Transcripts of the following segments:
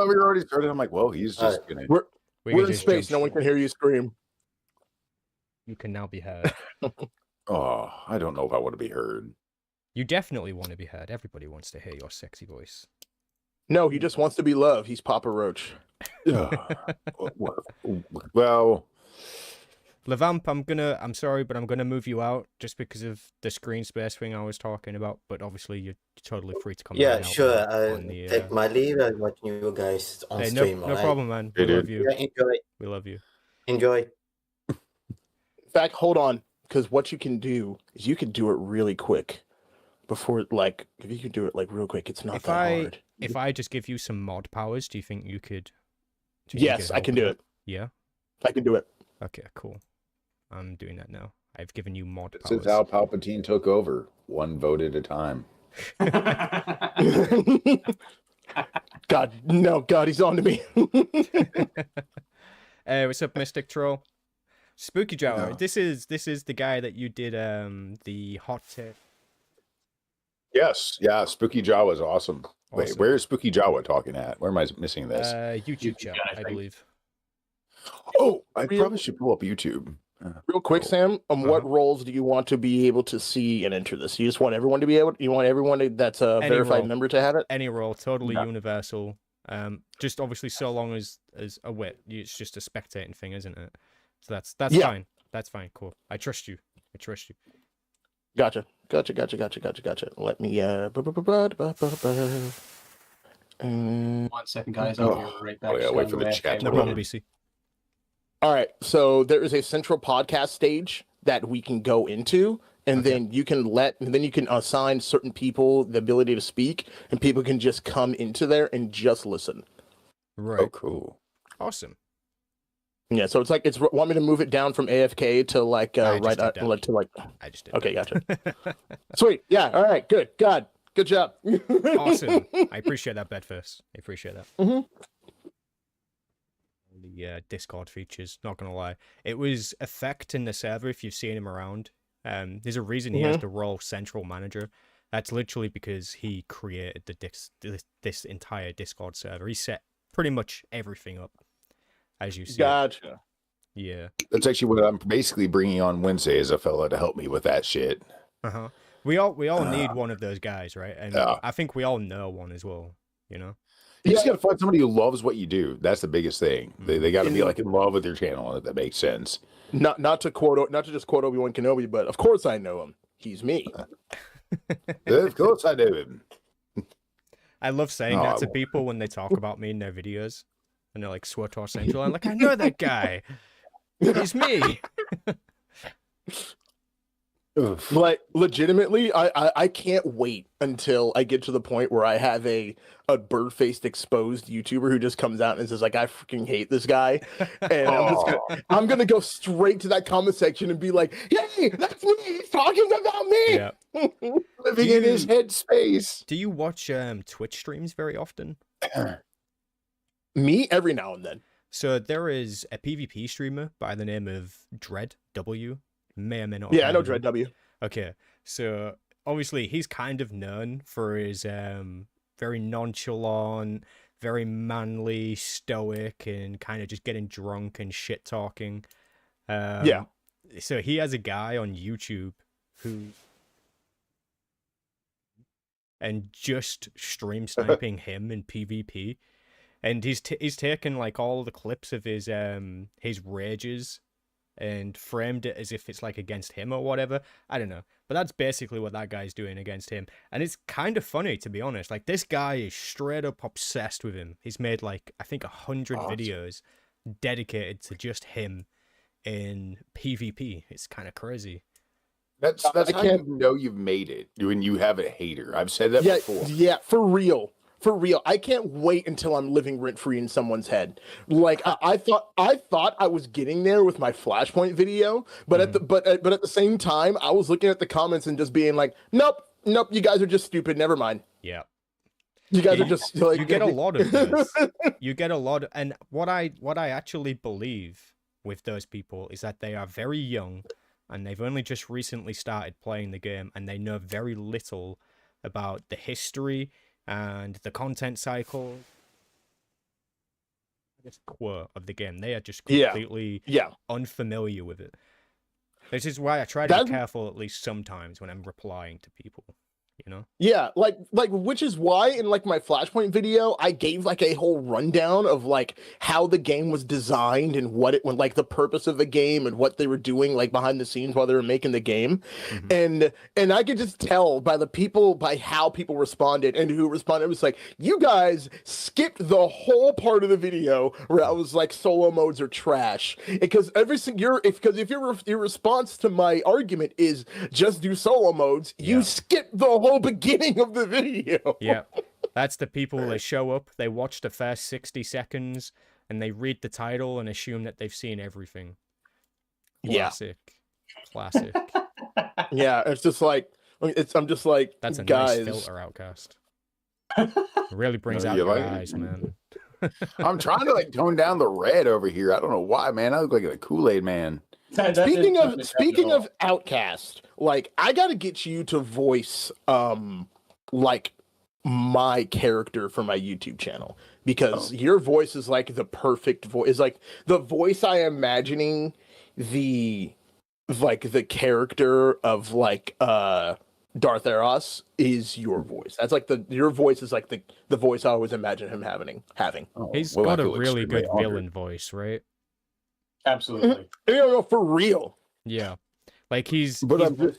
Oh, we already started. I'm like, well, he's just gonna. We're We can in just space. jump No one can hear you scream. You can now be heard. Oh, I don't know if I want to be heard. You definitely want to be heard. Everybody wants to hear your sexy voice. No, he just wants to be loved. He's Papa Roach. Well, Levamp, I'm sorry, but I'm gonna move you out just because of the screen space thing I was talking about. But obviously, you're totally free to come. Yeah, out sure. I'll on the, take my leave. I'll watch you guys on hey, stream. no problem, man. Hey, We love you. Yeah, enjoy. We love you. Enjoy. In fact, hold on, because what you can do is you can do it really quick. Before, like, if you can do it like real quick, it's not that hard. If I just give you some mod powers, do you think you could? Yes, I can do it. Yeah. I can do it. Okay, cool. I'm doing that now. I've given you mod this powers. is how Palpatine took over, one vote at a time. God, no, God, he's on to me. Hey, what's up, Mystic Troll? Spooky Jawa. No. This is the guy that you did the hot tip. Yes, yeah, Spooky Jawa is awesome. Wait, Awesome. where is Spooky Jawa talking at? Where am I missing this? YouTube channel, I believe. Oh, I probably should pull up YouTube. Real quick, Sam, what roles do you want to be able to see and enter this? You just want everyone to be able. You want everyone that's a Any verified role. member to have it. Any role, totally Yeah. universal. Just obviously so long as a wit, it's just a spectating thing, isn't it? So that's Yeah. fine. That's fine. Cool. I trust you. Gotcha. Let me 1 second, guys. Oh. I'll be right back. Oh, yeah, wait for the chat to No load. problem, BC. All right. So there is a central podcast stage that we can go into, and then you can assign certain people the ability to speak, and people can just come into there and just listen. Right. Oh, cool. Awesome. Yeah. So it's like want me to move it down from AFK to like I just right did that. to like. I just did. Okay, gotcha. Sweet. Yeah. All right. Good. God. Good job. Awesome. I appreciate that, Bedfirst. I appreciate that. Mhm. The Discord features, not gonna lie. It was affecting the server if you've seen him around. There's a reason he has the role central manager. That's literally because he created this entire Discord server. He set pretty much everything up, as you see. Gotcha. Yeah. That's actually what I'm basically bringing on Wednesday as a fella to help me with that shit. Uh-huh. We all need one of those guys, right? And Yeah. I think we all know one as well, you know? You just got to find somebody who loves what you do. That's the biggest thing. They got to be like in love with your channel, if that makes sense. Not to just quote Obi-Wan Kenobi, but of course I know him. He's me. Of course I do. I love saying No, that I to won't. people when they talk about me in their videos. And they're like, SWTOR Central. I'm like, I know that guy. It's me. Like legitimately, I can't wait until I get to the point where I have a bird-faced exposed YouTuber who just comes out and says like, I freaking hate this guy, and I'm gonna go straight to that comment section and be like, hey, that's me. He's talking about me. Yeah. Living in his head space. Do you watch Twitch streams very often? Me every now and then. So there is a PvP streamer by the name of Dread W. May or may not. Yeah, I heard know of him. Dread W. Okay, so obviously he's kind of known for his very nonchalant, very manly, stoic, and kind of just getting drunk and shit talking. Yeah. So he has a guy on YouTube who and just stream sniping him in PvP, and he's taken like all the clips of his rages and framed it as if it's like against him or whatever. I don't know. But that's basically what that guy's doing against him. And it's kind of funny, to be honest. Like, this guy is straight up obsessed with him. He's made like, I think 100 videos dedicated to just him in PvP. It's kind of crazy. That's how you know you've made it, when you have a hater. I've said that before. Yeah, for real. For real, I can't wait until I'm living rent free in someone's head. Like I thought I was getting there with my Flashpoint video, but at the same time, I was looking at the comments and just being like, nope, you guys are just stupid. Never mind. Yeah, you guys are just like, you get a lot of this. You get a lot, and what I actually believe with those people is that they are very young, and they've only just recently started playing the game, and they know very little about the history and the content cycle this quirk of the game. They are just Yeah. completely Yeah. unfamiliar with it. This is why I try to That's- be careful at least sometimes when I'm replying to people. You know? Yeah, like which is why in like my Flashpoint video, I gave like a whole rundown of like how the game was designed and what it like the purpose of the game and what they were doing like behind the scenes while they were making the game. And I could just tell by how people responded and who responded. It was like, you guys skipped the whole part of the video where I was like solo modes are trash. Because if your response to my argument is just do solo modes, you skip the whole beginning of the video. Yeah. That's the people, they show up, they watch the first 60 seconds, and they read the title and assume that they've seen everything. Classic. Classic. Yeah, it's just like I'm just like, That's a guys. nice filter, Outcast. It really brings out you your like it? eyes, man. I'm trying to like tone down the red over here. I don't know why, man. I look like a Kool-Aid man. Speaking of Outcast, like I gotta get you to voice like my character for my YouTube channel because your voice is like the perfect voice. Is like the voice I am imagining the character of like Darth Eros is your voice. That's like your voice is like the voice I always imagine him having. Oh, He's well, I got a feel really extremely good honored. villain voice, right? Absolutely. No, for real. Yeah. Like he's I'm just...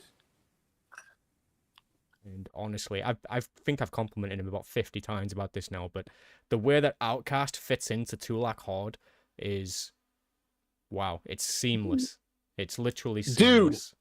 And honestly, I think I've complimented him about 50 times about this now, but the way that Outcast fits into Tulak Horde is, wow, it's seamless. It's literally seamless.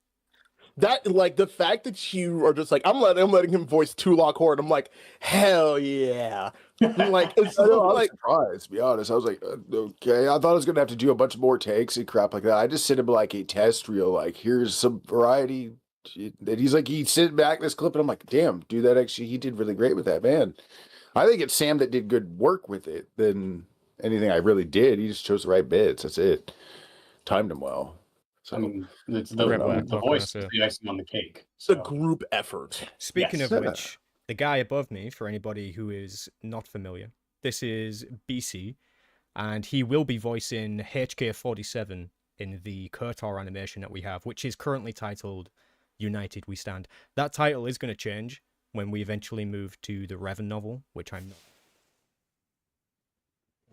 That like the fact that you are just like I'm letting him voice Tulak Horde. I'm like, hell yeah. Like it's I was like surprised, to be honest. I was like, okay. I thought I was gonna have to do a bunch more takes and crap like that. I just sent him like a test reel, like here's some variety. And he's like, he sent back this clip, and I'm like, damn, dude, that actually he did really great with that, man. I think it's Sam that did good work with it than anything I really did. He just chose the right bits. That's it. Timed him well. So I mean, it's Great the work, voice Marcus, is the icing on the cake. it's a So. group effort. Speaking Yes. of which, the guy above me, for anybody who is not familiar, this is BC, and he will be voicing HK47 in the Kurtar animation that we have, which is currently titled United We Stand. That title is going to change when we eventually move to the Revan novel, which I'm not.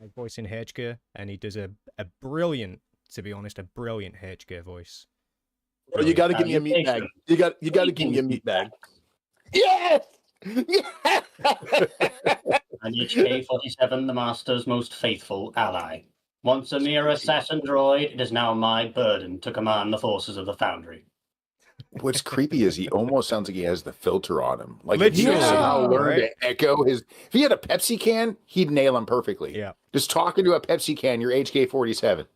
I'm voicing HK, and he does a brilliant, to be honest, a brilliant HK voice. Bro, you got to give me a meat bag. You got to give me a meat bag. Yes. Yeah! And HK-47, the Master's most faithful ally. Once a mere assassin droid, it is now my burden to command the forces of the Foundry. what's creepy is he almost sounds like he has the filter on him. Like Literally, he somehow learned right? to echo his. If he had a Pepsi can, he'd nail him perfectly. Yeah. Just talking to a Pepsi can, you're HK-47.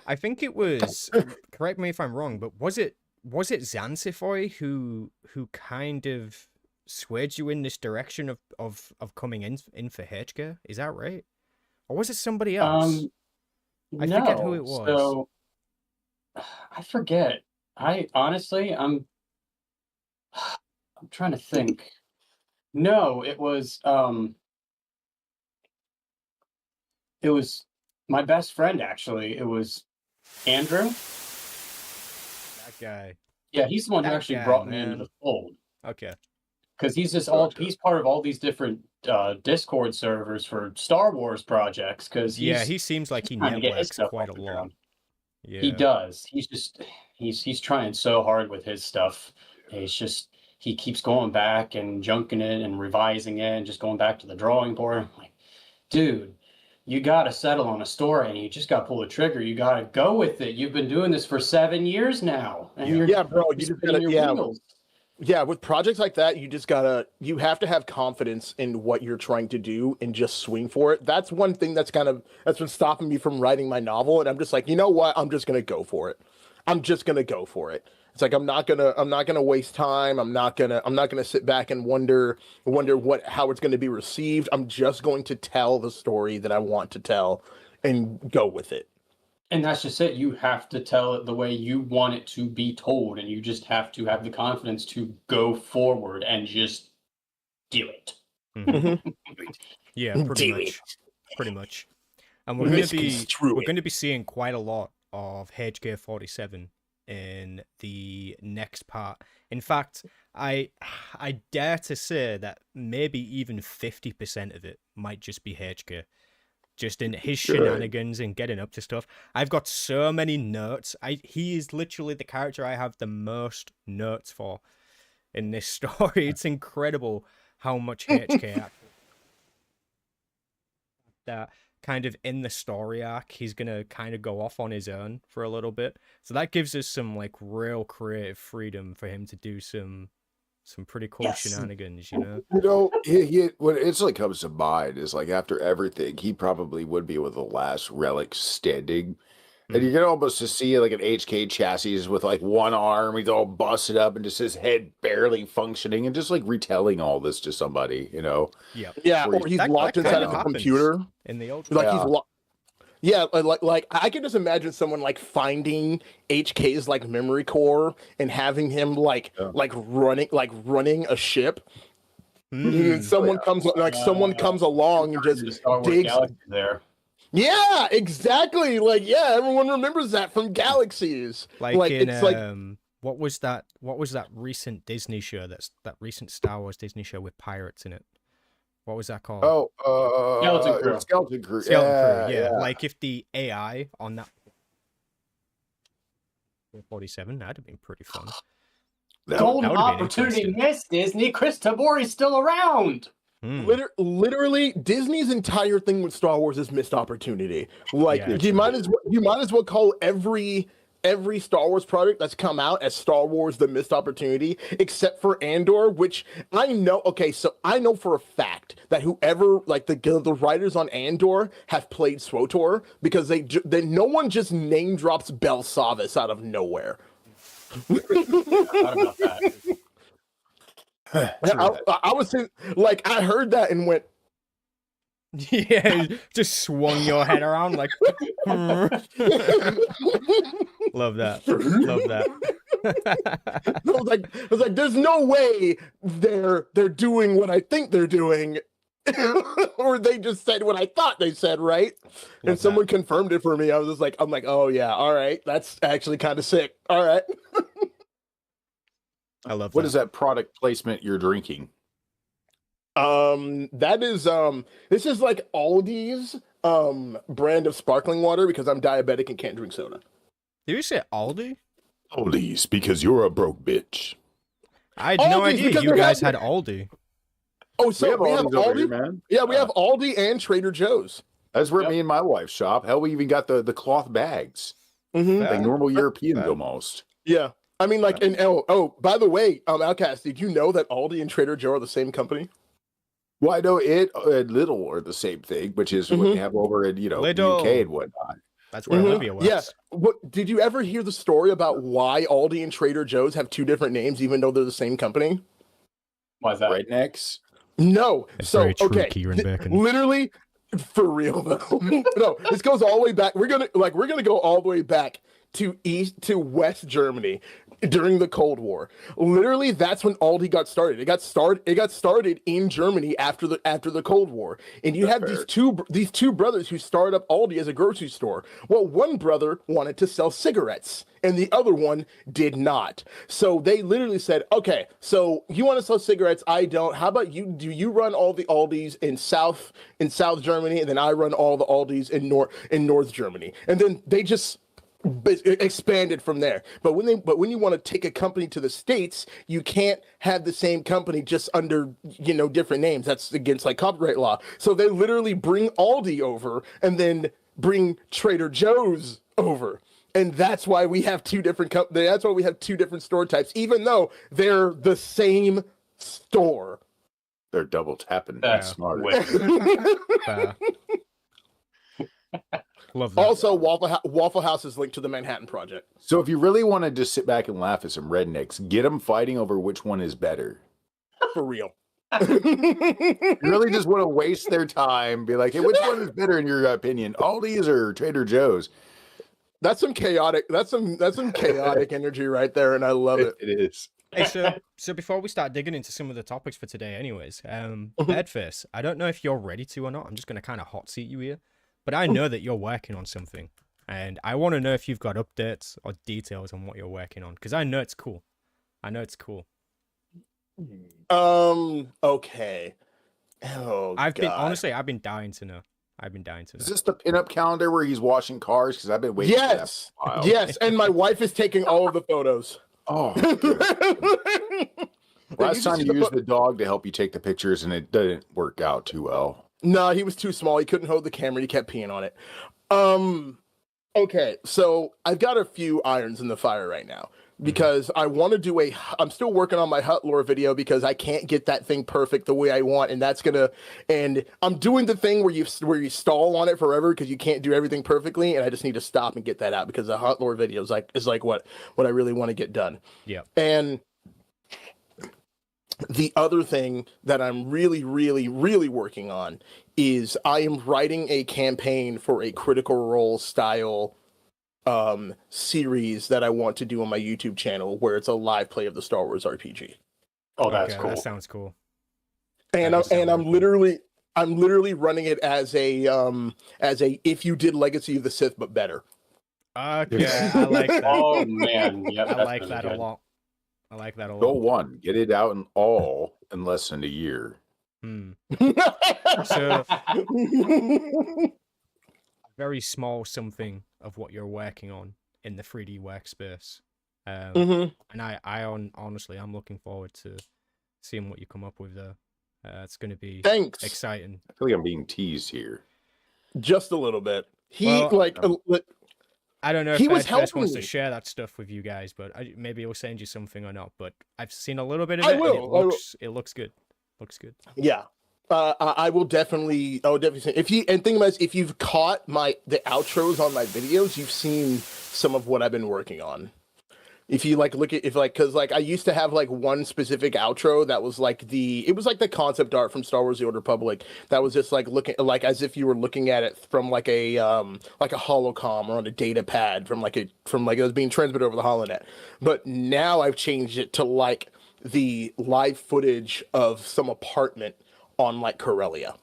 I think it was. Correct me if I'm wrong, but was it Zanzifoy who kind of swayed you in this direction of coming in for HK? Is that right? Or was it somebody else? I forget who it was. So I forget. I honestly, I'm trying to think. No, it was my best friend actually. It was Andrew. That guy. Yeah, he's the one who That actually guy, brought me into man. the fold. Okay. Because he's Gotcha. he's part of all these different Discord servers for Star Wars projects. Because Yeah, he seems like he trying to get his networks stuff quite a off the lot. ground. Yeah. He does. He's trying so hard with his stuff. It's just he keeps going back and junking it and revising it and just going back to the drawing board. I'm like, dude, you got to settle on a story and you just got to pull the trigger. You got to go with it. You've been doing this for 7 years now, and you're Yeah, bro, you just spinning gotta, your yeah. wheels. Yeah, with projects like that, you have to have confidence in what you're trying to do and just swing for it. That's one thing that's been stopping me from writing my novel. And I'm just like, you know what? I'm just gonna go for it. I'm just gonna go for it. It's like I'm not gonna waste time. I'm not gonna sit back and wonder how it's gonna be received. I'm just going to tell the story that I want to tell and go with it. And that's just it. You have to tell it the way you want it to be told, and you just have to have the confidence to go forward and just do it. Mhm. Yeah, pretty Do much. Pretty much. And we're going to Misconstruing. be seeing quite a lot of HK47 in the next part. In fact, I dare to say that maybe even 50% of it might just be HK. Just in his shenanigans and getting up to stuff. I've got so many notes. He is literally the character I have the most notes for in this story. It's incredible how much HK that kind of in the story arc he's gonna kind of go off on his own for a little bit. So that gives us some like real creative freedom for him to do some pretty cool shenanigans, you know. You know, he what instantly comes to mind is like after everything, he probably would be with the last relic standing. And you can almost just see like an HK chassis with like one arm, he's all busted up and just his head barely functioning and just like retelling all this to somebody, you know? Yep. Yeah, Where or he's that locked kind inside of of a happens computer. in the old Like Yeah. he's locked. Yeah, like I can just imagine someone like finding HK's like memory core and having him like running a ship. And someone comes along and just Star Wars digs. Galaxy there. Yeah, exactly. Like, yeah, everyone remembers that from Galaxies. like in it's like what was that recent Disney show, that recent Star Wars Disney show with pirates in it? What was that called? Oh, Skeleton Crew. Skeleton Crew. Skeleton Crew, yeah. Like if the AI on that 47, that'd have been pretty fun. Golden that would've been opportunity interesting. missed, Disney. Chris Tabori's still around. literally Disney's entire thing with Star Wars is missed opportunity. Like Yeah, you might as well call every Star Wars product that's come out as Star Wars the missed opportunity, except for Andor, which I know. Okay, so I know for a fact that whoever like the writers on Andor have played SWTOR because they no one just name drops Belsavis out of nowhere. Thought about that. I was saying, like, I heard that and went, Yeah, just swung your head around like. Love that. Love that. I was like, there's no way they're doing what I think they're doing, or they just said what I thought they said, right? And Love someone confirmed it for me. I was just like, I'm like, oh yeah, all right, that's actually kind of sick. All right. I love What that. is that product placement you're drinking? That is this is like Aldi's brand of sparkling water because I'm diabetic and can't drink soda. Did you say Aldi? Aldi's, because you're a broke bitch. I had no Aldi's, idea because you they guys have- had Aldi. Oh, so we have Aldi's over here, Aldi. man. Yeah, we have Aldi and Trader Joe's. That's where Yep. me and my wife shop. Hell, we even got the cloth bags, Mm-hmm. like normal Europeans almost. Yeah. I mean, like, and by the way, Outcast, did you know that Aldi and Trader Joe are the same company? Well, I know it and Lidl are the same thing, which is what they have over in Lidl. UK and whatnot. That's where Olivia works. Yeah. What did you ever hear the story about why Aldi and Trader Joe's have two different names, even though they're the same company? Why is that? Rednecks. No. It's So very true, okay, Kieran Bacon. literally, for real though. No, this goes all the way back. We're gonna go all the way back to West Germany during the Cold War. Literally, that's when Aldi got started. It got started in Germany after the Cold War. And you have these two brothers who started up Aldi as a grocery store. Well, one brother wanted to sell cigarettes and the other one did not. So they literally said, "Okay, so you want to sell cigarettes, I don't. How about you run all the Aldis in South Germany and then I run all the Aldis in North Germany." And then they just expanded from there. But when you want to take a company to the States, you can't have the same company just under different names. That's against like copyright law. So they literally bring Aldi over and then bring Trader Joe's over. And that's why we have two different that's why we have two different store types, even though they're the same store. They're double tapping. That's smart. Love that. Also, Waffle House is linked to the Manhattan Project. So if you really want to just sit back and laugh at some rednecks, get them fighting over which one is better. For real. You really just want to waste their time, be like, hey, which one is better in your opinion, Aldi's or Trader Joe's? That's some chaotic energy right there, and I love it. It is. Hey, so before we start digging into some of the topics for today, anyways, Bedface, I don't know if you're ready to or not. I'm just gonna kind of hot seat you here. but I know that you're working on something, and I want to know if you've got updates or details on what you're working on, because I know it's cool. I know it's cool. Okay. Oh, I've been God. honestly, I've been dying to know. Is this the pinup calendar where he's washing cars? Because I've been waiting. Yes, for that for a while. yes, and my wife is taking all of the photos. Oh, last time you used the dog to help you take the pictures, and it didn't work out too well. No, he was too small. He couldn't hold the camera. He kept peeing on it. Okay, so I've got a few irons in the fire right now because I want to do I'm still working on my Hut lore video because I can't get that thing perfect the way I want, and and I'm doing the thing where you stall on it forever because you can't do everything perfectly, and I just need to stop and get that out because the Hut lore video is like what I really want to get done. Yeah. And the other thing that I'm really, really, really working on is I am writing a campaign for a Critical Role style series that I want to do on my YouTube channel where it's a live play of the Star Wars RPG. Oh, that's Okay, cool. That sounds cool. And That does sound I'm really cool. I'm literally running it as a if you did Legacy of the Sith but better. Okay, I like that. Oh man, yeah, I like that a lot. I like that a Go lot. one, get it out in less than a year. So, very small something of what you're working on in the 3D workspace. And honestly, I'm looking forward to seeing what you come up with there. It's going to be Thanks. exciting. I feel like I'm being teased here. Just a little bit. I don't know He if was Ed Fest helping wants to me. share that stuff with you guys, but maybe he'll send you something or not. But I've seen a little bit of I it, and will. it looks good. Looks good. Yeah. I will definitely say think about it, if you've caught the outros on my videos, you've seen some of what I've been working on. If you because I used to have one specific outro that was the concept art from Star Wars: The Old Republic that was just looking as if you were looking at it from a holocom or on a data pad from it was being transmitted over the holonet. But now I've changed it to the live footage of some apartment on Corellia.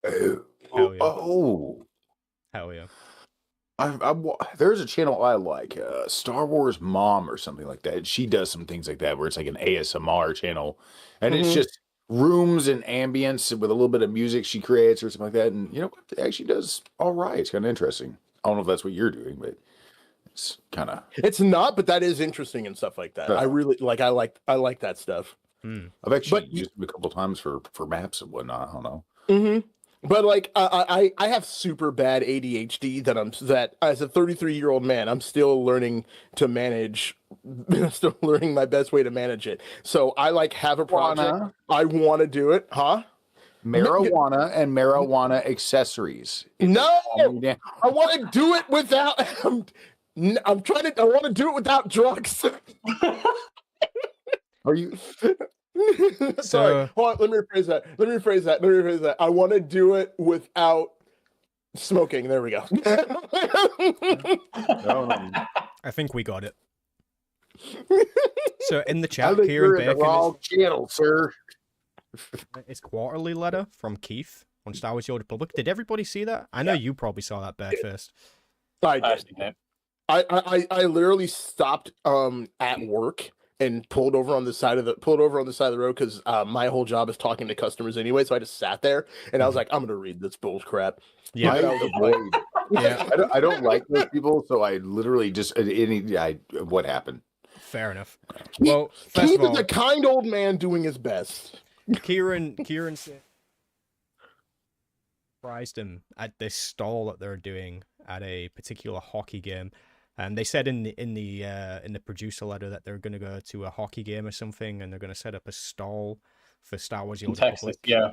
Hell yeah. Oh, Hell yeah. there's a channel I like, Star Wars Mom or something like that. She does some things like that where it's like an ASMR channel, and it's just rooms and ambience with a little bit of music she creates or something like that. And it actually does all right. It's kind of interesting. I don't know if that's what you're doing, but it's kind of. It's not, but that is interesting and stuff like that. I really I like that stuff. I've actually used them a couple times for maps and whatnot. I don't know. Mm-hmm. But I have super bad ADHD that as a 33-year-old man, I'm still learning to manage. I'm still learning my best way to manage it. So I have a project. I want to do it, huh? Marijuana and marijuana accessories. No, I want to do it without. I want to do it without drugs. Are you? Sorry. Hold on, let me rephrase that. I want to do it without smoking. There we go. I think we got it. So in the chat, I think Kieran you're in the wrong channel, sir. It's quarterly letter from Keith on Star Wars: The Old Republic. Did everybody see that? I know you probably saw that bad first. I did. I literally stopped at work and pulled over on the side of the road because my whole job is talking to customers anyway. So I just sat there and I was like, I'm gonna read this bull crap. Yeah. I don't like those people, so I literally just what happened? Fair enough. Well, first Keith of all, is a kind old man doing his best. Kieran said surprised him at this stall that they're doing at a particular hockey game. And they said in the producer letter that they're going to go to a hockey game or something, and they're going to set up a stall for Star Wars: The Old Republic. Yeah.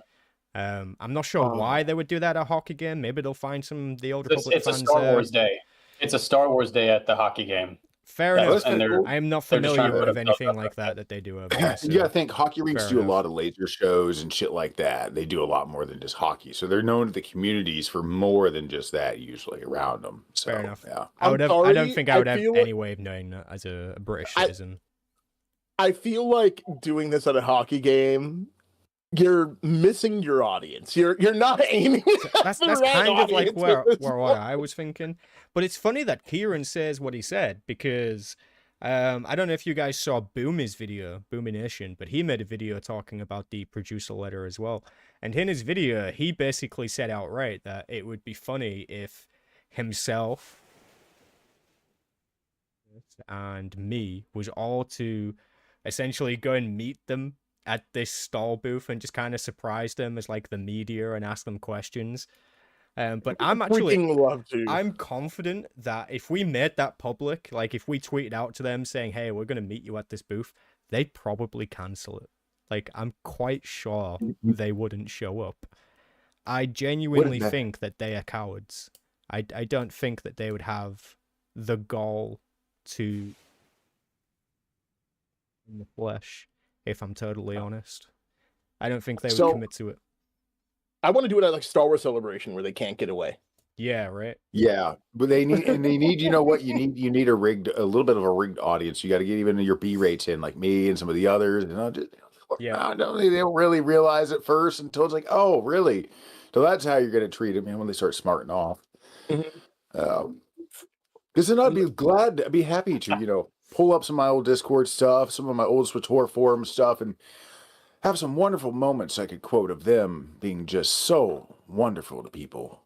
I'm not sure why they would do that at a hockey game. Maybe they'll find some The Old Republic It's fans a Star there. Wars day. It's a Star Wars day at the hockey game. Fair enough. And I am not they're just trying familiar to with put anything like that they do over there. So Yeah, I think hockey rinks fair do enough. a lot of laser shows and shit like that. They do a lot more than just hockey, so they're known to the communities for more than just that usually around them. So, Fair enough. Yeah. I don't think I would have feel any way of knowing that as a British citizen. I feel like doing this at a hockey game you're missing your audience. You're not aiming. That's at the right kind of like audience with this where what I was thinking. But it's funny that Kieran says what he said because I don't know if you guys saw Boomy's video, Boomy Nation, but he made a video talking about the producer letter as well. And in his video, he basically said outright that it would be funny if himself and me was all to essentially go and meet them at this stall booth and just kind of surprise them as like the media and ask them questions. But I'm freaking love to. I'm confident that if we made that public, like if we tweeted out to them saying, hey, we're going to meet you at this booth, they'd probably cancel it. Like, I'm quite sure they wouldn't show up. I genuinely think that they are cowards. I don't think that they would have the gall to in the flesh, if I'm totally honest. I don't think they would commit to it. I want to do it at like Star Wars Celebration where they can't get away. Yeah, right. Yeah, but they need you know what you need a little bit of a rigged audience. You got to get even your B rates in, like me and some of the others. Yeah, they don't really realize it first until it's like, oh, really? So that's how you're going to treat them, man, when they start smarting off. Because then I'd be happy to pull up some of my old Discord stuff, some of my old SWTOR forum stuff, and have some wonderful moments I could quote of them being just so wonderful to people.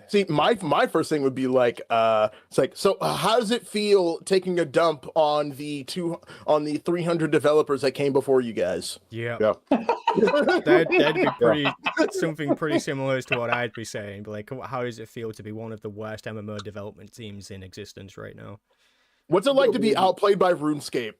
See, my first thing would be like, it's like, so how does it feel taking a dump on the 300 developers that came before you guys? Yeah. That'd be something pretty similar to what I'd be saying. But like, how does it feel to be one of the worst MMO development teams in existence right now? What's it like to be outplayed by RuneScape?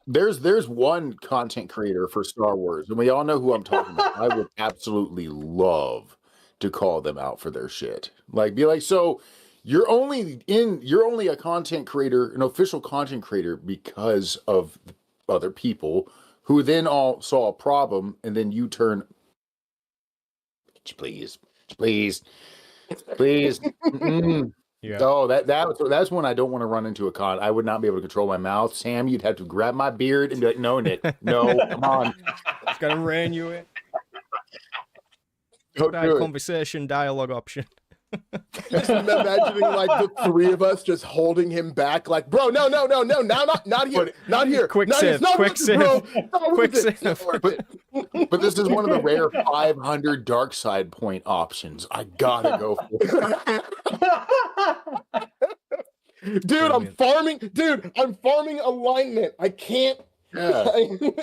There's one content creator for Star Wars, and we all know who I'm talking about. I would absolutely love to call them out for their shit. Like, be like, so you're only a content creator, an official content creator, because of other people who then all saw a problem, and then you turn, please. Yeah. Oh, that's when I don't want to run into a con. I would not be able to control my mouth. Sam, you'd have to grab my beard and be like, no, Nick, no, come on. It's got to rein you in. Conversation dialogue option. Just imagining like the three of us just holding him back, like, bro, no, not here, not here. Quick save. Quick save. But this is one of the rare 500 dark side point options. I gotta go for it. Dude, I'm farming alignment. I can't. Yeah.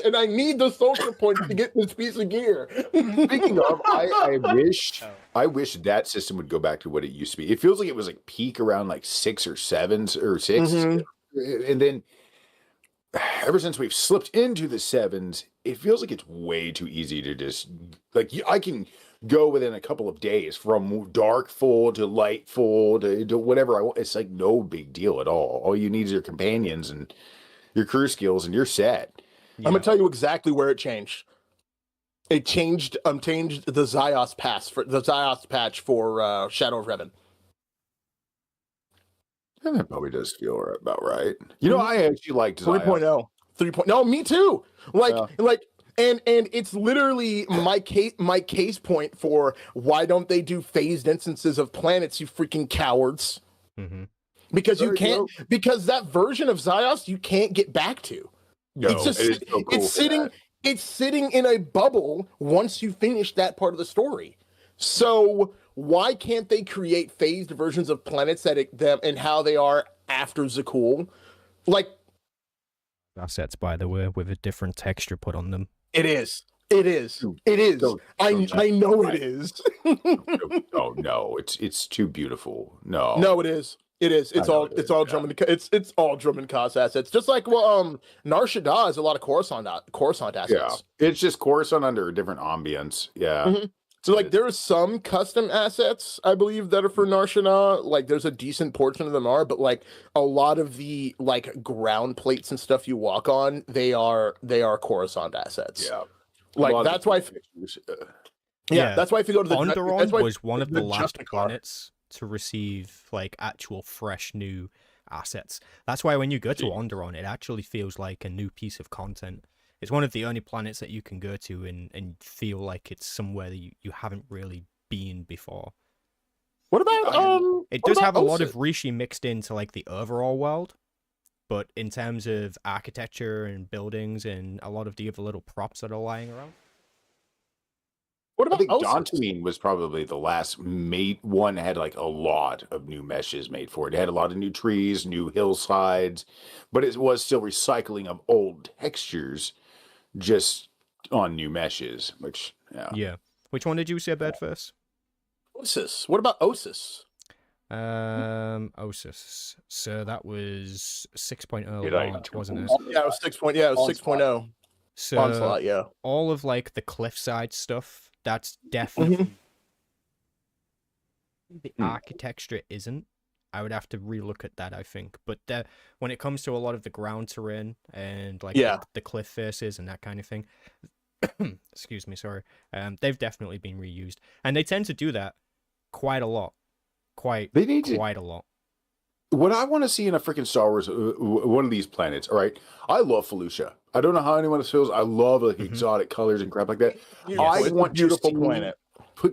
And I need the social points to get this piece of gear. Speaking of, I wish that system would go back to what it used to be. It feels like it was like peak around like 6 or 7 or 6. Mm-hmm. And then ever since we've slipped into the 7s, it feels like it's way too easy to just like I can go within a couple of days from dark full to light full to whatever I want. It's like no big deal at all. All you need is your companions and your crew skills, and you're set. Yeah. I'm gonna tell you exactly where it changed. It changed the Zyos patch for Shadow of Revan. And that probably does feel about right. I actually liked 3.0. 3.0. No, me too. And it's literally my case point for why don't they do phased instances of planets, you freaking cowards. Mm-hmm. Because because that version of Zyos you can't get back to. No, it's sitting in a bubble once you finish that part of the story. So why can't they create phased versions of planets and how they are after Zakuul? Like assets, by the way, with a different texture put on them. It is. I know it is. Oh no, it's too beautiful. No, it is. It is. It's all Drummond. It's all Drummond Cos assets. Just like Nar Shaddaa is a lot of Coruscant assets. Yeah, it's just Coruscant under a different ambience. Yeah. Mm-hmm. So like there are some custom assets I believe that are for Nar Shaddaa. Like there's a decent portion of them are, but like a lot of the like ground plates and stuff you walk on, they are Coruscant assets. Yeah. Like that's why. That's why if you go to the Onderon was one of the last planets to receive like actual fresh new assets. That's why when you go to Onderon, it actually feels like a new piece of content. It's one of the only planets that you can go to and feel like it's somewhere that you haven't really been before. What about It what does about have a lot of Osis? Rishi mixed into like the overall world, but in terms of architecture and buildings and a lot of the other little props that are lying around. What I about think Osis? Dantooine was probably the last one that had like a lot of new meshes made for it. It had a lot of new trees, new hillsides, but it was still recycling of old textures just on new meshes, which yeah. Yeah. Which one did you say bird first? Osis. What about Osis? Osis. So that was 6.0 Did I- launch, wasn't it? Yeah, it was 6. Yeah, it was 6.0. So Onslaught, yeah. all of like the cliffside stuff, that's definitely the architecture isn't. I would have to relook at that, I think. But when it comes to a lot of the ground terrain and like Yeah. the cliff faces and that kind of thing, excuse me, sorry, they've definitely been reused, and they tend to do that quite a lot, They need to. quite a lot. What I want to see in a freaking Star Wars, one of these planets. All right, I love Felucia. I don't know how anyone else feels. I love like exotic colors and crap like that. Beautiful. I It's a want beautiful just to- planet.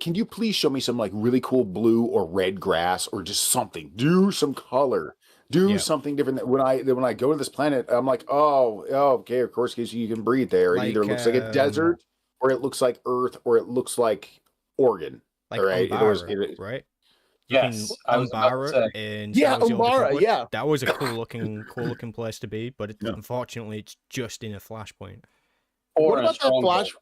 Can you please show me some like really cool blue or red grass or just something? Do some color. Do Yeah. something different. When I go to this planet, I'm like, oh, okay, of course, because you can breathe there. It either Like, looks like a desert, or it looks like Earth, or it looks like Oregon. Like All right, Umbara, right? You Yes, can I was about to Umbara say. in Yeah, Star Wars: The Old Umbara, Republic. yeah. That was a cool looking place to be, but Yeah. unfortunately, it's just in a flashpoint. Or What in a about that stronghold. flash?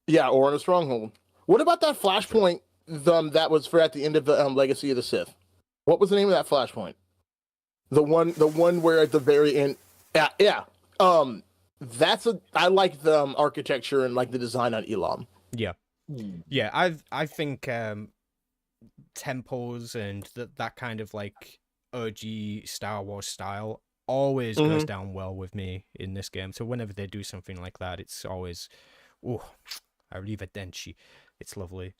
Yeah, or in a stronghold. What about that flashpoint that was for at the end of the Legacy of the Sith? What was the name of that flashpoint? The one where at the very end. Yeah. I like the architecture and like the design on Elam. Yeah, yeah. I think tempos and that kind of like OG Star Wars style always goes down well with me in this game. So whenever they do something like that, it's always, oh, arrivederci. It's lovely.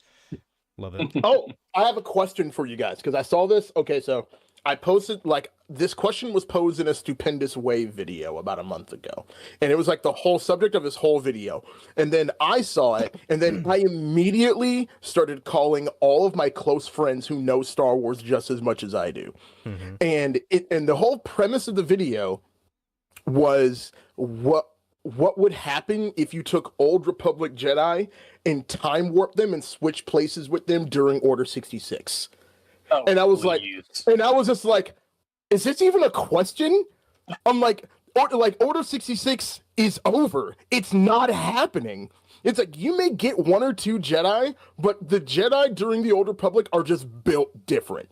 Love it. Oh, I have a question for you guys because I saw this. Okay, so I posted like this question was posed in a Stupendous Way video about a month ago, and it was like the whole subject of this whole video. And then I saw it, and then I immediately started calling all of my close friends who know Star Wars just as much as I do. Mhm. And the whole premise of the video was what would happen if you took Old Republic Jedi and time warp them and switch places with them during Order 66. Oh, And I was like- please. And I was just like, is this even a question? I'm like, Order 66 is over. It's not happening. It's like you may get one or two Jedi, but the Jedi during the Old Republic are just built different.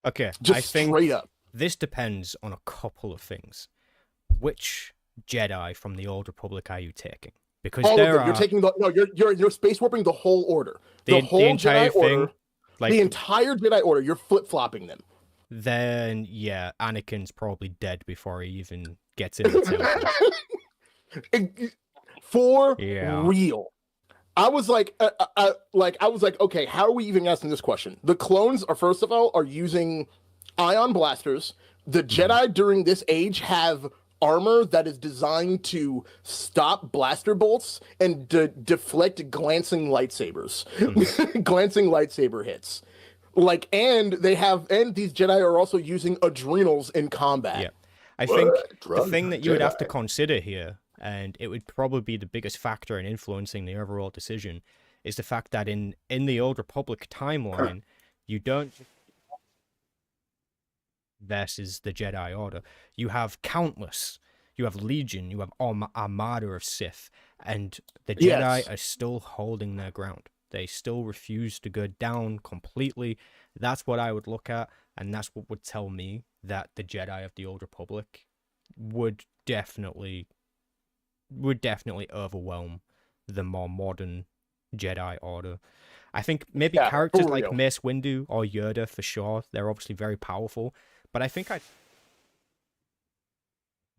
Okay, Just I think straight up. this depends on a couple of things. Which Jedi from the Old Republic are you taking? Because All of there them. are You're taking you're space warping the whole order. the whole entire Jedi thing. order. Like The entire Jedi Order, you're flip-flopping them. then, yeah, Anakin's probably dead before he even gets in the temple. For Yeah. real. I was like, okay, how are we even asking this question? The clones are, first of all, are using ion blasters. The Jedi during this age have armor that is designed to stop blaster bolts and deflect glancing lightsabers, glancing lightsaber hits. Like, and these Jedi are also using adrenals in combat. Yeah. I think the Drugs thing for that you would have to Jedi. consider here, and it would probably be the biggest factor in influencing the overall decision, is the fact that in the Old Republic timeline, you don't versus the Jedi Order. You have countless. You have Legion. You have Armada of Sith, and the Jedi Yes. are still holding their ground. They still refuse to go down completely. That's what I would look at, and that's what would tell me that the Jedi of the Old Republic would definitely overwhelm the more modern Jedi Order. I think maybe Yeah, characters for like real. Mace Windu or Yoda for sure, they're obviously very powerful, but I think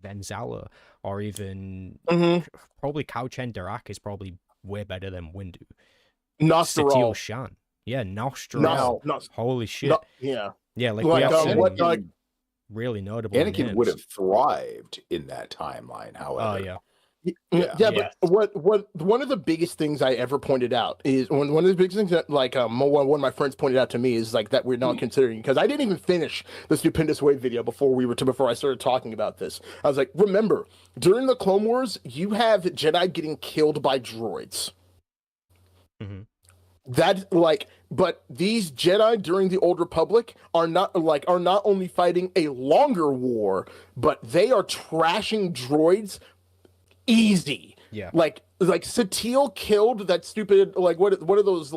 Ben Zala or even probably Khao Chen Darak is probably way better than Windu. Satele Nostril. Shan. Yeah, Nostra. No, Holy shit. no, yeah. Yeah, like, Like, we have some what, like- really notable Anakin would names. have thrived in that timeline. Oh However, yeah. Yeah, but what one of the biggest things I ever pointed out is one of the biggest things that one of my friends pointed out to me is like that we're not considering, because I didn't even finish the Stupendous Wave video before I started talking about this. I was like, remember, during the Clone Wars, you have Jedi getting killed by droids. Mm-hmm. But these Jedi during the Old Republic are not only fighting a longer war, but they are trashing droids easy. Yeah. Like Satele killed that stupid what are those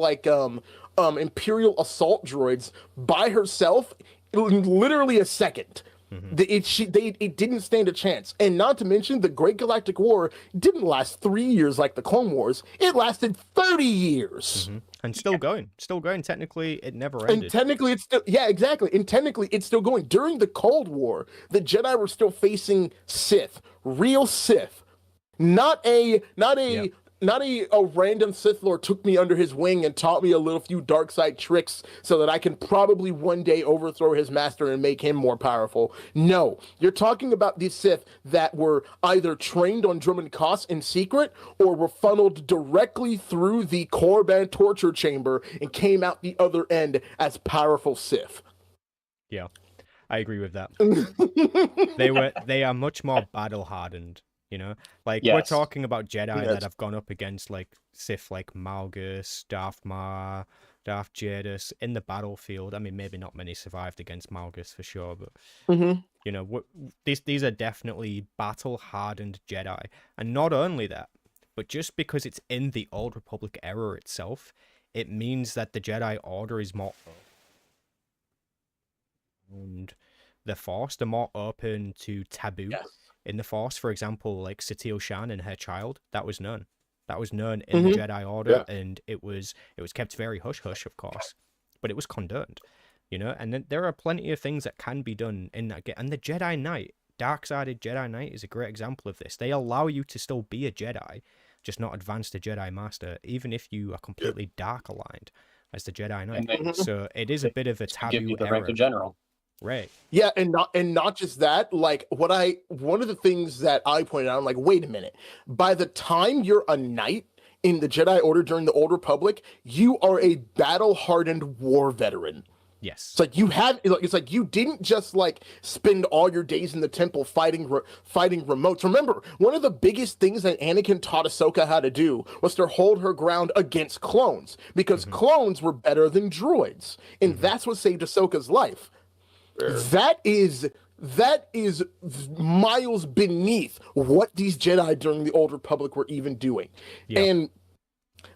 Imperial assault droids by herself in literally a second. It didn't stand a chance. And not to mention, the Great Galactic War didn't last 3 years like the Clone Wars. It lasted 30 years. And still going. Technically, it never ended. And technically, it's still, yeah, exactly. And technically, it's still going. During the Cold War, the Jedi were still facing Sith, real Sith. Not a random Sith Lord took me under his wing and taught me a few dark side tricks so that I can probably one day overthrow his master and make him more powerful. No, you're talking about these Sith that were either trained on Dromund Kaas in secret or were funneled directly through the Korriban torture chamber and came out the other end as powerful Sith. Yeah, I agree with that. They are much more battle hardened. You know, we're talking about Jedi that have gone up against Sith like Malgus, Darth Maul, Darth Jadus in the battlefield. I mean, maybe not many survived against Malgus for sure, but you know, these are definitely battle hardened Jedi. And not only that, but just because it's in the Old Republic era itself, it means that the Jedi Order is more and the Force, they're more open to taboo. Yes. In the Force, for example, like Satele Shan and her child, that was known. That was known in the Jedi Order, and it was kept very hush-hush, of course, but it was condoned, you know. And then there are plenty of things that can be done in that game. And the Jedi Knight, Dark-Sided Jedi Knight, is a great example of this. They allow you to still be a Jedi, just not advance to Jedi Master, even if you are completely dark-aligned as the Jedi Knight. So it is a bit of a taboo give you the era. rank of general. Right. Yeah, and not just that, one of the things that I pointed out, I'm like, wait a minute. By the time you're a knight in the Jedi Order during the Old Republic, you are a battle-hardened war veteran. Yes. It's like you didn't just spend all your days in the temple fighting remotes. Remember, one of the biggest things that Anakin taught Ahsoka how to do was to hold her ground against clones, because clones were better than droids, and that's what saved Ahsoka's life. That is miles beneath what these Jedi during the Old Republic were even doing. Yeah. And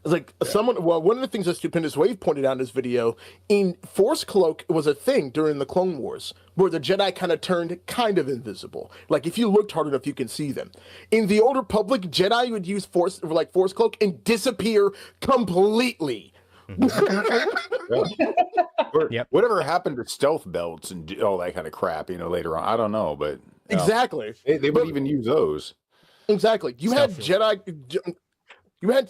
one of the things that Stupendous Wave pointed out in his video, in Force Cloak was a thing during the Clone Wars, where the Jedi kind of turned kind of invisible. Like, if you looked hard enough, you can see them. In the Old Republic, Jedi would use Force Cloak and disappear completely. Whatever happened to stealth belts and all that kind of crap, later on? I don't know, but exactly, they would even use those. Exactly, you had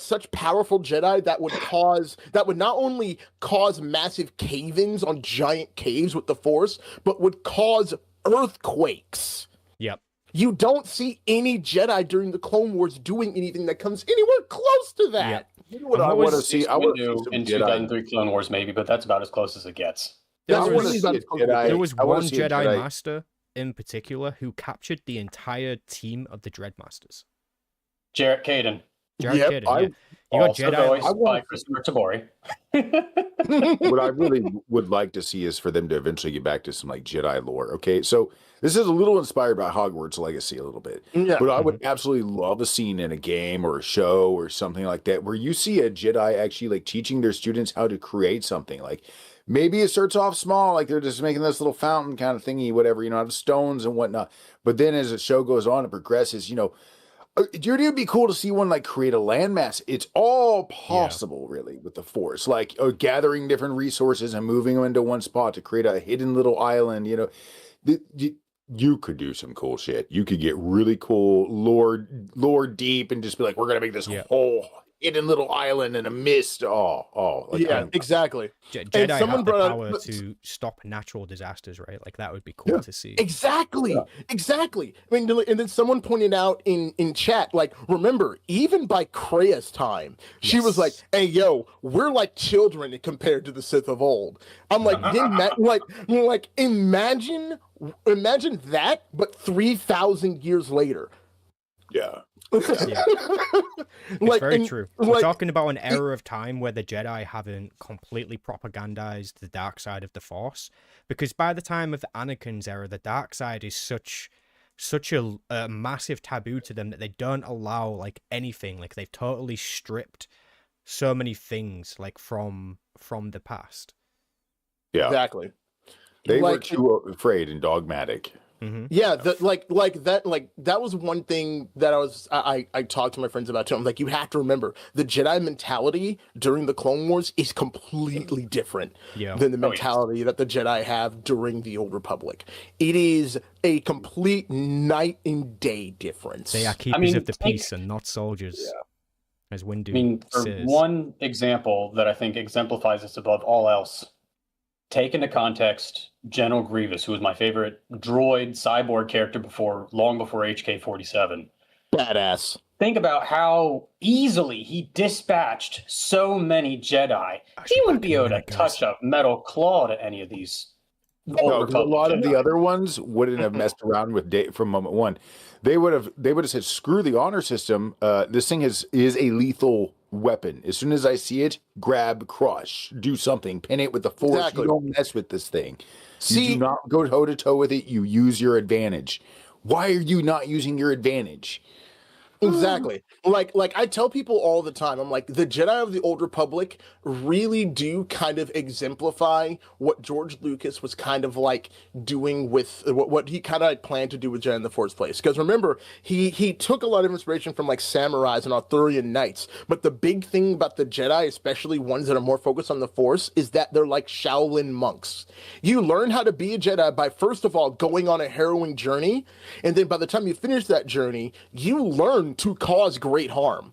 such powerful Jedi that would not only cause massive cave-ins on giant caves with the Force, but would cause earthquakes. Yep. You don't see any Jedi during the Clone Wars doing anything that comes anywhere close to that. Yep. You know what I want to see? I want to see in 2003 Clone Wars, maybe, but that's about as close as it gets. There was one Jedi Master in particular who captured the entire team of the Dreadmasters. Jarrett Caden. Jarrett Caden, yeah. You got Jedi by Christopher Tabori. What I really would like to see is for them to eventually get back to some Jedi lore. Okay, so this is a little inspired by Hogwarts Legacy a little bit, but I would absolutely love a scene in a game or a show or something like that where you see a Jedi actually teaching their students how to create something. Maybe it starts off small, they're just making this little fountain kind of thingy, whatever, out of stones and whatnot. But then as the show goes on and progresses, it'd be cool to see one create a landmass. It's all possible, really, with the Force, gathering different resources and moving them into one spot to create a hidden little island. You could do some cool shit. You could get really cool lore deep and just be we're gonna make this whole hidden little island in a mist. Yeah, exactly. Jedi someone have the brought up- power to stop natural disasters, right? Like that would be cool to see. Exactly. Exactly. I mean, and then someone pointed out in chat, like, remember, even by Krea's time, she was like, Yes. "Hey, yo, we're like children compared to the Sith of old." I'm like, imagine that, but 3,000 years later. Yeah. Yeah. It's very and, true. We're like, talking about an era of time where the Jedi haven't completely propagandized the dark side of the Force, because by the time of Anakin's era, the dark side is such a massive taboo to them that they don't allow like anything. Like they've totally stripped so many things like from the past. Yeah. Exactly. They were Like- too afraid and dogmatic. Mm-hmm. Yeah, that was one thing that I talked to my friends about too. I'm like, you have to remember the Jedi mentality during the Clone Wars is completely different Yeah. than the Oh, yes. mentality that the Jedi have during the Old Republic. It is a complete night and day difference. They are keepers mean, of the take- peace and not soldiers, as Windu I mean, for says. one example that I think exemplifies this above all else, take into context General Grievous, who was my favorite droid cyborg character long before HK-47. Badass. Think about how easily he dispatched so many Jedi. He wouldn't be able to touch a metal claw to any of these. No, 'cause a lot of the other ones wouldn't have messed around with date from moment one. They would have said, screw the honor system. This thing is a lethal weapon. As soon as I see it, grab, crush, do something, pin it with the force. Exactly. You don't mess with this thing. You See, do not go toe to toe with it. You use your advantage. Why are you not using your advantage? exactly. Like I tell people all the time, I'm like, the Jedi of the Old Republic really do kind of exemplify what George Lucas was kind of like doing with what he kind of like planned to do with Jedi in the first place. Because remember, he took a lot of inspiration from like samurais and Arthurian knights. But the big thing about the Jedi, especially ones that are more focused on the Force, is that they're like Shaolin monks. You learn how to be a Jedi by first of all going on a harrowing journey, and then by the time you finish that journey, you learn to cause great harm.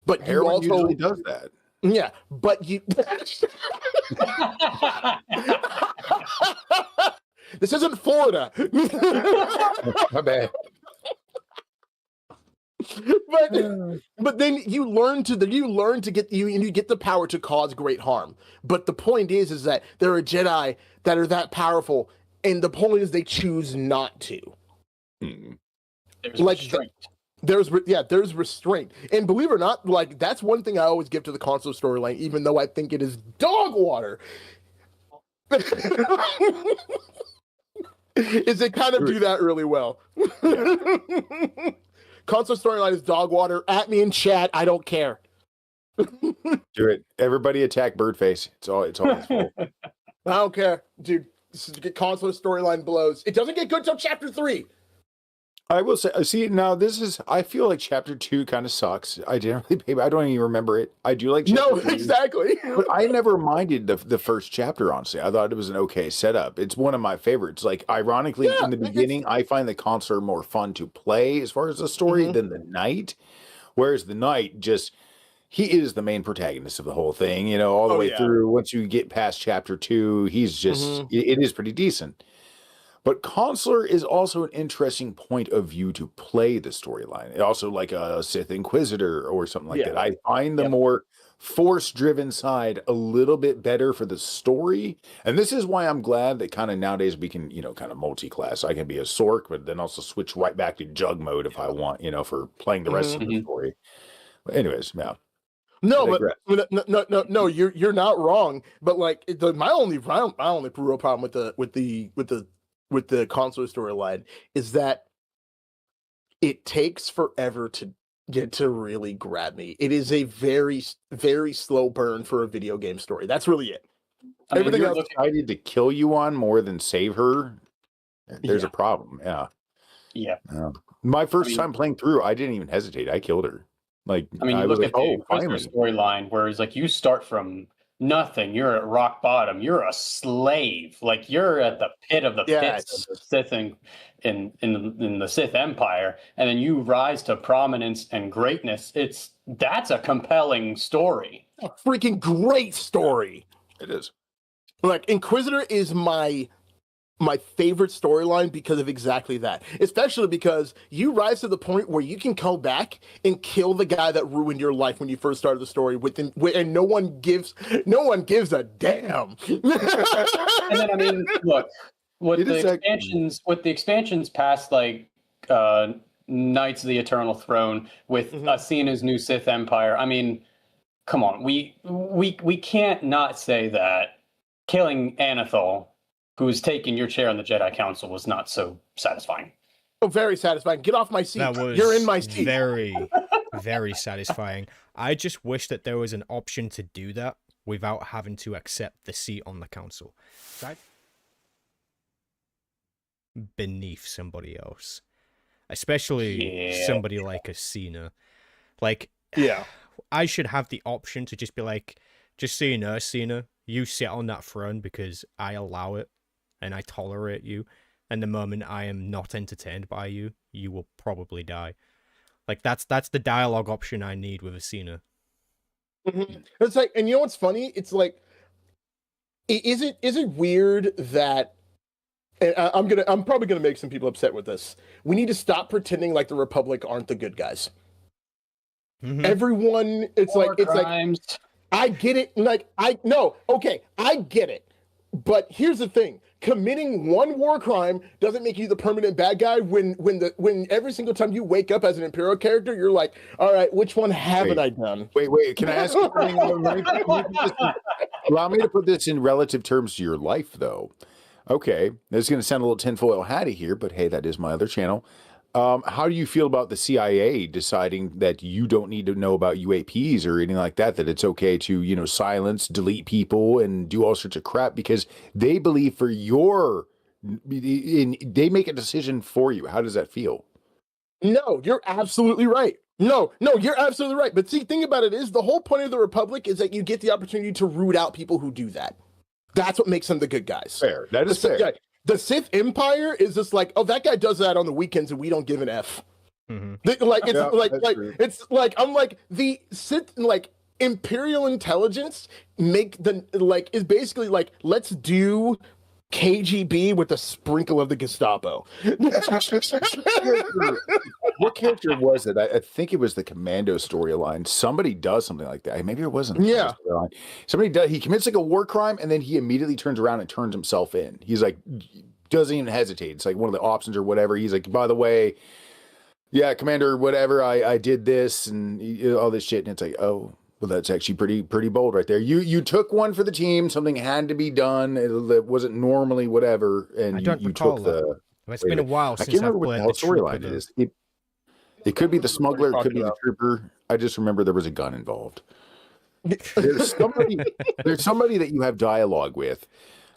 But you Heroin also usually does that. yeah, but you this isn't Florida. My bad. but then you learn to get you get the power to cause great harm. But the point is that there are Jedi that are that powerful, and the point is they choose not to. There's like restraint. There's restraint, and believe it or not, like that's one thing I always give to the console storyline, even though I think it is dog water. Is it kind of do that really well? Console storyline is dog water. At me in chat, I don't care. Do it. Everybody attack Birdface. It's all his fault. I don't care, dude. Console storyline blows. It doesn't get good till chapter 3. I will say, see, now this is, I feel like chapter 2 kind of sucks. I don't even remember it. I do like chapter No, 3, exactly. but I never minded the first chapter, honestly. I thought it was an okay setup. It's one of my favorites. Like, ironically, Yeah, in the it's- beginning, I find the Consular more fun to play as far as the story than the Knight. Whereas the Knight just, he is the main protagonist of the whole thing, you know, all the Oh, way yeah. through. Once you get past chapter 2, he's just, it is pretty decent. But Consular is also an interesting point of view to play the storyline. Also, like a Sith Inquisitor or something like Yeah. that. I find the more force-driven side a little bit better for the story. And this is why I'm glad that kind of nowadays we can, you know, kind of multi-class. I can be a Sork, but then also switch right back to Jug mode if I want, you know, for playing the rest of the story. But anyways, yeah. No, I but no, you're not wrong. But like my only real problem with the console storyline is that it takes forever to get to really grab me. It is a very, very slow burn for a video game story. That's really it. I mean, Everything you're else- looking- Decided to kill you on more than save her. There's Yeah. a problem. Yeah. yeah. My first mean- time playing through, I didn't even hesitate. I killed her. Like, I mean, you was look like, at the oh, Inquisitor finally. storyline, where it's like you start from nothing. You're at rock bottom. You're a slave. Like you're at the pit of the pits of the Sith in the Sith Empire, and then you rise to prominence and greatness. That's a compelling story. A freaking great story. It is. Like Inquisitor is my favorite storyline because of exactly that. Especially because you rise to the point where you can come back and kill the guy that ruined your life when you first started the story and no one gives a damn. And then I mean, look, with the expansions past like Knights of the Eternal Throne with Athena's new Sith Empire. I mean, come on, we can't not say that killing Anethel, who's taking your chair on the Jedi Council, was not so satisfying. Oh, very satisfying. Get off my seat. That was You're in my seat. Very, very satisfying. I just wish that there was an option to do that without having to accept the seat on the council. Beneath somebody else. Especially somebody like a Cena. Like, yeah, I should have the option to just be like, just so you know, Cena, you sit on that throne because I allow it and I tolerate you. And the moment I am not entertained by you, you will probably die. Like that's the dialogue option I need with a Cena. It's like, and you know what's funny? It's like, is it weird that? And I'm probably gonna make some people upset with this. We need to stop pretending like the Republic aren't the good guys. Everyone, it's like I get it. Like I get it. But here's the thing: committing one war crime doesn't make you the permanent bad guy. When every single time you wake up as an Imperial character, you're like, all right, which one haven't I done? Wait. Can I ask you allow me to put this in relative terms to your life, though? Okay, this is going to sound a little tinfoil hatty here, but hey, that is my other channel. How do you feel about the CIA deciding that you don't need to know about UAPs or anything like that, that it's okay to, silence, delete people and do all sorts of crap because they believe they make a decision for you? How does that feel? No, you're absolutely right. No, you're absolutely right. But see, thing about it is the whole point of the Republic is that you get the opportunity to root out people who do that. That's what makes them the good guys. Fair. That is fair. Yeah, the Sith Empire is just like, oh, that guy does that on the weekends and we don't give an F. I'm like the Sith, like Imperial intelligence is basically like, let's do KGB with a sprinkle of the Gestapo. What character was it? I think it was the Commando storyline. Somebody does something like that. Maybe it wasn't. Yeah. Somebody does. He commits like a war crime, and then he immediately turns around and turns himself in. He's like, doesn't even hesitate. It's like one of the options or whatever. He's like, by the way, yeah, Commander, whatever. I did this and all this shit, and it's like, oh. Well, that's actually pretty bold right there. You took one for the team. Something had to be done. It wasn't normally whatever, and you took the. It's been a while since I've played the storyline. It is. It could be the smuggler. It could be the trooper. I just remember there was a gun involved. There's somebody that you have dialogue with.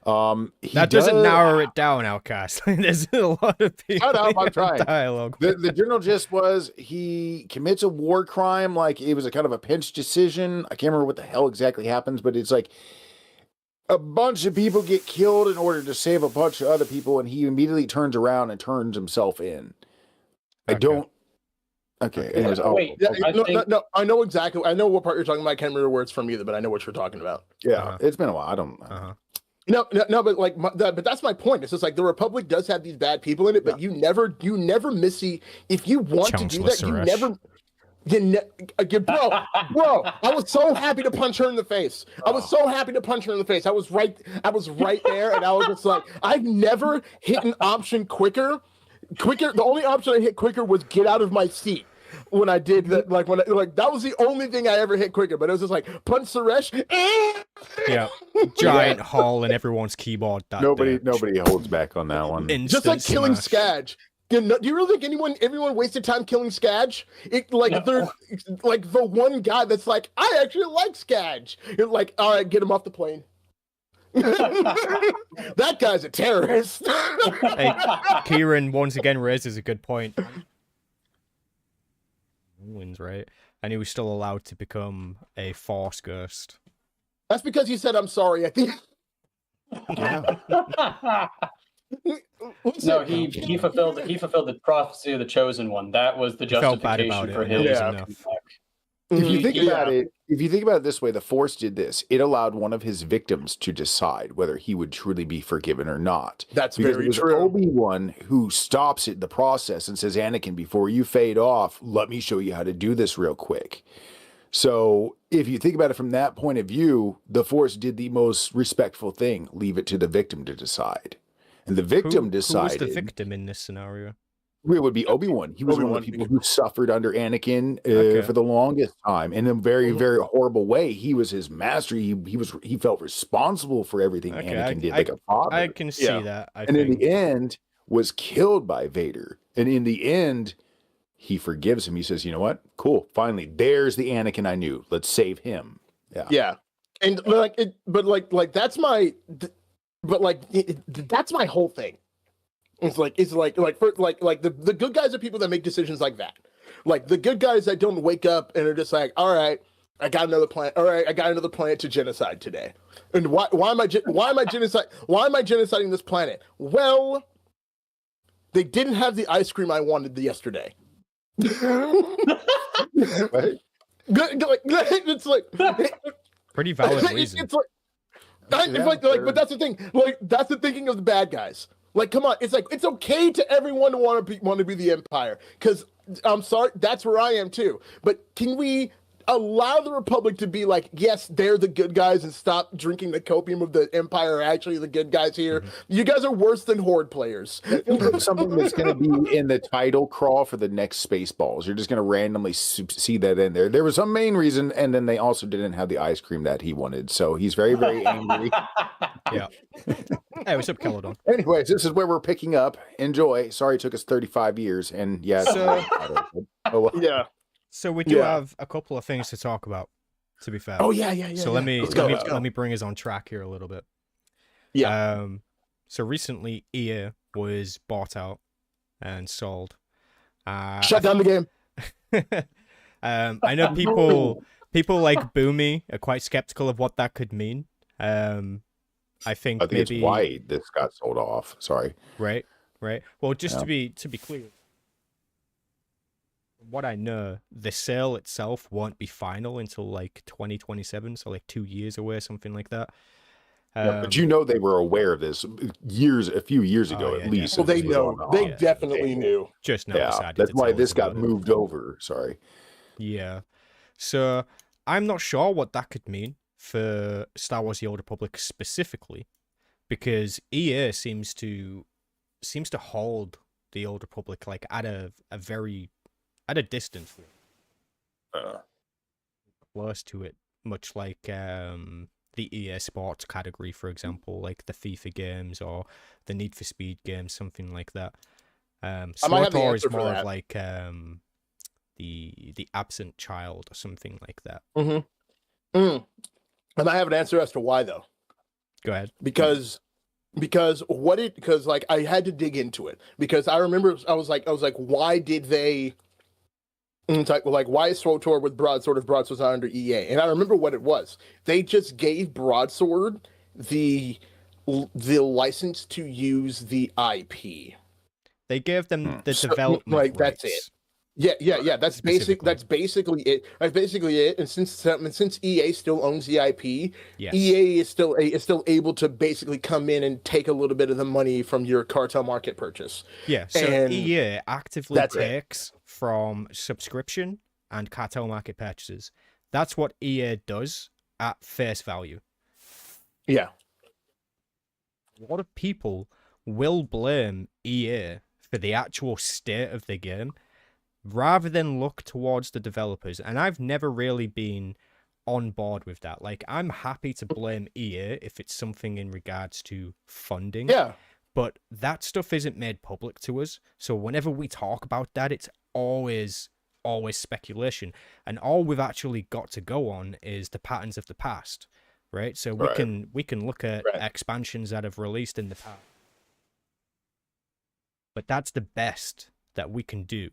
That doesn't narrow it down, Outcast. There's a lot of people. Shut up, I'm trying. Dialogue. The general gist was he commits a war crime, like it was a kind of a pinch decision. I can't remember what the hell exactly happens, but it's like a bunch of people get killed in order to save a bunch of other people, and he immediately turns around and turns himself in. Okay. Anyways, no, I know exactly. I know what part you're talking about. I can't remember where it's from either, but I know what you're talking about. Yeah, It's been a while. I don't. No, but like, but that's my point. It's just like the Republic does have these bad people in it, but you never miss the. If you want Chancellor to do that, bro. I was so happy to punch her in the face. I was right there, and I was just like, I've never hit an option quicker. The only option I hit quicker was get out of my seat. When I did that, that was the only thing I ever hit quicker. But it was just like punch Suresh. Yeah, giant hall and everyone's keyboard. Nobody holds back on that one. Instant just like killing smash. Skadge. Do you really think everyone wasted time killing Skadge? They're like the one guy that's like, I actually like Skadge. You're like, all right, get him off the plane. That guy's a terrorist. Hey, Kieran once again raises a good point. Wins, right? And he was still allowed to become a Force Ghost. That's because he said, "I'm sorry." I think. Yeah. No, he fulfilled the prophecy of the chosen one. That was the He felt bad justification about it, for and him. that was Yeah. enough. If you think Yeah. about it, this way, the Force did this. It allowed one of his victims to decide whether he would truly be forgiven or not. That's Because very it was true. Obi-Wan who stops it in the process and says, Anakin, before you fade off, let me show you how to do this real quick. So if you think about it from that point of view, the Force did the most respectful thing, leave it to the victim to decide. And the victim Who decided was the victim in this scenario? it would be Obi-Wan. He was one Obi-Wan. of the people who suffered under Anakin Okay. for the longest time, in a very, Mhm. very horrible way. He was his master. He felt responsible for everything Okay, Anakin did, like a father. I can see Yeah. that. I And in think. the end, was killed by Vader. And in the end, he forgives him. He says, "You know what? Cool. Finally, there's the Anakin I knew. Let's save him." Yeah. Yeah, and but that's my, that's my whole thing. It's like the good guys are people that make decisions like that. Like the good guys that don't wake up and are just like, all right, I got another planet. All right, I got another planet to genocide today. And why am I genociding this planet? Well, they didn't have the ice cream I wanted yesterday. Right? It's like Pretty valid reason. It's but that's the thing. Like that's the thinking of the bad guys. Like, come on, it's like it's okay to everyone to want to be the Empire. Because I'm sorry, that's where I am too. But can we allow the Republic to be like, yes, they're the good guys, and stop drinking the copium of the Empire are actually the good guys here? You guys are worse than Horde players. Something that's going to be in the title crawl for the next Spaceballs. You're just going to randomly see that in there. There was some main reason, and then they also didn't have the ice cream that he wanted. So he's very, very angry. Yeah. Hey, what's up, Caledon? Anyways, this is where we're picking up. Enjoy. Sorry it took us 35 years. And yes. Yeah. So we do Yeah. have a couple of things to talk about, to be fair. Oh yeah. So let me Let's go. let me bring us on track here a little bit. Yeah. So recently, EA was bought out and sold. Shut down the game. I know people like Boomy are quite skeptical of what that could mean. I think I think maybe it's why this got sold off. Sorry. right. Well, just Yeah. to be clear, from what I know, the sale itself won't be final until like 2027, so like 2 years away, something like that. But you know they were aware of this a few years ago Oh, at yeah, least. Well, they This was know. on the They hot definitely table. knew. just now Yeah, decided that's to why tell this us got about it. moved over. Sorry. Yeah. So I'm not sure what that could mean for Star Wars: The Old Republic specifically, because EA seems to hold the Old Republic like at a distance, close to it, much like the EA Sports category, for example, like the FIFA games or the Need for Speed games, something like that. I might have the SWTOR answer is for more of that. like the absent child or something like that. And I have an answer as to why though. Go ahead. Because like I had to dig into it, because I remember I was like why did they, and it's like why is SWTOR with Broadsword not under EA? And I remember what it was. They just gave Broadsword the license to use the IP. They gave them the So, development like, that's rights. Yeah. That's Specifically. basically it. That's basically it. And since EA still owns the IP, Yes. EA is still able to basically come in and take a little bit of the money from your cartel market purchase. Yeah, so and EA actively that's it. takes from subscription and cartel market purchases. That's what EA does at face value. Yeah. A lot of people will blame EA for the actual state of the game rather than look towards the developers. And I've never really been on board with that. Like, I'm happy to blame EA if it's something in regards to funding. Yeah. But that stuff isn't made public to us. So whenever we talk about that, it's always speculation. And all we've actually got to go on is the patterns of the past. Right? So we can look at expansions that have released in the past. But that's the best that we can do.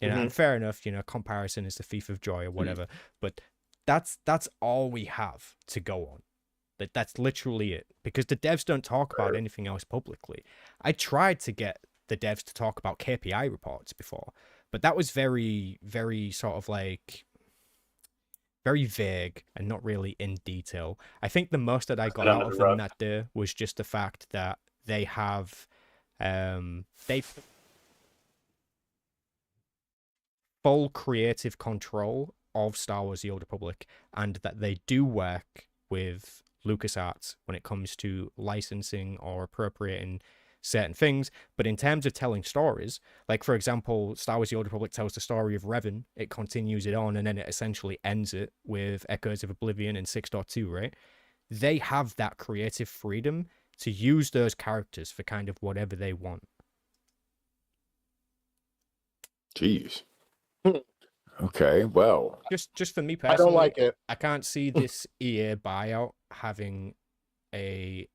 You know, and fair enough, you know, comparison is the thief of joy or whatever. But that's all we have to go on. That's literally it, because the devs don't talk about anything else publicly. I tried to get the devs to talk about KPI reports before, but that was very, very sort of like very vague and not really in detail. I think the most that I got out of them that day was just the fact that they have they full creative control of Star Wars: The Old Republic, and that they do work with LucasArts when it comes to licensing or appropriating certain things. But in terms of telling stories, like for example, Star Wars: The Old Republic tells the story of Revan, it continues it on, and then it essentially ends it with Echoes of Oblivion in 6.2, right? They have that creative freedom to use those characters for kind of whatever they want. Jeez. Okay, well, Just for me personally, I don't like it. I can't see this EA buyout having any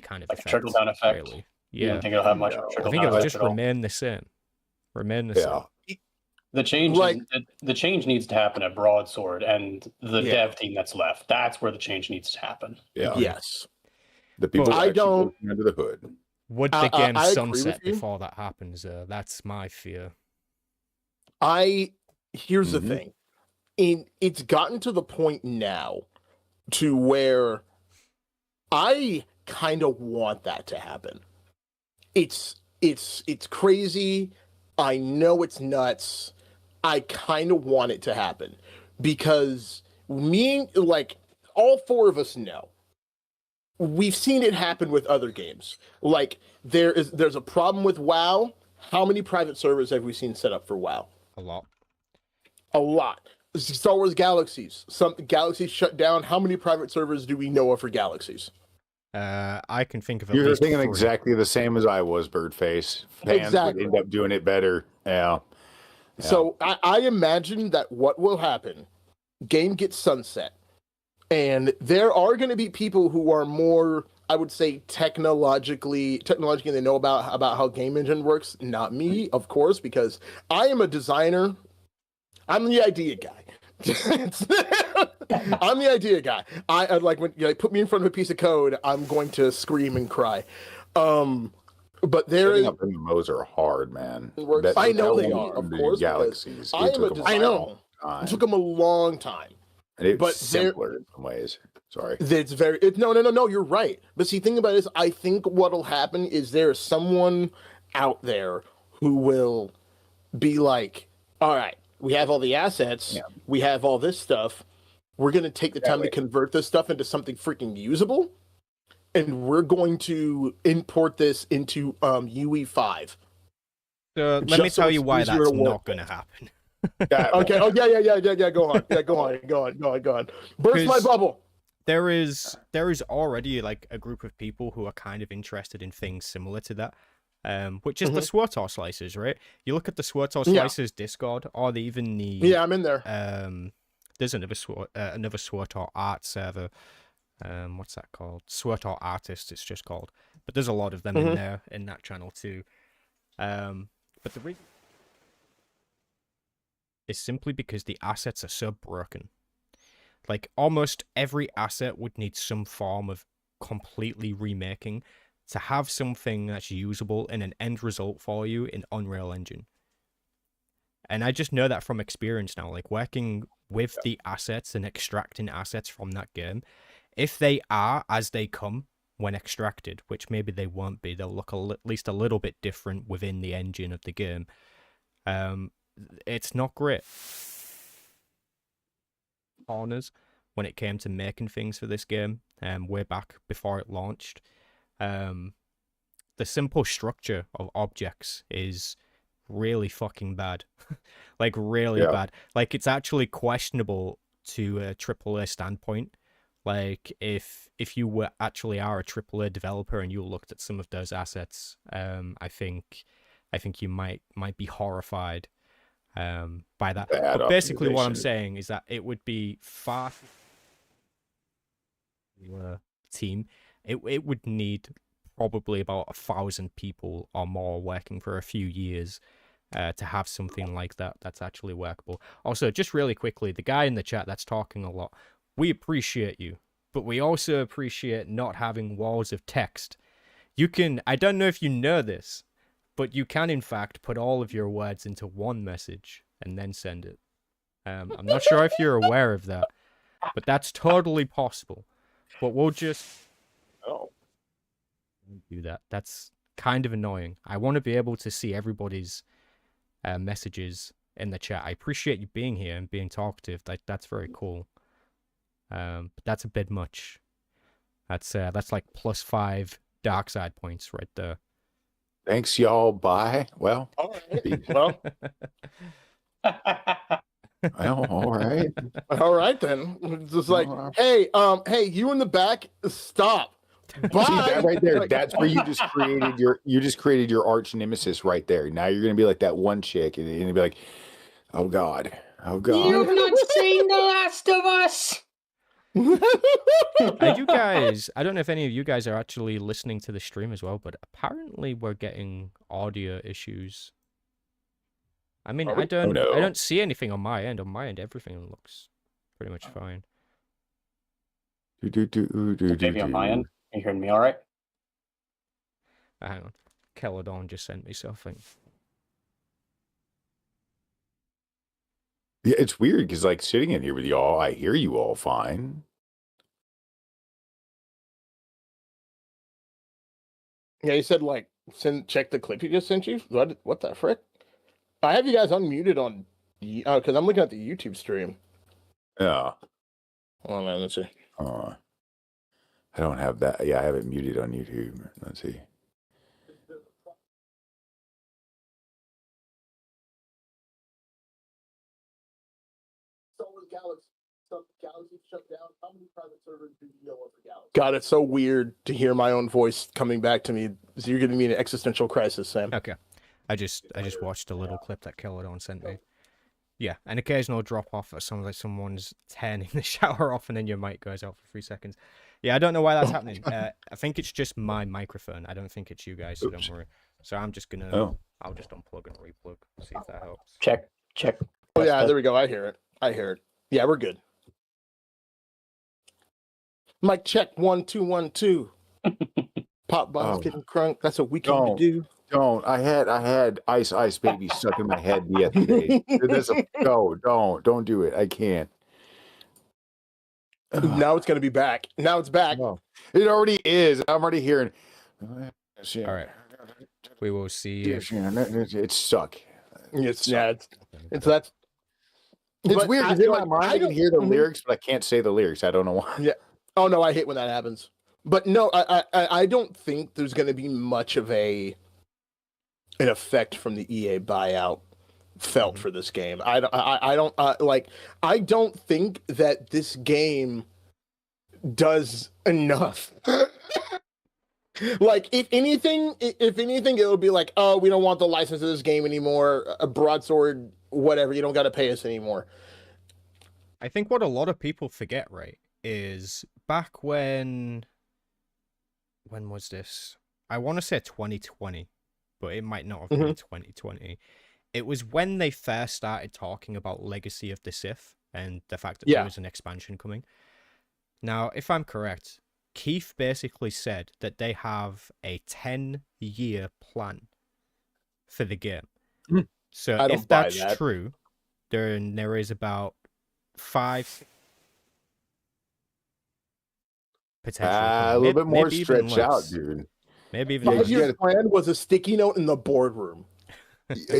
kind of Like a effect, trickle-down effect. really. You Yeah, don't think it'll have much of a I trickle-down think it'll effect just at all? remain the same. yeah. The change, Like- the change needs to happen at Broadsword and the Yeah. dev team that's left. That's where the change needs to happen. Yeah. Yes. The people Well, I actually don't- working under the hood. Would the I game agree with sunset you. before that happens? That's my fear. Here's the Mhm. thing. It's gotten to the point now to where I kind of want that to happen. It's crazy. I know it's nuts. I kind of want it to happen because like all four of us know we've seen it happen with other games. Like there's a problem with WoW. How many private servers have we seen set up for WoW? A lot. A lot. Star Wars Galaxies. Some Galaxies shut down. How many private servers do we know of for Galaxies? I can think of at You're least thinking 3. exactly the same as I was, Birdface. Fans Exactly. would end up doing it better. Yeah. So I imagine that what will happen, game gets sunset, and there are going to be people who are more, I would say, technologically they know about how game engine works. Not me, of course, because I am a designer. I'm the idea guy. I'm the idea guy. I like when you put me in front of a piece of code, I'm going to scream and cry. But there Setting is. up MMOs are hard, man. I know they that are, of the course, Galaxies. I am a took 'em I a know. long time. It took them a long time. And it's but there- simpler in some ways. Sorry. It's very no. You're right. But see, think about it is, I think what'll happen is there's someone out there who will be like, all right, we have all the assets, Yeah. we have all this stuff. We're gonna take the time to Exactly. convert this stuff into something freaking usable, and we're going to import this into UE5. So let me Just so tell it's you why easier that's to work not going to happen. Yeah, Okay. Oh yeah. Go on. Yeah, go on. Burst my 'Cause- bubble. There is already like a group of people who are kind of interested in things similar to that, which is the SWTOR slices, right? You look at the SWTOR Yeah. slices Discord, or even the Yeah, I'm in there. there's another SWTOR art server. What's that called? SWTOR Artists, it's just called. But there's a lot of them in there in that channel too. But the reason is simply because the assets are so broken. Like almost every asset would need some form of completely remaking to have something that's usable in an end result for you in Unreal Engine. And I just know that from experience now, like working with the assets and extracting assets from that game. If they are as they come when extracted, which maybe they won't be, they'll look at least a little bit different within the engine of the game. It's not great. Corners when it came to making things for this game, way back before it launched. The simple structure of objects is really fucking bad. Like really bad. Like it's actually questionable to a AAA standpoint. Like if you were actually are a AAA developer and you looked at some of those assets, I think you might be horrified by that. Bad But basically what I'm optimization. saying is that it would be far team. It would need probably about 1,000 people or more working for a few years to have something like that that's actually workable. Also, just really quickly, the guy in the chat that's talking a lot, we appreciate you, but we also appreciate not having walls of text. You can, I don't know if you know this, but you can in fact put all of your words into one message and then send it. I'm not sure if you're aware of that, but that's totally possible. But we'll just do that. That's kind of annoying. I want to be able to see everybody's messages in the chat. I appreciate you being here and being talkative. That's very cool. But that's a bit much. That's like +5 dark side points right there. Thanks, y'all. Bye. Well, All right. Well, well, all right. all right then. It's just like, All right. hey, you in the back, stop. Bye. See that right there? Like, That's where you just created your arch nemesis right there. Now you're gonna be like that one chick, and you'll be like, oh God, oh God. You've not seen The Last of Us. Are you guys, I don't know if any of you guys are actually listening to the stream as well, but apparently we're getting audio issues. I mean, Are we? I don't no. I don't see anything on my end. On my end, everything looks pretty much fine. Maybe on my end. You hearing me all right? Hang on. Celadon just sent me something. Yeah, it's weird because like sitting in here with y'all, I hear you all fine. Yeah, you said like check the clip he just sent you. What the frick? I have you guys unmuted on because I'm looking at the YouTube stream. Yeah. Hold on, man. Let's see. I don't have that. Yeah, I have it muted on YouTube. Let's see. God, it's so weird to hear my own voice coming back to me. So you're giving me an existential crisis, Sam. Okay. I just watched a little clip that Celadon sent me. Yeah, an occasional drop off. It sounds like someone's turning the shower off and then your mic goes out for 3 seconds. Yeah, I don't know why that's happening. I think it's just my microphone. I don't think it's you guys, so don't worry. So I'm just gonna, I'll just unplug and replug, see if that helps. Check. Oh yeah, there we go. I hear it. Yeah, we're good. Mic check 1 2 1 2. Pop bombs getting crunk. That's what we came to do. Don't. I had Ice Baby stuck in my head yesterday. Don't do it. I can't. Now it's gonna be back. Now it's back. No. It already is. I'm already hearing. All right. We will see. It's stuck. It's that. It's But weird I- because in my like, mind I I can don't- hear the Mhm. lyrics, but I can't say the lyrics. I don't know why. Oh no, I hate when that happens. But no, I don't think there's going to be much of an effect from the EA buyout felt for this game. I don't think that this game does enough. Like if anything, it'll be like, oh, we don't want the license of this game anymore. A broadsword, whatever. You don't got to pay us anymore. I think what a lot of people forget, right, is back when was this? I want to say 2020, but it might not have been 2020. It was when they first started talking about Legacy of the Sith and the fact that there was an expansion coming. Now, if I'm correct, Keith basically said that they have a 10-year plan for the game. So if that's true, then there is about 5 potentially a little bit more stretched out, dude. Maybe even 5 less. years plan was a sticky note in the boardroom.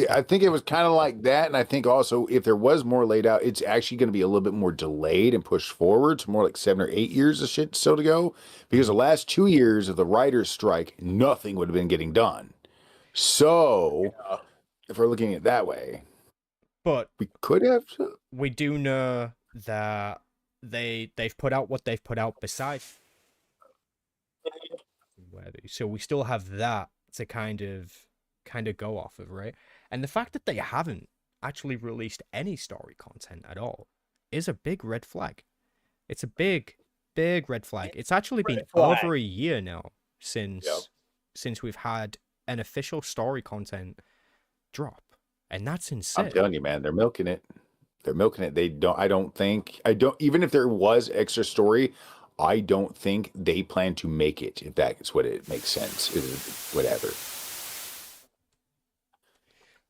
I think it was kind of like that, and I think also if there was more laid out, it's actually going to be a little bit more delayed and pushed forward to more like 7 or 8 years of shit still to go, because the last 2 years of the writer's strike, nothing would have been getting done. So, if we're looking at it that way, but we could have. We do know that they've put out what they've put out besides. So we still have that to kind of go off of, right? And the fact that they haven't actually released any story content at all is a big red flag. It's a big red flag. It's actually been over a year now since we've had an official story content drop. and that's insane. I'm telling you, man, they're milking it. They're milking it. I don't think, even if there was extra story, I don't think they plan to make it, if that's what it makes sense. Whatever.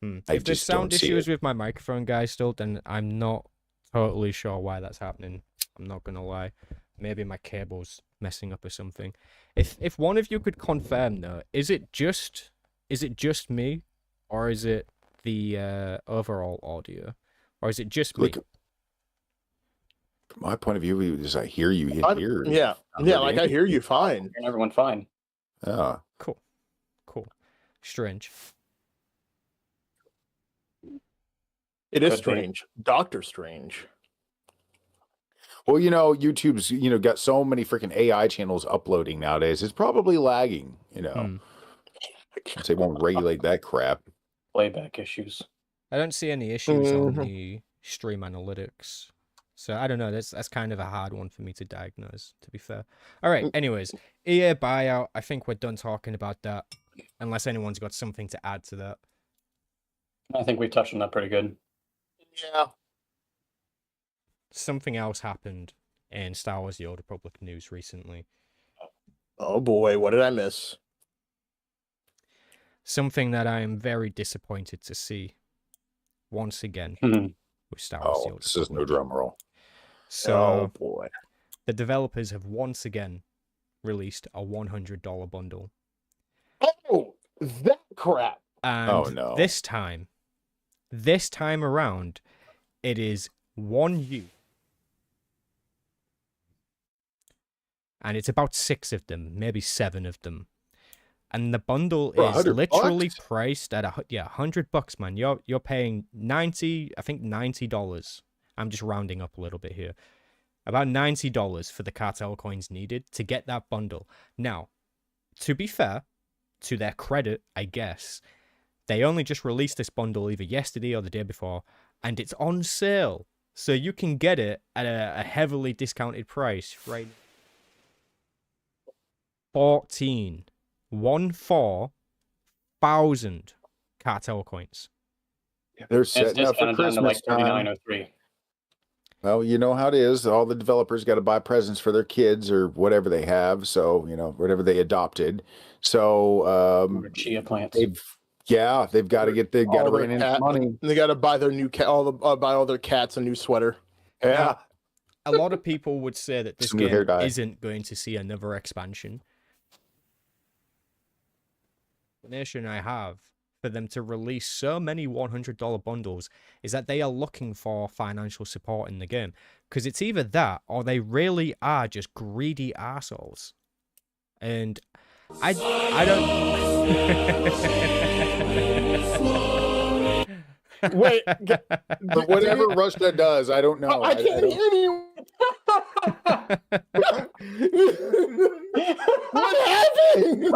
I If there's just don't sound see issues it. with my microphone, guys, still, then I'm not totally sure why that's happening. I'm not gonna lie. Maybe my cable's messing up or something. If one of you could confirm though, is it just me, or is it the overall audio, or is it just me? Look, from my point of view, is I hear you here. Yeah, like I hear you fine. And everyone fine. Yeah. Cool. Strange. It is Could be. strange. Doctor Strange. Well, YouTube's, got so many freaking AI channels uploading nowadays. It's probably lagging, They won't regulate that crap. Playback issues. I don't see any issues on the stream analytics. So I don't know. That's kind of a hard one for me to diagnose, to be fair. All right. Anyways, EA buyout. I think we're done talking about that, unless anyone's got something to add to that. I think we touched on that pretty good. Yeah. Something else happened in Star Wars: The Old Republic news recently. Oh boy, what did I miss? Something that I am very disappointed to see once again Mhm. with Star Wars: The Oh, Old this is no Republic. drum roll. So Oh boy. the developers have once again released a $100 bundle. Oh, that crap. And Oh, no. this time around, it is 1U. And it's about 6 of them, maybe 7 of them. And the bundle For is $100 literally bucks? priced at $100, man. You're paying $90. I'm just rounding up a little bit here. About $90 for the cartel coins needed to get that bundle. Now, to be fair, to their credit, I guess, they only just released this bundle either yesterday or the day before, and it's on sale. So you can get it at a heavily discounted price right now. 14,000 cartel coins. They're It's setting up for discounted down to Christmas like time. 39.03. Well, you know how it is. All the developers got to buy presents for their kids or whatever they have. So, whatever they adopted. So, Or chia plants. they've got to All their bring in cat- money. They got to buy their new cat, buy all their cats a new sweater. Yeah. A lot of people would say that this Some new hair game dye. isn't going to see another expansion. The explanation I have for them to release so many $100 bundles is that they are looking for financial support in the game. Because it's either that or they really are just greedy assholes. And I don't... Wait, But whatever Russia does, I don't know. I can't hear you. What happened?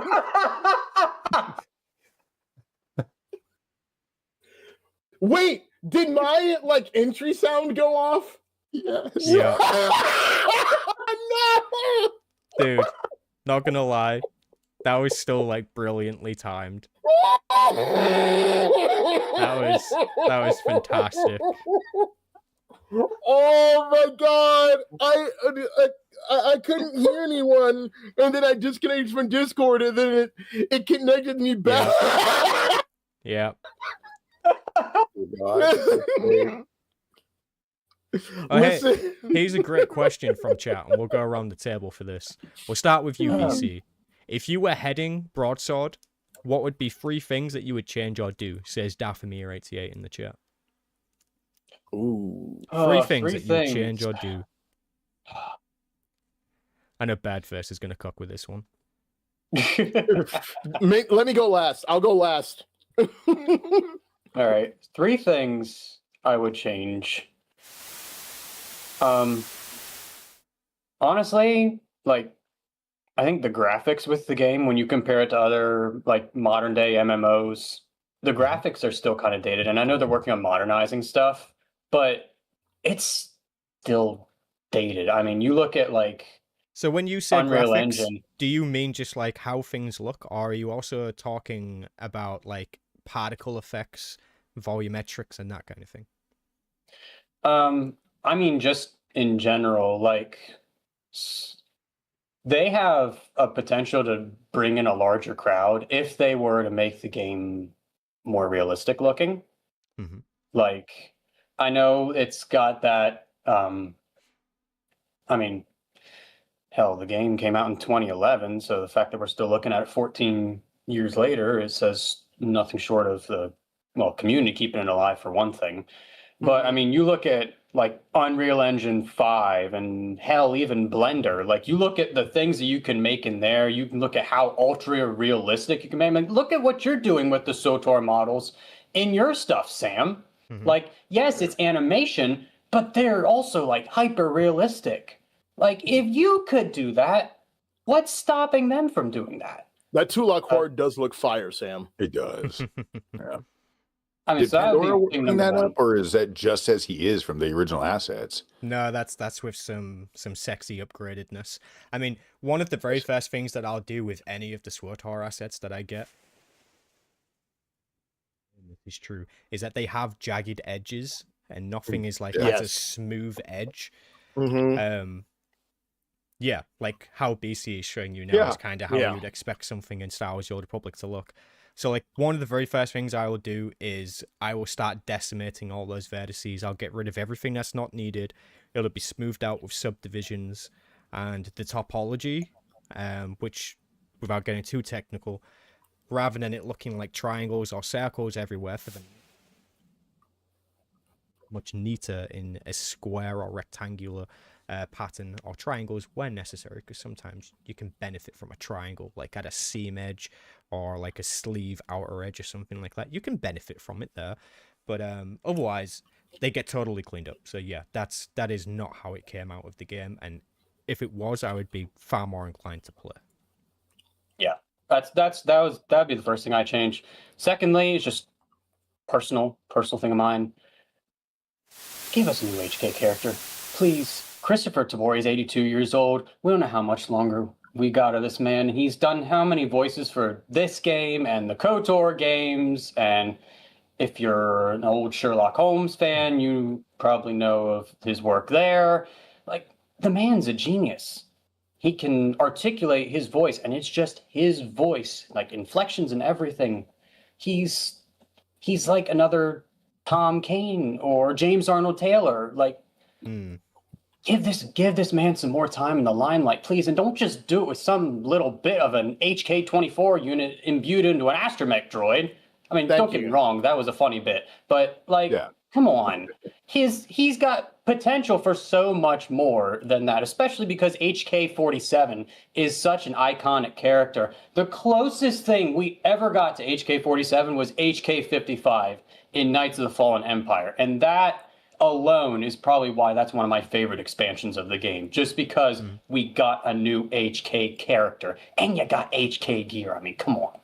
Wait, did my entry sound go off? Yes. Yeah. No. Dude, not gonna lie. That was still brilliantly timed. That was fantastic. Oh my god! I couldn't hear anyone, and then I disconnected from Discord, and then it connected me back. Yeah. God. Oh, hey, Listen. here's a great question from chat, and we'll go around the table for this. We'll start with you, BC. If you were heading broadsword, what would be 3 things that you would change or do? Says Dathomir88 in the chat. Ooh. 3 things that you would change or do. I know Badface is going to cook with this one. Let me go last. I'll go last. All right, 3 things I would change. Honestly, I think the graphics with the game, when you compare it to other modern day MMOs, the graphics are still kind of dated. And I know they're working on modernizing stuff, but it's still dated. I mean, you look at So when you say Unreal graphics, Engine. do you mean just how things look, or are you also talking about particle effects volumetrics and that kind of thing? I mean, just in general, like they have a potential to bring in a larger crowd if they were to make the game more realistic looking. Mm-hmm. Like, I know it's got that. I mean, hell, the game came out in 2011, so the fact that we're still looking at it 14 years later, it says nothing short of the community keeping it alive for one thing. But I mean, you look at like Unreal Engine 5 and hell, even Blender. Like, you look at the things that you can make in there. You can look at how ultra realistic you can make. Like, look at what you're doing with the SWTOR models in your stuff, Sam. Mm-hmm. Like, yes, it's animation, but they're also like hyper realistic. Like, if you could do that, what's stopping them from doing that? That Tulak Horde does look fire, Sam. It does. Yeah. I mean, Did so that would Pandora be work thing on number that one. up, or is that just as he is from the original assets? No, that's with some sexy upgradedness. I mean, one of the very first things that I'll do with any of the SWTOR assets that I get, and this is true, is that they have jagged edges and nothing is like has a Yes. smooth edge. Mm-hmm. Yeah, like how BC is showing you now Yeah. is kind of how Yeah. you'd expect something in Star Wars: The Old Republic to look. So, like, one of the very first things I will do is I will start decimating all those vertices. I'll get rid of everything that's not needed. It'll be smoothed out with subdivisions and the topology, which, without getting too technical, rather than it looking like triangles or circles everywhere for them, much neater in a square or rectangular pattern, or triangles when necessary, because sometimes you can benefit from a triangle, like at a seam edge or like a sleeve outer edge or something like that. You can benefit from it there, but otherwise they get totally cleaned up. So yeah, that is not how it came out of the game, and if it was, I would be far more inclined to play. Yeah, that'd be the first thing I change. Secondly, it's just personal thing of mine. Give us a new HK character, please. Christopher Tabori is 82 years old. We don't know how much longer we got of this man. He's done how many voices for this game and the KOTOR games, and if you're an old Sherlock Holmes fan, you probably know of his work there. Like, the man's a genius. He can articulate his voice, and it's just his voice, like inflections and everything. He's like another Tom Kane or James Arnold Taylor. Like, give this man some more time in the limelight, please, and don't just do it with some little bit of an HK-24 unit imbued into an astromech droid. I mean, don't get me wrong, that was a funny bit, but like, come on, he's got potential for so much more than that, especially because HK-47 is such an iconic character. The closest thing we ever got to HK-47 was HK-55 in Knights of the Fallen Empire, and that alone is probably why that's one of my favorite expansions of the game, just because we got a new HK character and you got HK gear. I mean, come on.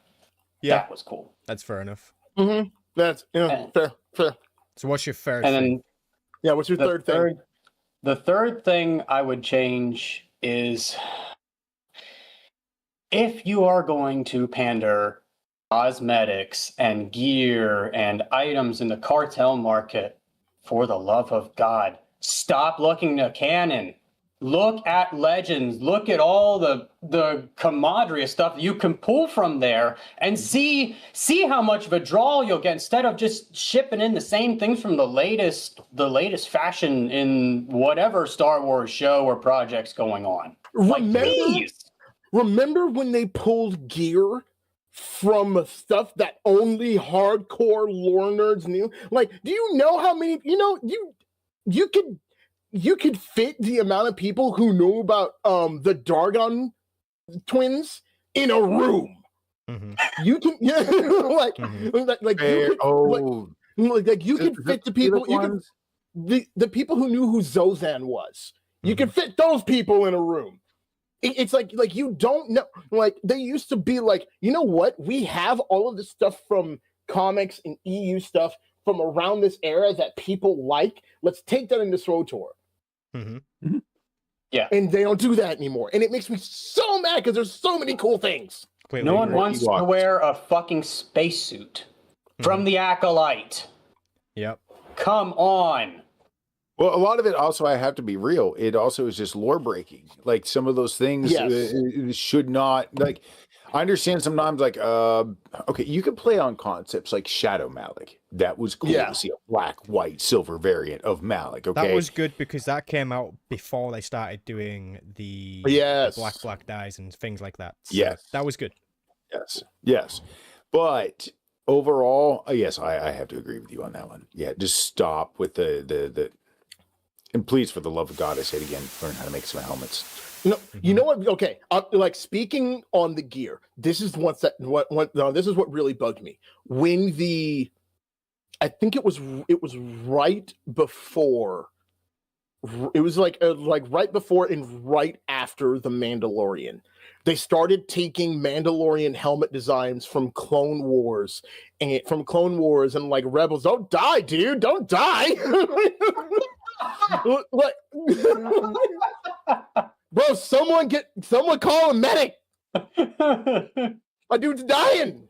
Yeah, that was cool. That's fair enough. Mm-hmm. That's fair. So what's your third and thing? then Yeah, what's your third thing? The third thing I would change is, if you are going to pander cosmetics and gear and items in the cartel market, for the love of God, stop looking to canon. Look at Legends. Look at all the camaraderie of stuff you can pull from there, and see how much of a draw you'll get, instead of just shipping in the same things from the latest fashion in whatever Star Wars show or project's going on. Remember when they pulled gear from stuff that only hardcore lore nerds knew? Like, do you know how many, you could fit the amount of people who knew about the Dargon twins in a room. You can you could fit the people, the people who knew who Zozan was. You could fit those people in a room. It's like you don't know, like, they used to be like, you know what, we have all of this stuff from comics and EU stuff from around this era that people like, let's take that into SWTOR. Yeah, and they don't do that anymore, and it makes me so mad because there's so many cool things. No one wants to wear a fucking spacesuit from the Acolyte. Yep. Come on. Well, a lot of it also, I have to be real. It also is just lore breaking. Like some of those things Yes. should not like. I understand sometimes like okay, you can play on concepts like Shadow Malik. That was cool Yeah. to see a black, white, silver variant of Malik. Okay, That was good because that came out before they started doing the Yes. black dyes and things like that. So Yes. that was good. yes, but overall, yes, I have to agree with you on that one. Yeah, just stop with the. And please, for the love of God, I say it again, learn how to make some helmets. No, you know what? Okay, like speaking on the gear, this is what this is what really bugged me when I think it was right before, it was like right before and right after the Mandalorian. They started taking Mandalorian helmet designs from Clone Wars and like Rebels. Don't die, dude! Don't die! Like, bro, someone call a medic. My dude's dying.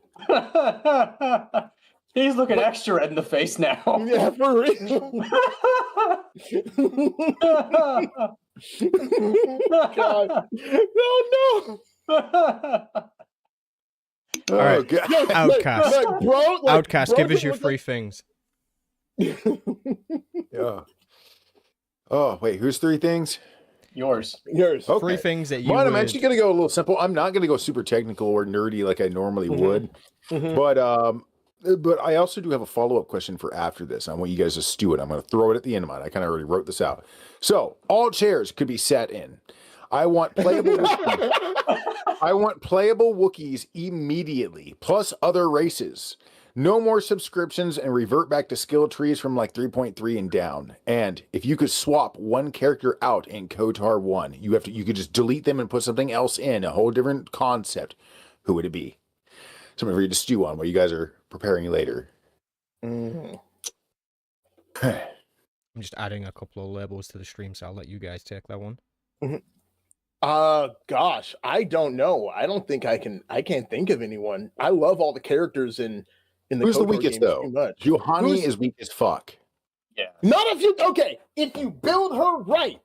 He's looking extra red in the face now. Yeah, for real. God. No. All right. God. No, Outcast. like, bro, like, Outcast, bro, give us your like- three things. Yeah. Oh wait, who's three things? Yours. Yours. Okay. Three things that you Mine, I'm would... actually gonna go a little simple. I'm not gonna go super technical or nerdy like I normally Mhm. would, Mhm. but I also do have a follow-up question for after this. I want you guys to stew it. I'm gonna throw it at the end of mine. I kind of already wrote this out. So all chairs could be sat in. I want playable. I want playable Wookiees immediately, plus other races. No more subscriptions and revert back to skill trees from like 3.3 and down. And if you could swap one character out in KOTOR 1, you could just delete them and put something else in, a whole different concept. Who would it be? Something for you to stew on while you guys are preparing later. Mhm. I'm just adding a couple of labels to the stream, so I'll let you guys take that one. Gosh, I don't know. I don't think I can't think of anyone. I love all the characters in the Who's the KOTOR weakest games though? too much. Juhani Who's- is weak as fuck. Yeah. Not if you build her right.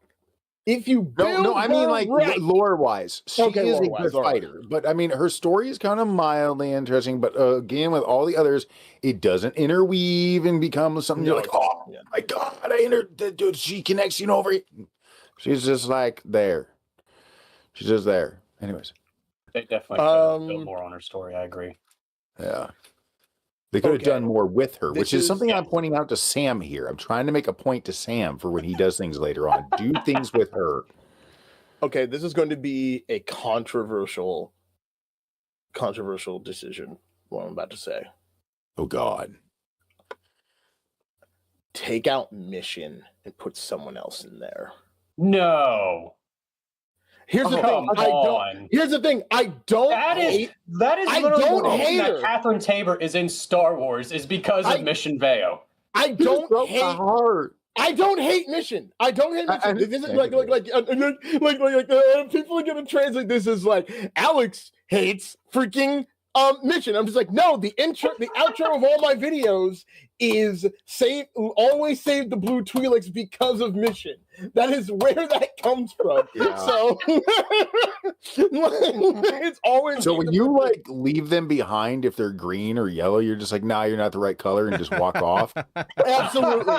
If you build No, I mean her like right. lore wise. She Okay, is a lore-wise, good all right. fighter, but I mean her story is kind of mildly interesting. But again, with all the others, it doesn't interweave and become something you're No, like, oh yeah. my god, dude, she connects over. She's just like there. She's just there. Anyways, They definitely could have built more on her story. I agree. yeah. They could have Okay. done more with her, This which is is- something I'm pointing out to Sam here. I'm trying to make a point to Sam for when he does things later on. Do things with her. Okay, this is going to be a controversial decision. What I'm about to say. Oh God. Take out Mission and put someone else in there. No. Here's the Come thing. on. Here's the thing. I don't That hate. is I literally don't the reason hate that her. Catherine Tabor is in Star Wars is because I- of Mission Veo. I You just don't broke my hate. heart. I don't hate Mission. I don't hate I- Mission. This is I- like people are gonna translate this as like Alex hates freaking Mission. I'm just like, no, the outro of all my videos is always save the blue Twi'leks because of Mission. That is where that comes from. Yeah. So it's always So when you like leave them behind if they're green or yellow, you're just like, nah, you're not the right color, and just walk off. absolutely.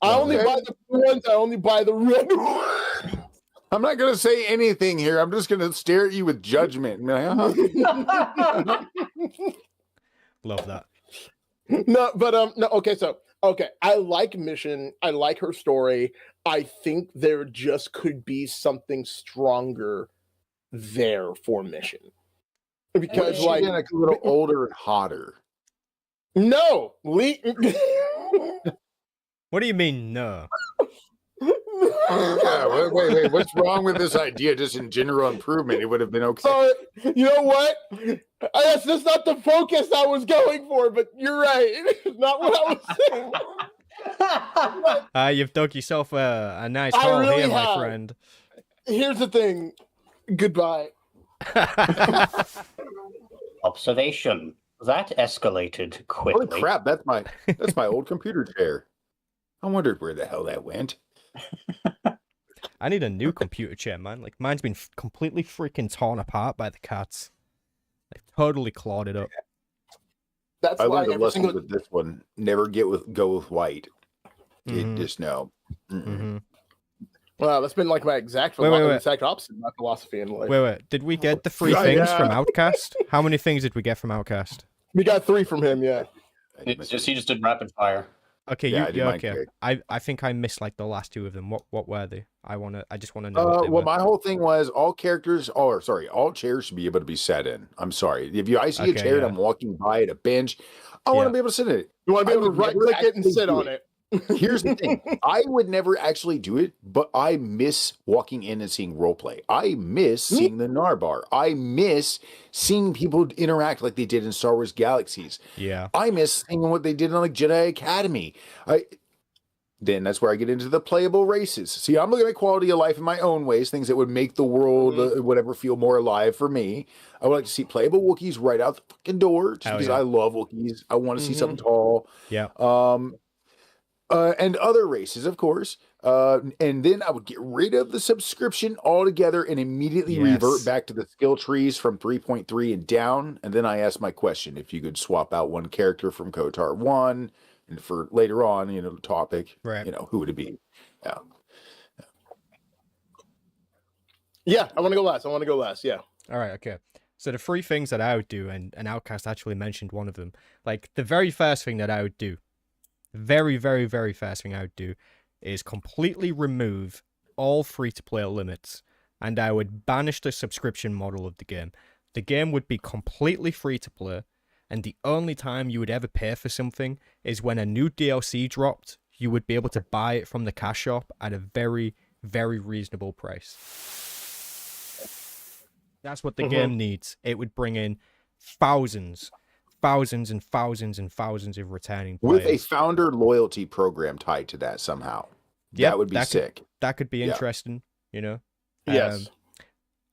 I only Okay. buy the blue ones. I only buy the red ones. I'm not gonna say anything here. I'm just gonna stare at you with judgment. And be like, uh-huh. Love that. No, but no. Okay. I like Mission. I like her story. I think there just could be something stronger there for Mission because, She's like, getting, a little older and hotter. no, What do you mean, no? Yeah, wait. What's wrong with this idea? Just in general improvement, it would have been okay. You know what? That's just not the focus I was going for. But you're right. It's not what I was saying. You've dug yourself a nice I hole really here, my have. friend. Here's the thing. Goodbye. Observation. That escalated Holy quickly. crap! That's my old computer chair. I wondered where the hell that went. I need a new computer chair, man. Like mine's been completely freaking torn apart by the cats. They've totally clawed it up. That's I why learned a every lesson single with this one. Never go with white. You Mhm. just know. Mm-hmm. Wow, that's been like my exact Wait. exact opposite of my philosophy in life. Wait. Did we get the free Yeah, things yeah. from Outcast? How many things did we get from Outcast? We got 3 from him, yeah. He just did rapid fire. Okay, Yeah, I you did mine okay? quick. I think I missed like the last 2 of them. What were they? I just want to know. What they Well, were. my whole thing was all chairs should be able to be sat in. I'm sorry. I see a Okay, chair and yeah. I'm walking by at a bench, I want Yeah. to be able to sit in it. You want to I be able to would right never click it and actually sit do on it. Here's the thing. I would never actually do it, but I miss walking in and seeing roleplay. I miss seeing the Narbar. I miss seeing people interact like they did in Star Wars Galaxies. Yeah. I miss seeing what they did on like Jedi Academy. Then that's where I get into the playable races. See, I'm looking at quality of life in my own ways, things that would make the world, whatever, feel more alive for me. I would like to see playable Wookiees right out the fucking door, just Hell because yeah. I love Wookiees. I want to see something tall. Yeah. And other races, of course. And then I would get rid of the subscription altogether and immediately revert Yes. back to the skill trees from 3.3 and down. And then I asked my question, if you could swap out one character from KOTOR 1, and for later on, topic, Right. who would it be? Yeah. Yeah, I want to go last. Yeah. All right, okay. So the 3 things that I would do, and Outcast actually mentioned one of them. Like the very first thing that I would do, very, very, very first thing I would do, is completely remove all free-to-play limits, and I would banish the subscription model of the game. The game would be completely free-to-play, and the only time you would ever pay for something is when a new DLC dropped. You would be able to buy it from the cash shop at a very, very reasonable price. That's what the game needs. It would bring in thousands and thousands and thousands of returning players. With a founder loyalty program tied to that somehow. Yep, that would be sick. That could be Yeah. interesting, Yes.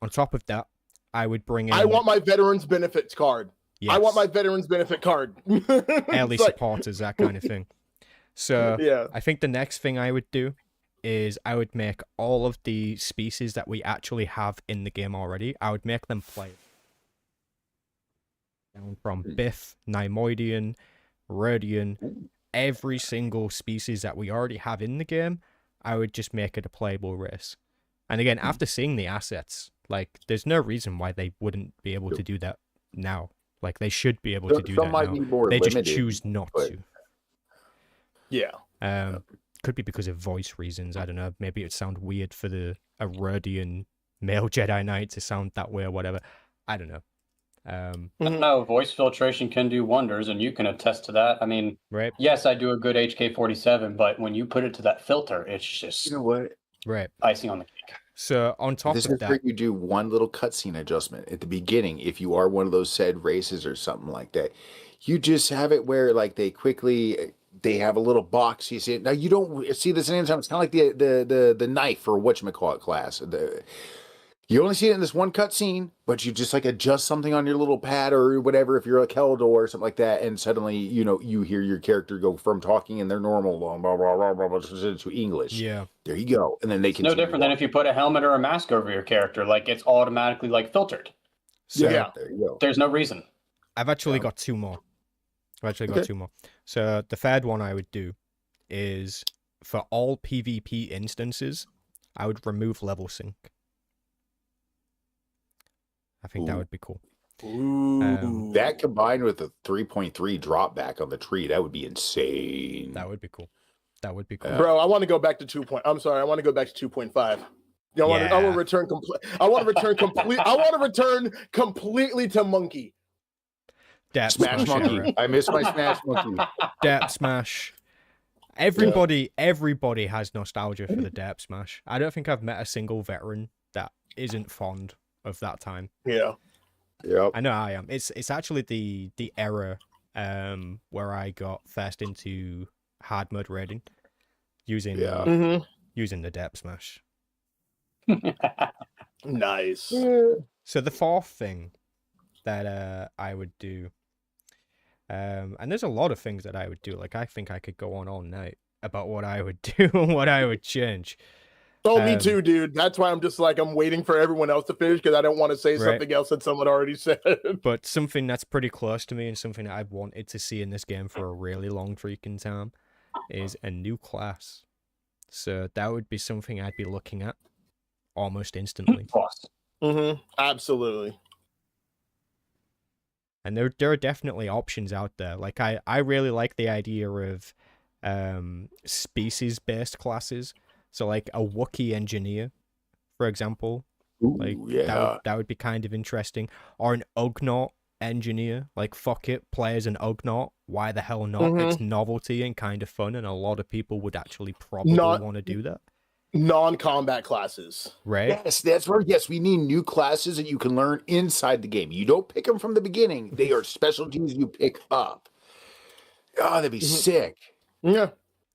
On top of that, I would bring in I want my veterans benefits card. yes, I want my veterans benefit card. early It's like- supporters, that kind of thing. So Yeah. I think the next thing I would do is I would make all of the species that we actually have in the game already, I would make them play. Down from Biff, Neimoidian, Rodian, every single species that we already have in the game, I would just make it a playable race. And again, after seeing the assets, like, there's no reason why they wouldn't be able to do that now. Like, they should be able to do Some that might now. be more They just limited, choose not but- to. Yeah. Could be because of voice reasons. I don't know. Maybe it'd sound weird for a Rodian male Jedi Knight to sound that way or whatever. I don't know. I don't know. Voice filtration can do wonders, and you can attest to that. I mean, Right, yes, I do a good HK-47, but when you put it to that filter, it's just You know what? right. icing on the cake. So on top This of is where that, you do one little cutscene adjustment at the beginning. If you are one of those said races or something like that, you just have it where like they have a little box. You see it now. You don't see this anytime. It's kind of like the knife or whatchamacallit class. You only see it in this one cutscene, but you just like adjust something on your little pad or whatever. If you're a Keldor or something like that, and suddenly you hear your character go from talking in their normal blah, blah, blah, blah, blah, blah, to English. yeah, There you go, and then they can No different than if you put a helmet or a mask over your character. Like, it's automatically, like, filtered. so Yeah. There you go. There's no reason. I've actually Yeah. got 2 more. So the third one I would do is for all PvP instances, I would remove level sync. I think that Ooh. would be cool. Ooh. That combined with the 3.3 drop back on the tree, that would be insane. That would be cool. That would be cool. Bro, I want to go back to 2. I'm sorry, I want to go back to 2.5. I want Yeah. to return I want to return complete. I want to return completely to monkey. Depth Smash Smash Monkey. era. I miss my Smash Monkey. Depth Smash. Everybody has nostalgia for the Depth Smash. I don't think I've met a single veteran that isn't fond of that time. Yeah. Yep. I know I am. It's actually the era where I got first into hard mode raiding using Yeah. Mm-hmm. using the Depth Smash. Nice. So the fourth thing that I would do And there's a lot of things that I would do. Like, I think I could go on all night about what I would do and what I would change. Oh, me too, dude. That's why I'm just like, I'm waiting for everyone else to finish because I don't want to say Right. something else that someone already said. But something that's pretty close to me and something that I've wanted to see in this game for a really long freaking time is a new class. So that would be something I'd be looking at almost instantly. Plus. Absolutely. And there are definitely options out there. Like I really like the idea of species-based classes. So like a Wookiee engineer, for example. Like that would be kind of interesting. Or an Ugnaught engineer. Like fuck it, play as an Ugnaught. Why the hell not? It's novelty and kind of fun, and a lot of people would actually probably want to do that. Non-combat classes. Right? Yes, that's where, yes, we need new classes that you can learn inside the game. You don't pick them from the beginning. They are specialties you pick up. Oh, that'd be sick. Yeah.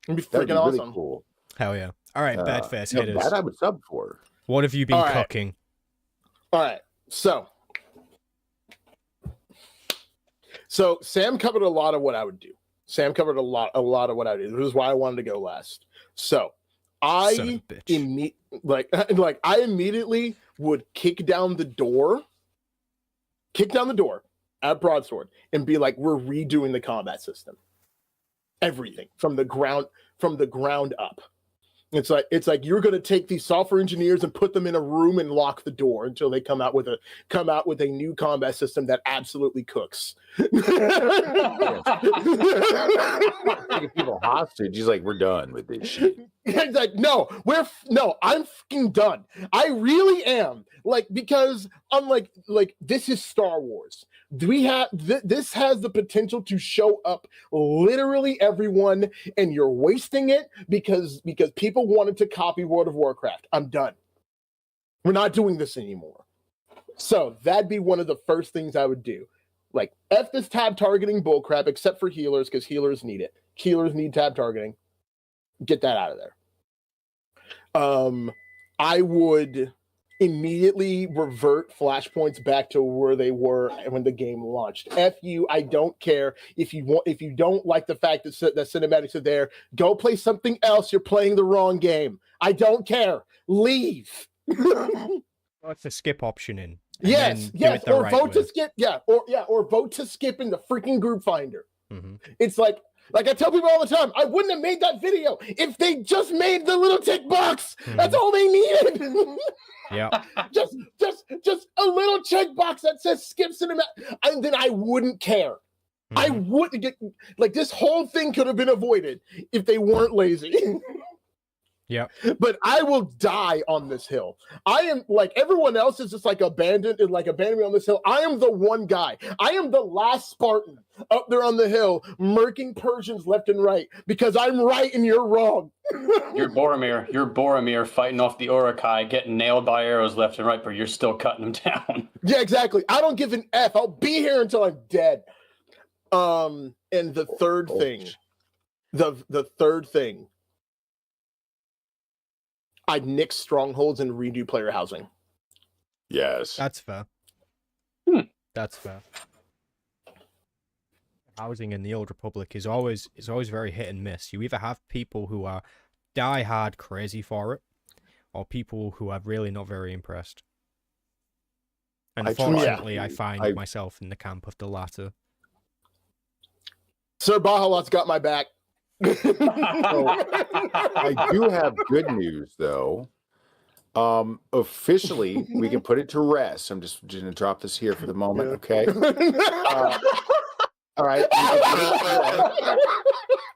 It'd be That'd freaking be really awesome. cool. Hell yeah. All right, bad face No, hitters. that I would sub for. What have you been All right. cooking? All right. So Sam covered a lot of what I would do. Sam covered a lot of what I do. This is why I wanted to go last. So Son of I a bitch. like I immediately would kick down the door at Broadsword and be like, we're redoing the combat system. Everything from the ground up. It's like you're gonna take these software engineers and put them in a room and lock the door until they come out with a new combat system that absolutely cooks. Taking people hostage. He's like, we're done with this shit. It's like, I'm fucking done. I really am. Like, because unlike this is Star Wars. This has the potential to show up literally everyone, and you're wasting it because people wanted to copy World of Warcraft. I'm done. We're not doing this anymore. So that'd be one of the first things I would do. Like, F this tab targeting bullcrap, except for healers, because healers need it. Healers need tab targeting. Get that out of there. I would immediately revert flashpoints back to where they were when the game launched. F you, I don't care. If you don't like the fact that cinematics are there, go play something else. You're playing the wrong game. I don't care. Leave. Put the skip option in. And Yes, then do yes, it the or right vote way. to skip. Yeah, or vote to skip in the freaking group finder. Mhm. It's like I tell people all the time, I wouldn't have made that video if they just made the little tick box. That's all they needed. Yeah. just a little checkbox that says skip cinema, and then I wouldn't care. I Mhm. wouldn't get this whole thing could have been avoided if they weren't lazy. Yep. But I will die on this hill. I am like everyone else is just abandoned me on this hill. I am the one guy. I am the last Spartan up there on the hill, murking Persians left and right because I'm right and you're wrong. You're Boromir fighting off the Urukai, getting nailed by arrows left and right, but you're still cutting them down. Yeah, exactly. I don't give an F. I'll be here until I'm dead. And the third thing, the third thing, I'd nix strongholds and redo player housing. Yes. That's fair. That's fair. Housing in the Old Republic is always very hit and miss. You either have people who are die-hard crazy for it, or people who are really not very impressed. Unfortunately, I find myself in the camp of the latter. Sir Bahamut's got my back. I do have good news though. Officially, we can put it to rest. I'm just going to drop this here for the moment, okay? All right.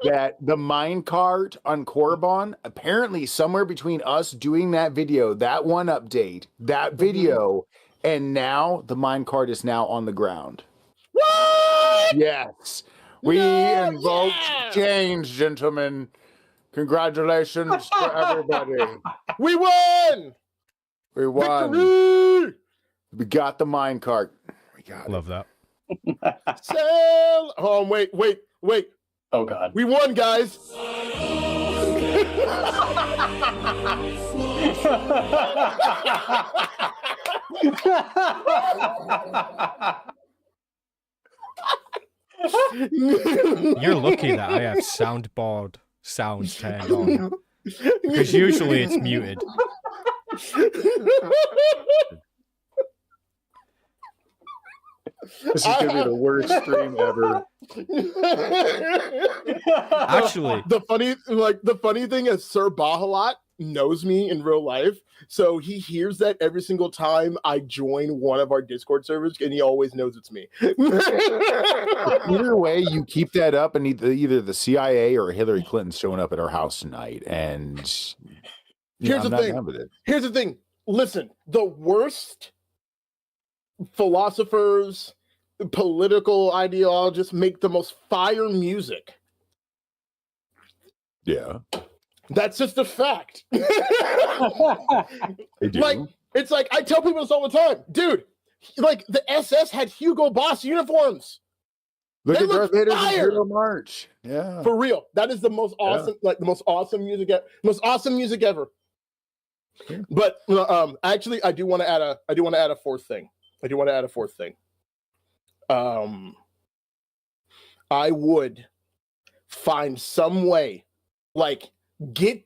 That the minecart on Korriban, apparently somewhere between us doing that video, that one update, that video, and now the minecart is now on the ground. What? Yes. We invoked change, gentlemen. Congratulations to everybody. We won! We won. Victory! We got the minecart. We got Love that. Sell! Oh, wait. Oh God. We won, guys. You're lucky that I have soundboard sounds turned on, because usually it's muted. This is gonna be the worst stream ever. Actually, the funny thing is Sir Bahalat knows me in real life, so he hears that every single time I join one of our Discord servers, and he always knows it's me. Either way, you keep that up, and either the CIA or Hillary Clinton's showing up at our house tonight. And Here's the thing. Here's the thing. Listen, the worst philosophers, political ideologists make the most fire music. Yeah, that's just a fact. they do. Like, it's like I tell people this all the time, dude. Like the SS had Hugo Boss uniforms. Look They at Darth look Vader's fire. Imperial March. Yeah, For real, that is the most awesome, like the most awesome music, most awesome music ever. Yeah. But actually, I do want to add a fourth thing. I would find some way, get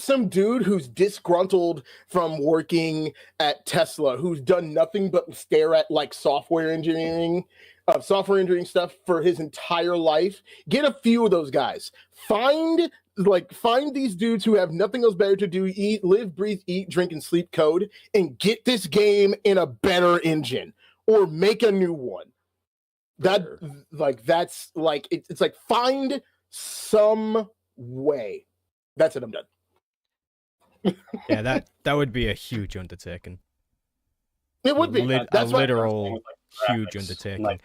some dude who's disgruntled from working at Tesla, who's done nothing but stare at like software engineering stuff for his entire life. Get a few of those guys. Find these dudes who have nothing else better to do, live, breathe, eat, drink, and sleep code, and get this game in a better engine or make a new one. It's like find some way. That's it. I'm done. yeah, that would be a huge undertaking. It would be a literal huge undertaking. Like,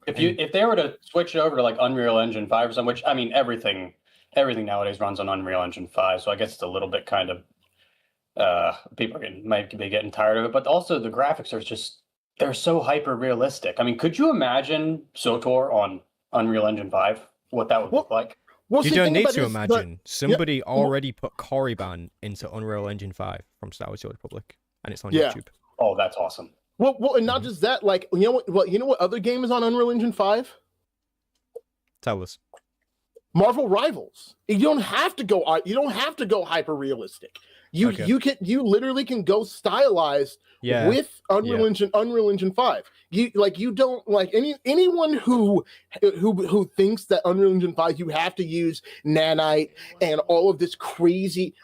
if they were to switch it over to like Unreal Engine 5 or something, which I mean everything nowadays runs on Unreal Engine 5, so I guess it's a little bit kind of people might be getting tired of it, but also the graphics are just, they're so hyper realistic. I mean, could you imagine SWTOR on Unreal Engine 5? What that would look like? Well, You don't need to imagine. Somebody already put Korriban into Unreal Engine 5 from Star Wars: The Old Republic, and it's on YouTube. Oh, that's awesome. Well, and not just that. Like, you know what other game is on Unreal Engine 5? Tell us. Marvel Rivals. You don't have to go hyper realistic. You literally can go stylized with Unreal Engine 5. You don't like anyone who thinks that Unreal Engine 5 you have to use nanite and all of this crazy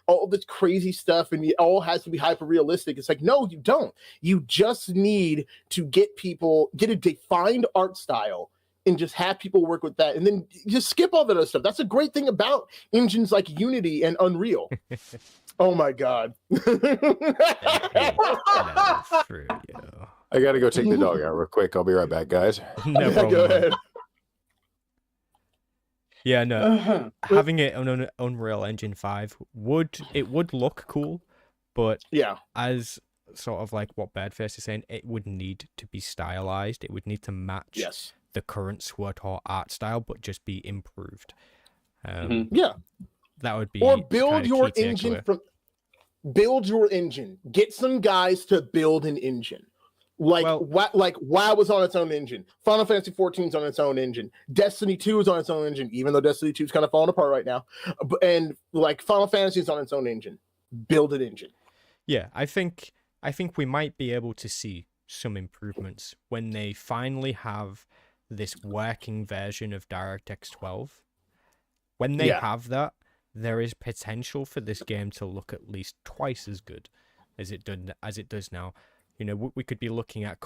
stuff and it all has to be hyper realistic. It's like, no, you don't. You just need to get a defined art style and just have people work with that, and then just skip all that other stuff. That's a great thing about engines like Unity and Unreal. Oh my god! I gotta go take the dog out real quick. I'll be right back, guys. No problem. Go ahead. Yeah, no. Having it on Unreal Engine 5 would look cool, but as sort of like what Bedface is saying, it would need to be stylized. It would need to match the current SWTOR art style, but just be improved. That would be, or build your engine build your engine. Get some guys to build an engine. WoW was on its own engine. Final Fantasy 14 is on its own engine. Destiny 2 is on its own engine, even though Destiny 2 is kind of falling apart right now. And like Final Fantasy is on its own engine. Build an engine. Yeah, I think we might be able to see some improvements when they finally have this working version of DirectX 12. When they have that, there is potential for this game to look at least twice as good as it does now. You know, we could be looking at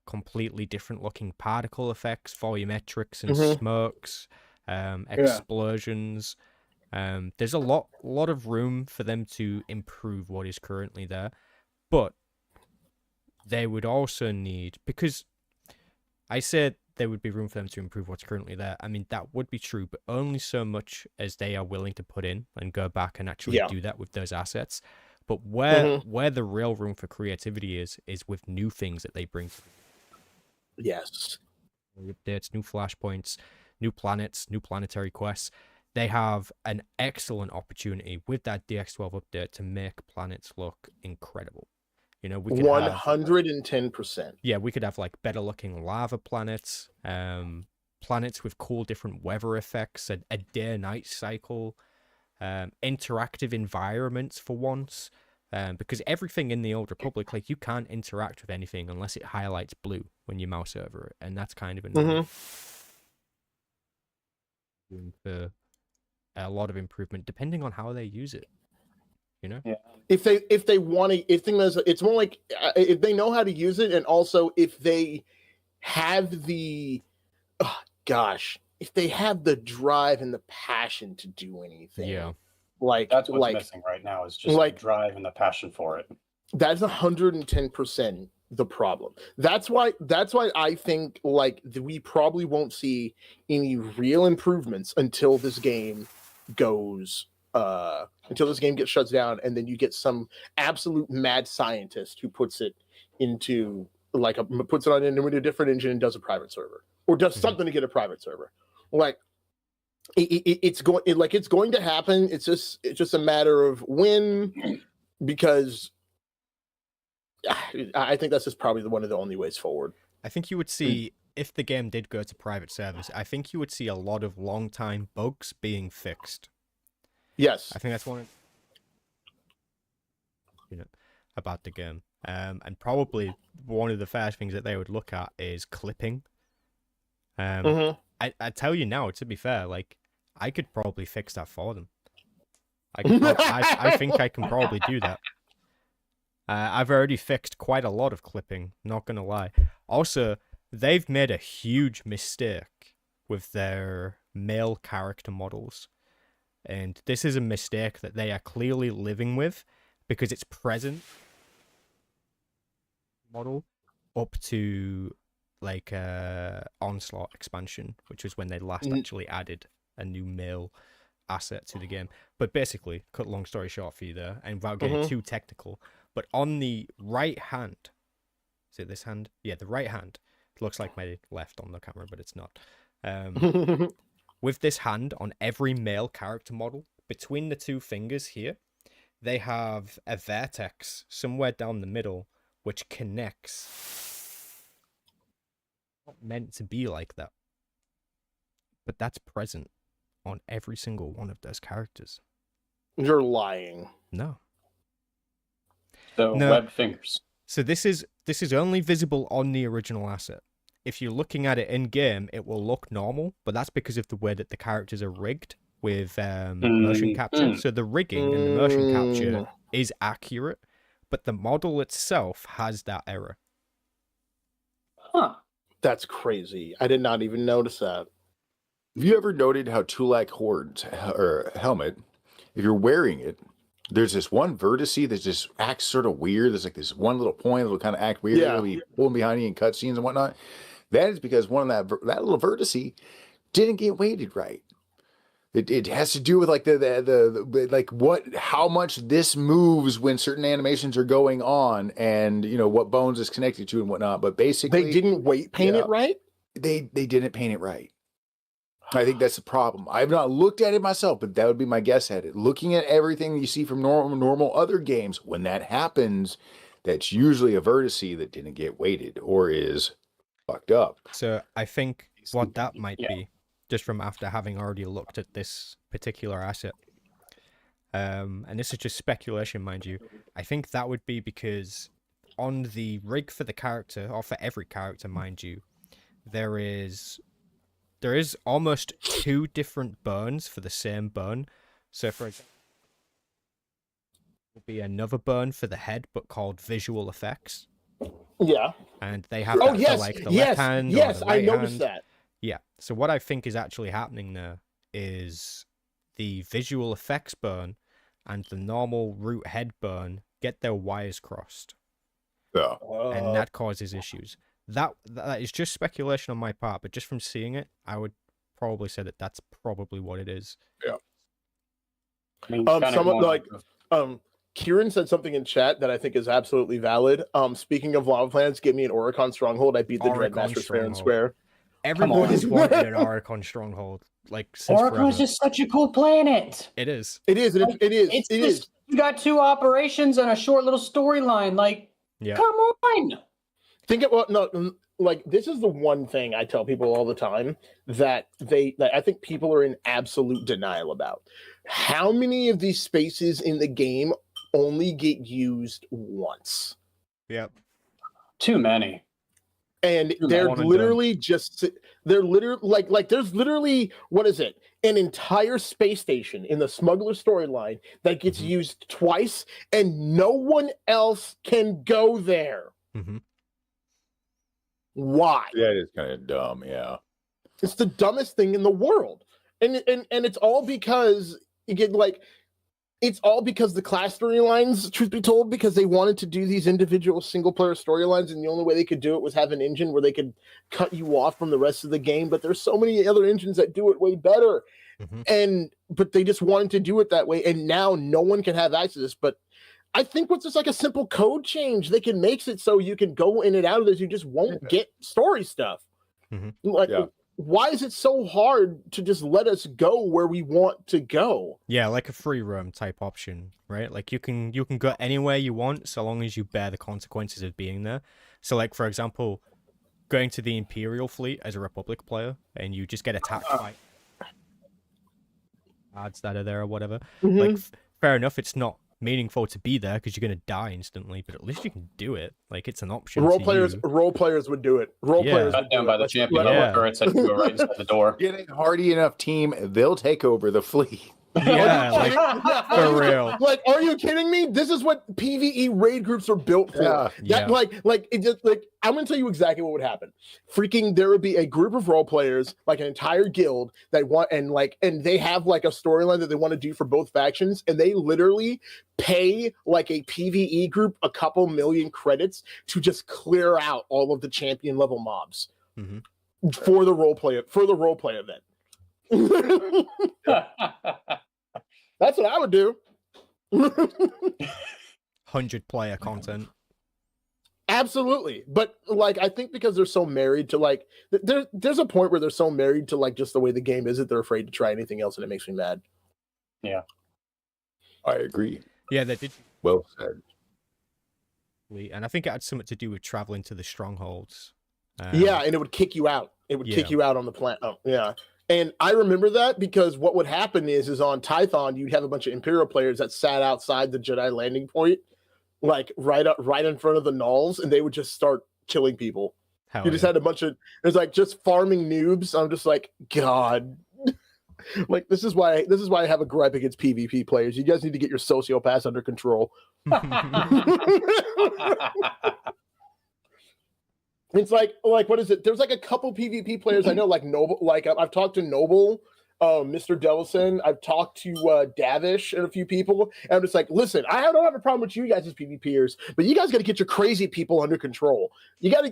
completely different looking particle effects, volumetrics and smokes, explosions. There's a lot of room for them to improve what is currently there, but they would also need, because I said there would be room for them to improve what's currently there. I mean, that would be true, but only so much as they are willing to put in and go back and actually do that with those assets. But where the real room for creativity is with new things that they bring. Yes. Updates, new flashpoints, new planets, new planetary quests. They have an excellent opportunity with that DX12 update to make planets look incredible. You know, we could have 110%. yeah, we could have like better looking lava planets, planets with cool different weather effects, a day-night cycle, interactive environments for once. Because everything in the Old Republic, like you can't interact with anything unless it highlights blue when you mouse over it, and that's kind of annoying. For a lot of improvement, depending on how they use it. You know, Yeah. If they want to, it's more like if they know how to use it, and also if they have the, if they have the drive and the passion to do anything. yeah. Like That's what's missing right now is just the drive and the passion for it. That's 110% the problem. That's why I think like we probably won't see any real improvements until this game goes until this game gets shut down, and then you get some absolute mad scientist who puts it into puts it on into a different engine and does a private server or does something to get a private server. Like it's going to happen. It's just a matter of when, because I think that's just probably one of the only ways forward. I think you would see if the game did go to private service. I think you would see a lot of long time bugs being fixed. Yes, I think that's one. About the game, and probably one of the first things that they would look at is clipping. I tell you now, to be fair, like I could probably fix that for them. I think I can probably do that. I've already fixed quite a lot of clipping, not gonna lie. Also, they've made a huge mistake with their male character models. And this is a mistake that they are clearly living with because it's present model up to like Onslaught expansion, which was when they last actually added a new male asset to the game. But basically, cut long story short for you there, and without getting too technical, but on the right hand, is it this hand? Yeah, the right hand. It looks like my left on the camera, but it's not. With this hand on every male character model, between the two fingers here, they have a vertex somewhere down the middle, which connects. Not meant to be like that. But that's present on every single one of those characters. You're lying. No. So webbed fingers. So this is only visible on the original asset. If you're looking at it in game, it will look normal, but that's because of the way that the characters are rigged with motion capture. So the rigging and the motion capture is accurate, but the model itself has that error. Huh. That's crazy. I did not even notice that. Have you ever noted how Tulak Horde's or helmet, if you're wearing it, there's this one vertice that just acts sort of weird. There's like this one little point that'll kind of act weird. Yeah. It'll be pulling behind you in cutscenes and whatnot. That is because one of that little vertice didn't get weighted right. It has to do with like how much this moves when certain animations are going on, and what bones is connected to and whatnot. But basically, they didn't paint it right. They didn't paint it right. I think that's the problem. I've not looked at it myself, but that would be my guess at it. Looking at everything you see from normal other games, when that happens, that's usually a vertice that didn't get weighted or is fucked up. So I think what that might be, just from after having already looked at this particular asset, and this is just speculation, mind you, I think that would be because on the rig for the character, or for every character, mind you, there is almost two different burns for the same burn. So for example, will be another burn for the head, but called visual effects. Yeah. And they have that for like the left hand. Yes, or the right I noticed hand. that. Yeah. So what I think is actually happening there is the visual effects burn and the normal root head burn get their wires crossed. Yeah. And that causes issues. That is just speculation on my part, but just from seeing it, I would probably say that that's probably what it is. Yeah. I mean, someone Kieran said something in chat that I think is absolutely valid. Speaking of lava planets, get me an Oricon stronghold. I beat the Dreadmasters fair and square. Everybody's wanted an Oricon stronghold. Like Oricon is just such a cool planet. It is. It is. It is. You got two operations and a short little storyline. Like, Yeah. Come on. Think it. Well, no, like this is the one thing I tell people all the time that I think people are in absolute denial about. How many of these spaces in the game only get used once? Yep. Too many. And they're One and literally they're literally like there's literally, what is it, an entire space station in the smuggler storyline that gets used twice and no one else can go there. Mhm. Why? That is kind of dumb. Yeah. It's the dumbest thing in the world. And it's all because you get like, it's all because the class storylines, truth be told, because they wanted to do these individual single player storylines, and the only way they could do it was have an engine where they could cut you off from the rest of the game. But there's so many other engines that do it way better. But they just wanted to do it that way, and now no one can have access to this. But I think what's just like a simple code change, they can make it so you can go in and out of this, you just won't get story stuff. Like, why is it so hard to just let us go where we want to go? Yeah, like a free roam type option, right? Like you can go anywhere you want so long as you bear the consequences of being there. So like, for example, going to the Imperial fleet as a Republic player and you just get attacked by guards that are there or whatever. Like, fair enough, it's not meaningful to be there because you're going to die instantly, but at least you can do it. Like, it's an option. Role players would do it. Role players Cut would down do by it. the champion level turrets that can go right inside the door. Get a hardy enough team, they'll take over the fleet. Yeah, like, for real. Like, are you kidding me? This is what PvE raid groups are built for. Yeah. Like it just like, I'm gonna tell you exactly what would happen. Freaking, there would be a group of role players, like an entire guild that want, and they have like a storyline that they want to do for both factions, and they literally pay like a PvE group a couple million credits to just clear out all of the champion level mobs for the role play event. That's what I would do. 100-player content. Absolutely. But like, I think because they're so married to like, there's a point where they're so married to like just the way the game is that they're afraid to try anything else, and it makes me mad. Yeah. I agree. Yeah, they did. Well said. And I think it had something to do with traveling to the strongholds. Yeah, and it would kick you out. It would kick you out on the planet. Oh, yeah. And I remember that because what would happen is on Tython, you'd have a bunch of Imperial players that sat outside the Jedi landing point, like right in front of the Nulls, and they would just start killing people. You just had a bunch of, it's like just farming noobs. I'm just like, God. Like, this is why I have a gripe against PvP players. You guys need to get your sociopaths under control. It's like what is it? There's like a couple PvP players I know, like Noble. Like, I've talked to Noble, Mr. Delson. I've talked to Davish and a few people. And I'm just like, listen, I don't have a problem with you guys as PvPers, but you guys got to get your crazy people under control. You guys got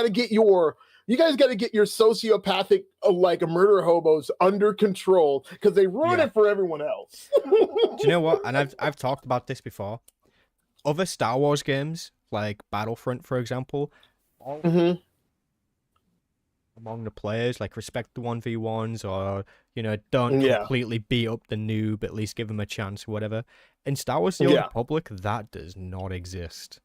to get your sociopathic like murder hobos under control because they ruin it for everyone else. Do you know what? And I've talked about this before. Other Star Wars games, like Battlefront, for example, among the players, like, respect the 1v1s, or, you know, don't completely beat up the noob, at least give them a chance or whatever. In Star Wars The Old Republic, that does not exist.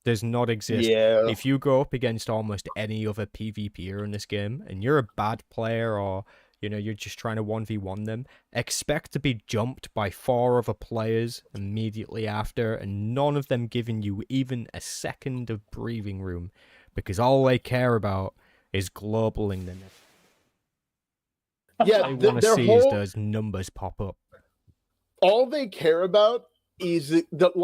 Does not exist. Yeah. If you go up against almost any other PvPer in this game, and you're a bad player, or, you know, you're just trying to 1v1 them, expect to be jumped by 4 other players immediately after, and none of them giving you even a second of breathing room, because all they care about is globaling the net. Yeah, I want to see is those numbers pop up. All they care about is what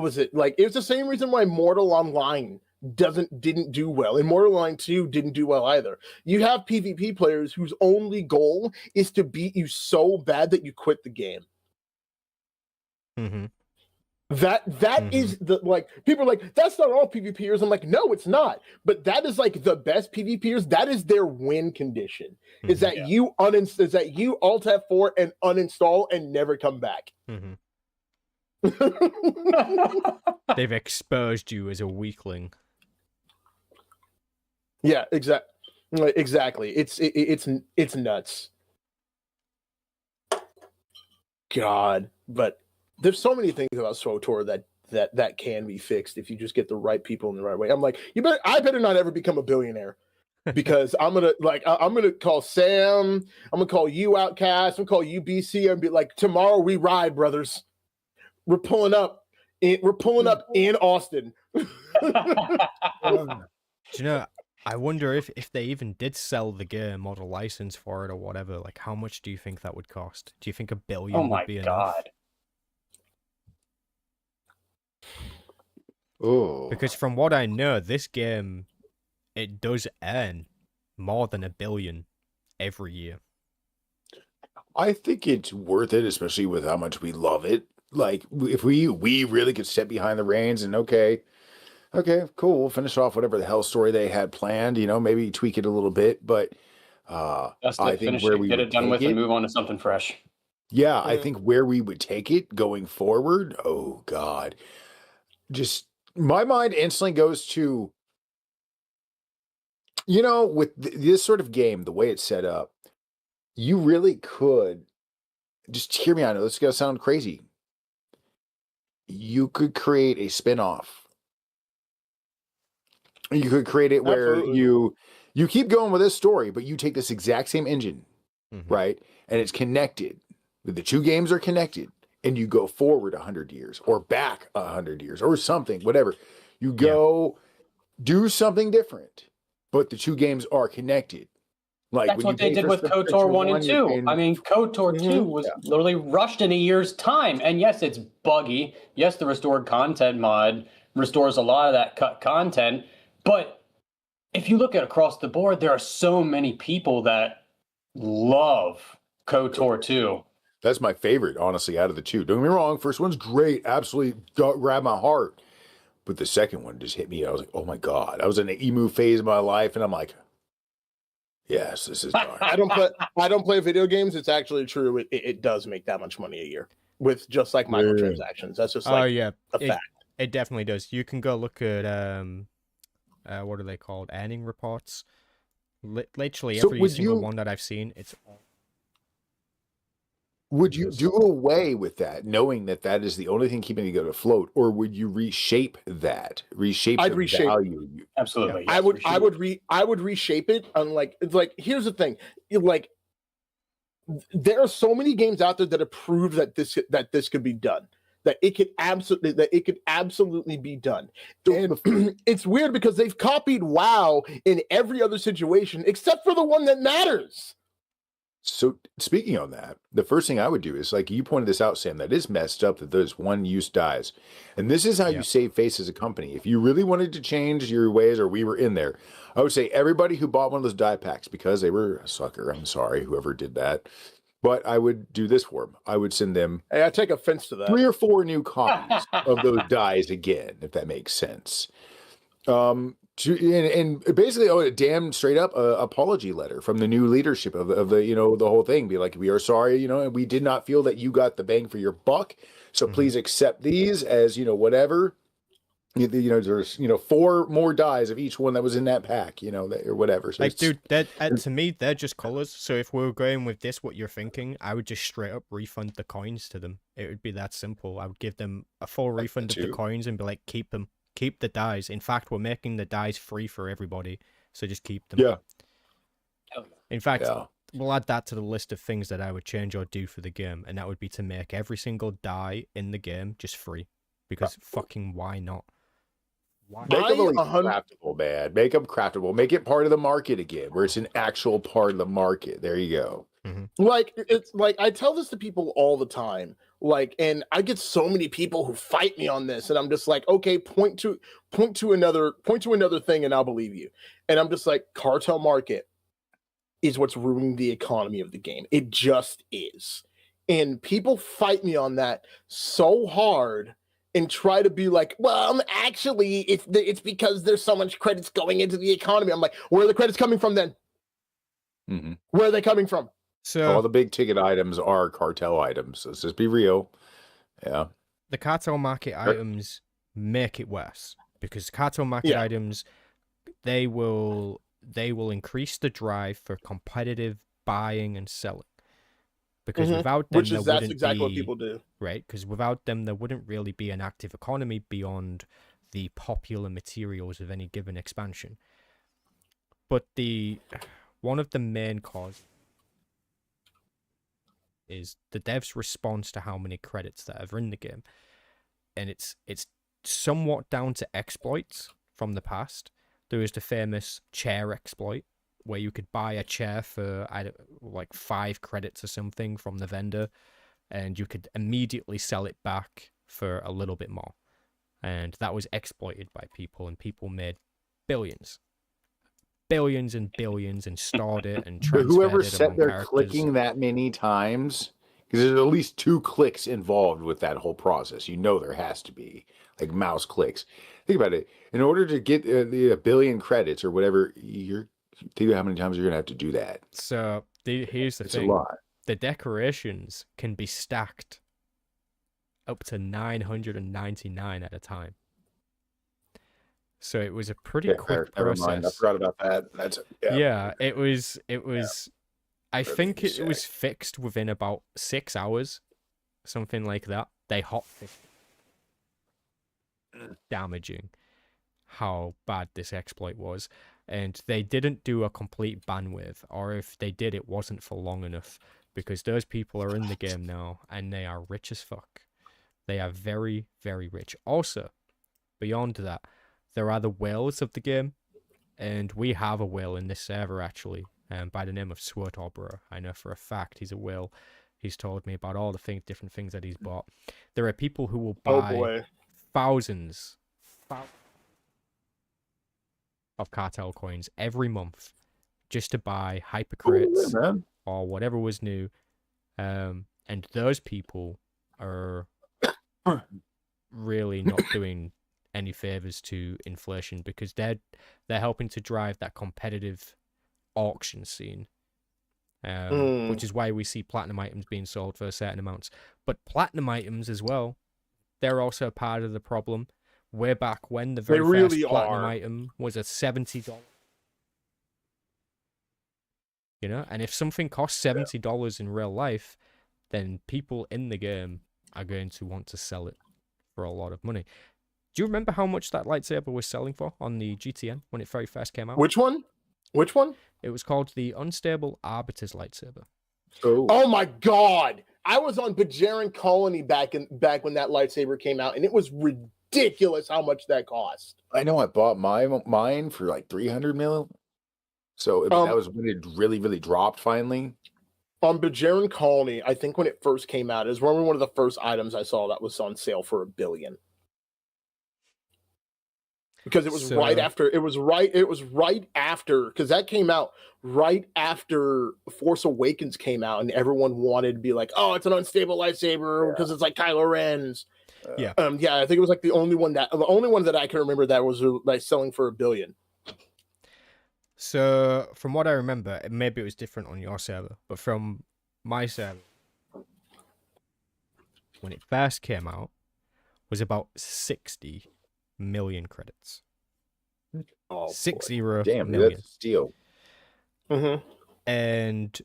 was it? Like, it was the same reason why Mortal Online didn't do well, and Mortal Online 2 didn't do well either. You have PvP players whose only goal is to beat you so bad that you quit the game. That is the, like, people are like, that's not all PvPers. I'm like, no, it's not. But that is like the best PvPers. That is their win condition. Is that you alt F4 and uninstall and never come back. They've exposed you as a weakling. Yeah, exactly. It's nuts. God, but there's so many things about SWTOR that can be fixed if you just get the right people in the right way. I'm like, I better not ever become a billionaire because I'm gonna call Sam, I'm gonna call you Outcast, I'm gonna call you BC and be like, tomorrow we ride, brothers. We're pulling up in Austin. Do you know, I wonder if they even did sell the game or the license for it or whatever, like how much do you think that would cost? Do you think $1 billion Oh my would be enough? god. Oh, Because from what I know, this game, it does earn more than $1 billion every year. I think it's worth it, especially with how much we love it. Like, if we really could step behind the reins and okay, cool, we'll finish off whatever the hell story they had planned. Maybe tweak it a little bit, but Just to I think finish where it, we get would it done take with, it, and move on to something fresh. yeah, I think where we would take it going forward. Oh God, just my mind instantly goes to, with this sort of game, the way it's set up, you really could just hear me out. This is gonna sound crazy. You could create a spin-off. You could create it where Absolutely. you keep going with this story, but you take this exact same engine, Mhm. right? And it's connected. The two games are connected, and you go forward 100 years or back 100 years or something, whatever. You go do something different, but the two games are connected. Like That's when what you they pay did for with subscription KOTOR 1 and you're 2. paying- I mean, KOTOR 2 was literally rushed in a year's time. And yes, it's buggy. Yes, the restored content mod restores a lot of that cut content. But if you look at across the board, there are so many people that love KOTOR 2. That's my favorite, honestly, out of the two. Don't get me wrong, first one's great, absolutely grabbed my heart. But the second one just hit me. I was like, oh my God. I was in the emu phase of my life, and I'm like, yes, this is dark. I don't play video games. It's actually true. It does make that much money a year with just like microtransactions. That's just like yeah, a fact. it definitely does. You can go look at what are they called? Earning reports. Literally So every would single you- one that I've seen, it's Would you do away with that, knowing that that is the only thing keeping you afloat, or would you reshape that? I'd The reshape it. value. Absolutely. I yes, would for I sure. would reshape it. Unlike it's like here's the thing. Like there are so many games out there that have proved that this could be done. That it could absolutely be done. And it's weird because they've copied WoW in every other situation except for the one that matters. So speaking on that, the first thing I would do is, like you pointed this out, Sam, that is messed up that those one use dies. And this is how you Yep. save face as a company. If you really wanted to change your ways, or we were in there, I would say everybody who bought one of those die packs, because they were a sucker, I'm sorry, whoever did that. But I would do this for them. I would send them Hey, I take offense to that. 3 or 4 new copies of those dies again, if that makes sense. And basically, a damn straight up apology letter from the new leadership of the the whole thing. Be like, we are sorry, and we did not feel that you got the bang for your buck. So please accept these as whatever. There's 4 more dies of each one that was in that pack, or whatever. So like, dude, to me, they're just colors. So if we were going with this, what you're thinking, I would just straight up refund the coins to them. It would be that simple. I would give them a full refund of the too. coins and be like, keep them. Keep the dies. In fact, we're making the dies free for everybody, so just keep them. Yeah. In fact, Yeah. we'll add that to the list of things that I would change or do for the game, and that would be to make every single die in the game just free. Because fucking why not? Why? Make them I- craftable, man. Make them craftable. Make it part of the market again, where it's an actual part of the market. There you go. Like it's like I tell this to people all the time. Like, and I get so many people who fight me on this, and I'm just like, okay, point to another thing, and I'll believe you. And I'm just like, cartel market is what's ruining the economy of the game. It just is. And people fight me on that so hard and try to be like, well, actually, it's because there's so much credits going into the economy. I'm like, where are the credits coming from then? Mm-hmm. Where are they coming from? So All the big ticket items are cartel items. Let's just be real. Yeah. the cartel market items make it worse because cartel market Yeah. items they will increase the drive for competitive buying and selling. because without them, Which there is that's wouldn't exactly what be people do. right. Because without them, there wouldn't really be an active economy beyond the popular materials of any given expansion. But one of the main causes is the devs' response to how many credits that are in the game, and it's somewhat down to exploits from the past. There was the famous chair exploit, where you could buy a chair for like 5 credits or something from the vendor, and you could immediately sell it back for a little bit more. And that was exploited by people, and people made billions and billions, and stored it and But transferred whoever it sat among there characters. clicking that many times, because there's at least 2 clicks involved with that whole process. You know there has to be, like mouse clicks. Think about it. In order to get a billion credits or whatever, think about how many times you're gonna have to do that. So here's the It's a thing: lot. the decorations can be stacked up to 999 at a time. So it was a pretty quick Never mind. I process. forgot about that. That's Yeah, it was. I That's think it sick. was fixed within about 6 hours, something like that. They hot fixed it. Damaging how bad this exploit was, and they didn't do a complete bandwidth, or if they did, it wasn't for long enough, because those people are in the game now and they are rich as fuck. They are very, very rich. Also, beyond that, there are the whales of the game, and we have a whale in this server actually, by the name of Swartobra. I know for a fact he's a whale. He's told me about all the different things that he's bought. There are people who will Oh buy boy. thousands of cartel coins every month just to buy hypercrits man. or whatever was new. And those people are really not doing any favors to inflation, because they're helping to drive that competitive auction scene, which is why we see platinum items being sold for certain amounts. But platinum items as well, they're also part of the problem. Way back when the very really first platinum are. item was at $70. You know, and if something costs $70 in real life, then people in the game are going to want to sell it for a lot of money. Do you remember how much that lightsaber was selling for on the GTN when it very first came out? Which one? Which one? It was called the Unstable Arbiter's lightsaber. Oh my god! I was on Bajaran Colony back when that lightsaber came out, and it was ridiculous how much that cost. I know I bought mine for like 300 mil. So that was when it really, really dropped finally. On Bajaran Colony, I think when it first came out, it was one of the first items I saw that was on sale for $1 billion. Because it was right after, because that came out right after Force Awakens came out, and everyone wanted to be like, oh, it's an unstable lightsaber because it's like Kylo Ren's. Yeah. I think it was like the only one that I can remember that was like selling for $1 billion. So from what I remember, maybe it was different on your server, but from my server, when it first came out, was about 60 million credits. Oh, 60 Damn, million. that's a steal. Mm-hmm. And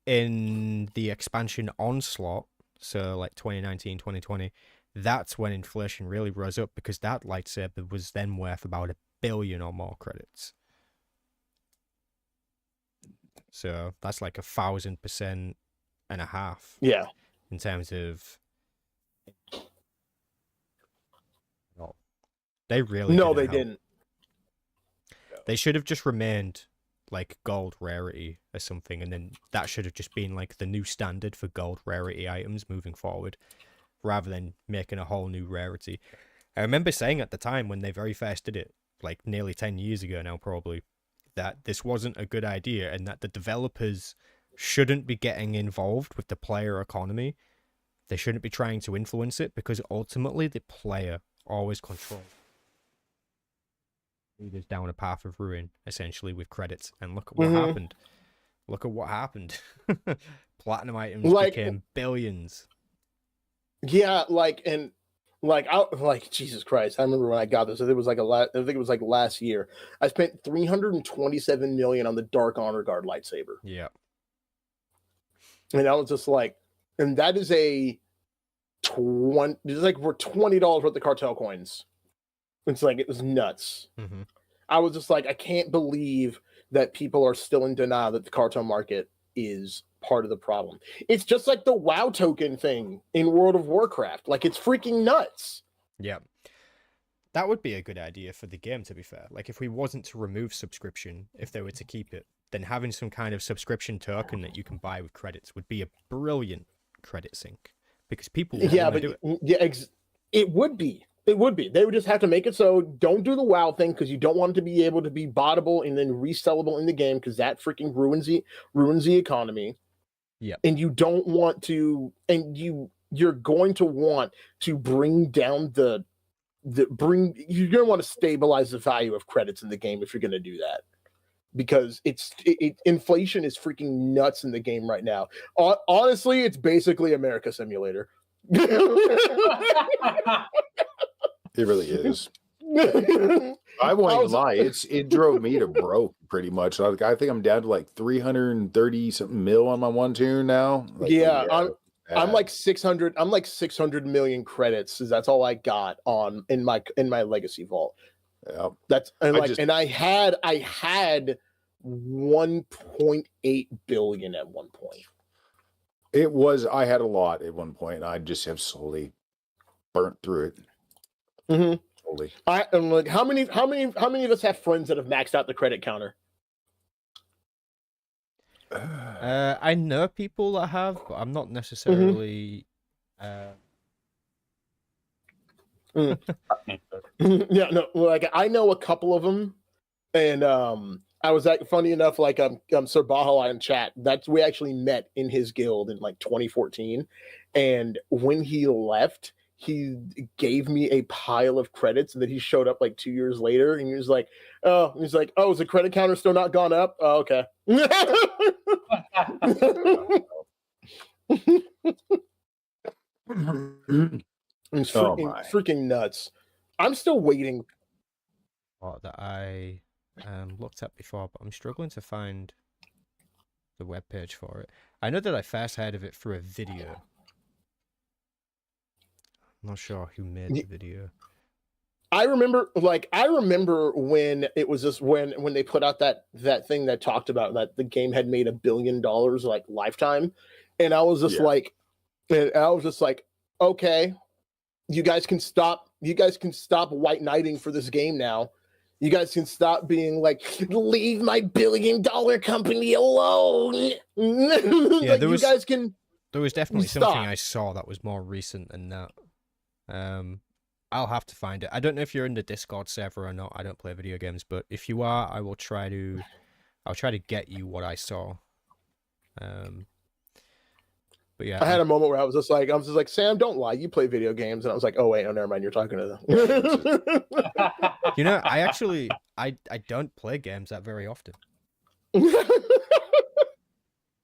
in the expansion Onslaught, so like 2019, 2020, that's when inflation really rose up, because that lightsaber was then worth about $1 billion or more credits. So that's like 1,000% and a half. Yeah. In terms of, they really No, didn't they help. didn't. They should have just remained like gold rarity or something, and then that should have just been like the new standard for gold rarity items moving forward, rather than making a whole new rarity. I remember saying at the time when they very first did it, like nearly 10 years ago now probably, that this wasn't a good idea, and that the developers shouldn't be getting involved with the player economy. They shouldn't be trying to influence it, because ultimately the player always controls. Leaders down a path of ruin, essentially, with credits. And look at what happened. Look at what happened. Platinum items became billions. Yeah, Jesus Christ! I remember when I got this. I think it was like last year. I spent $327 million on the Dark Honor Guard lightsaber. Yeah. And I was just like, and that is a 20. It's like for $20 worth of cartel coins. It's like it was nuts. Mm-hmm. I was just like, I can't believe that people are still in denial that the cartel market is part of the problem. It's just like the WoW token thing in World of Warcraft. Like, it's freaking nuts. Yeah. That would be a good idea for the game, to be fair. Like, if we wasn't to remove subscription, if they were to keep it, then having some kind of subscription token that you can buy with credits would be a brilliant credit sink. Because people would Yeah, want to but do it. yeah, it would be. It would be. They would just have to make it so don't do the WoW thing because you don't want it to be able to be bottable and then resellable in the game because that freaking ruins the economy. Yep. And you don't want to, and you're going to want to bring down you're going to want to stabilize the value of credits in the game if you're going to do that. Because inflation is freaking nuts in the game right now. Honestly, it's basically America Simulator. It really is. I won't even lie. It drove me to broke pretty much. I think I'm down to like 330 something mil on my one tune now. Like, I'm like 600. I'm like 600 million credits. That's all I got in my legacy vault. Yeah. I had 1.8 billion at one point. I had a lot at one point. I just have slowly burnt through it. Mm-hmm. Slowly. I'm like, how many of us have friends that have maxed out the credit counter? I know people that have, but I'm not necessarily. Yeah, no, like I know a couple of them, and I was funny enough, like Sir Bahala in chat. We actually met in his guild in like 2014, and when he left, he gave me a pile of credits, and then he showed up like 2 years later, and he was like, "Oh, is the credit counter still not gone up? Oh, okay." It's freaking nuts. I'm still waiting. That I looked at before, but I'm struggling to find the webpage for it. I know that I first heard of it through a video. I'm not sure who made the video. I remember when it was just when they put out that thing that talked about that the game had made $1 billion like lifetime, and I was just like, okay, you guys can stop white knighting for this game now. You guys can stop being like, leave my $1 billion company alone. Yeah, there was definitely stop. something I saw that was more recent than that. I'll have to find it. I don't know if you're in the Discord server or not. I don't play video games, but if you are, I'll try to get you what I saw. But yeah, I had a moment where I was just like, Sam, don't lie. You play video games, and I was like, oh wait, no, never mind. You're talking to them. You know, I don't play games that very often. Be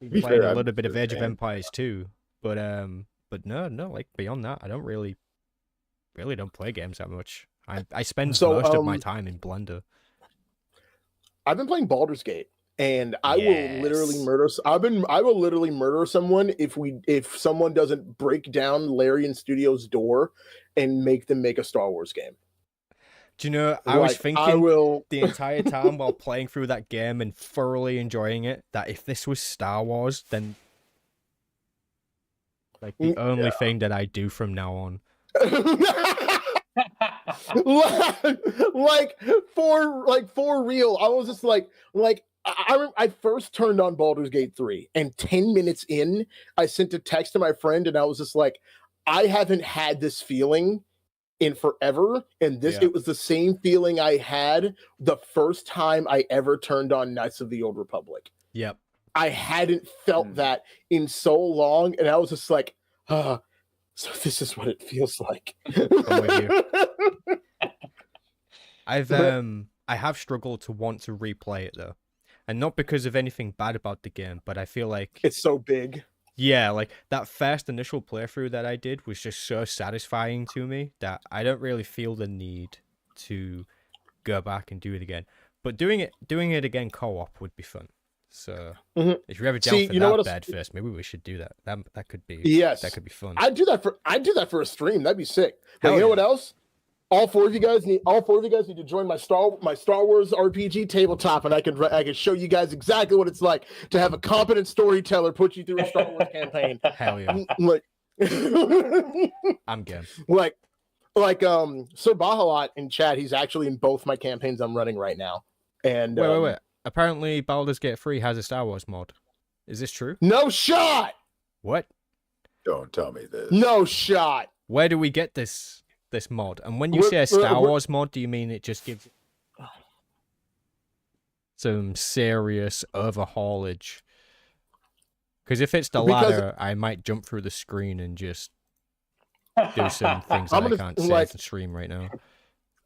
Playing fair, a I'm little bit of a Age of fan. Empires too, but no, like beyond that, I don't really don't play games that much. I spend most of my time in Blender. I've been playing Baldur's Gate, and I will literally Yes. murder. I will literally murder someone if someone doesn't break down Larian Studios' door and make them make a Star Wars game. Do you know, I was Like, thinking I will. the entire time while playing through that game and thoroughly enjoying it, that if this was Star Wars, then like the only thing that I do from now on. like for real, I was just like I first turned on Baldur's Gate 3, and 10 minutes in, I sent a text to my friend, and I was just like, I haven't had this feeling in forever, and it was the same feeling I had the first time I ever turned on Knights of the Old Republic. Yep. I hadn't felt that in so long, and I was just like, so this is what it feels like. I'm with you. I have struggled to want to replay it though. And not because of anything bad about the game, but I feel like it's so big. Yeah, like that first initial playthrough that I did was just so satisfying to me that I don't really feel the need to go back and do it again. But doing it again co-op would be fun. So Mhm. if you're ever down See, for you know that what else- bed first, maybe we should do that. That could be Yes. that could be fun. I'd do that for a stream. That'd be sick. But Hell you know yeah. what else? All four of you guys need to join my Star Wars RPG tabletop, and I can show you guys exactly what it's like to have a competent storyteller put you through a Star Wars campaign. Hell yeah, Like, I'm game. like Sir Bahalat in chat. He's actually in both my campaigns I'm running right now. And Wait. Apparently, Baldur's Gate 3 has a Star Wars mod. Is this true? No shot. What? Don't tell me this. No shot. Where do we get this mod? And when you We're- say a Star we're- Wars mod, do you mean it just gives some serious overhaulage? Because if it's the Because- latter, I might jump through the screen and just do some things I'm that I gonna, can't say like- on stream right now.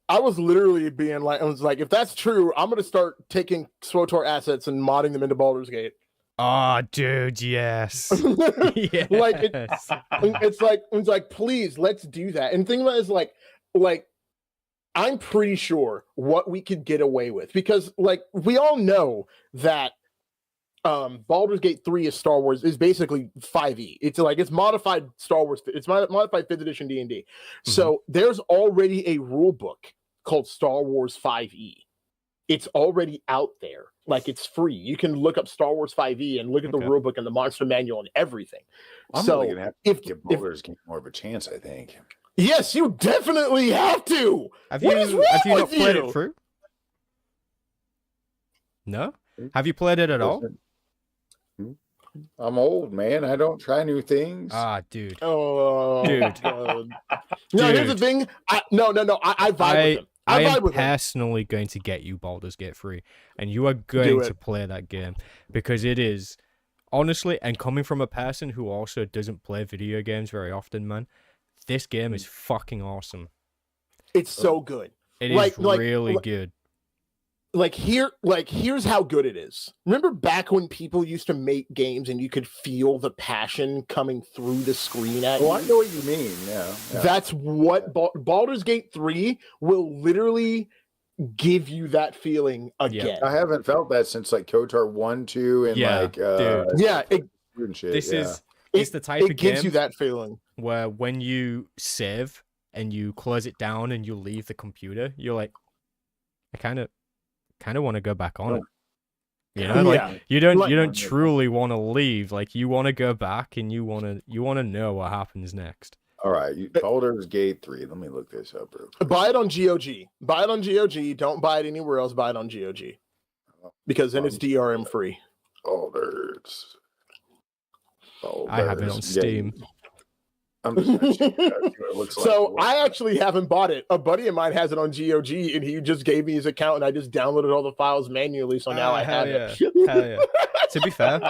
I was literally being like, I was like, if that's true, I'm gonna start taking SWTOR assets and modding them into Baldur's Gate. Oh, dude, yes. Yes. Like, it's like, please, let's do that. And the thing about it is like, I'm pretty sure what we could get away with, because like we all know that Baldur's Gate 3 is Star Wars is basically 5e. It's modified Star Wars. It's modified 5th edition D&D. So there's already a rule book called Star Wars 5e. It's already out there. Like, it's free. You can look up Star Wars 5e and look at the Okay. rule book and the monster manual and everything. I'm So really gonna have to if give Baldur's Gate more of a chance, I think. yes, you definitely have to. Have What you is wrong not with played you? it through? No? Have you played it at all? I'm old, man. I don't try new things. Ah, dude. Oh, Dude. God. No, here's the Dude. thing. I vibe with him. I vibe am with him. personally going to get you Baldur's Gate 3, and you are going it. to play that game because it is, honestly, and coming from a person who also doesn't play video games very often, man, this game is fucking awesome. It's so good. It is Like- really good. Here's how good it is. Remember back when people used to make games and you could feel the passion coming through the screen at Oh, you? I know what you mean. Yeah. That's what Baldur's Gate 3 will literally give you that feeling again. I haven't felt that since like KOTOR 1, 2, and Yeah, like dude. Yeah, and shit. This yeah. is it's the type it of gives game you that feeling. where when you save and you close it down and you leave the computer, you're like, I kind of want to go back on it. You know, like Yeah. you don't Like- truly want to leave. Like you want to go back and you want to know what happens next. All right. Baldur's Gate 3. Let me look this up real quick. Buy it on GOG. Buy it on GOG. Don't buy it anywhere else. Buy it on GOG. Because then it's DRM free. Baldur's. I have it on Baldur's Steam. Gate. I'm just gonna check it out, see what it looks So like. I actually haven't bought it. A buddy of mine has it on GOG, and he just gave me his account, and I just downloaded all the files manually. So now I hell have yeah. it. Hell yeah. To be fair,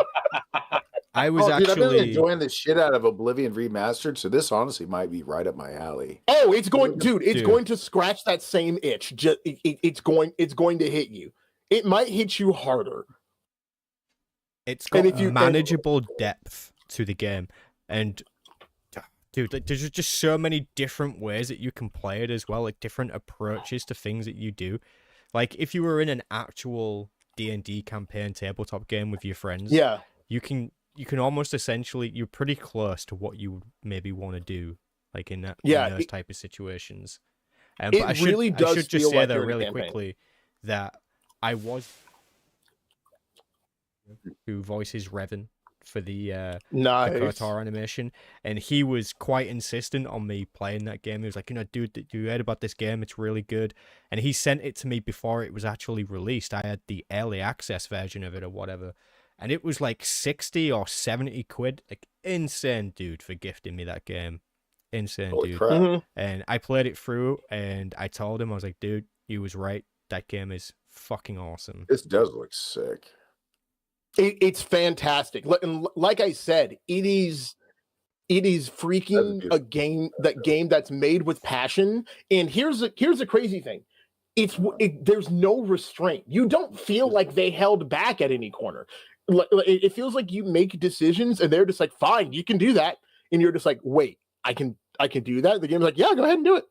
I was Dude, I've been actually enjoying the shit out of Oblivion Remastered, so this honestly might be right up my alley. Oh, it's going, dude. It's Dude. going to scratch that same itch. Just it's going to hit you. It might hit you harder. it's and got if you- manageable depth to the game, and dude, like, there's just so many different ways that you can play it as well, like different approaches to things that you do. Like if you were in an actual D&D campaign tabletop game with your friends, Yeah. you can almost essentially, you're pretty close to what you would maybe want to do, like in those type of situations. But it I should, really I does should just feel say like though you're in a really campaign. quickly that I was who voices Revan for the Nice. KOTOR animation, and he was quite insistent on me playing that game. He was like, dude, you heard about this game? It's really good. And he sent it to me before it was actually released. I had the early access version of it or whatever, and it was like 60 or 70 quid. Like insane, dude, for gifting me that game. Insane, Holy dude. crap. Mhm. And I played it through, and I told him, I was like, dude, he was right. That game is fucking awesome. This does look sick. It's fantastic. Like I said, it is freaking beautiful. a game that's made with passion. And here's the crazy thing. There's no restraint. You don't feel like they held back at any corner. It feels like you make decisions and they're just like, fine, you can do that. And you're just like, wait, I can do that. The game's like, yeah, go ahead and do it.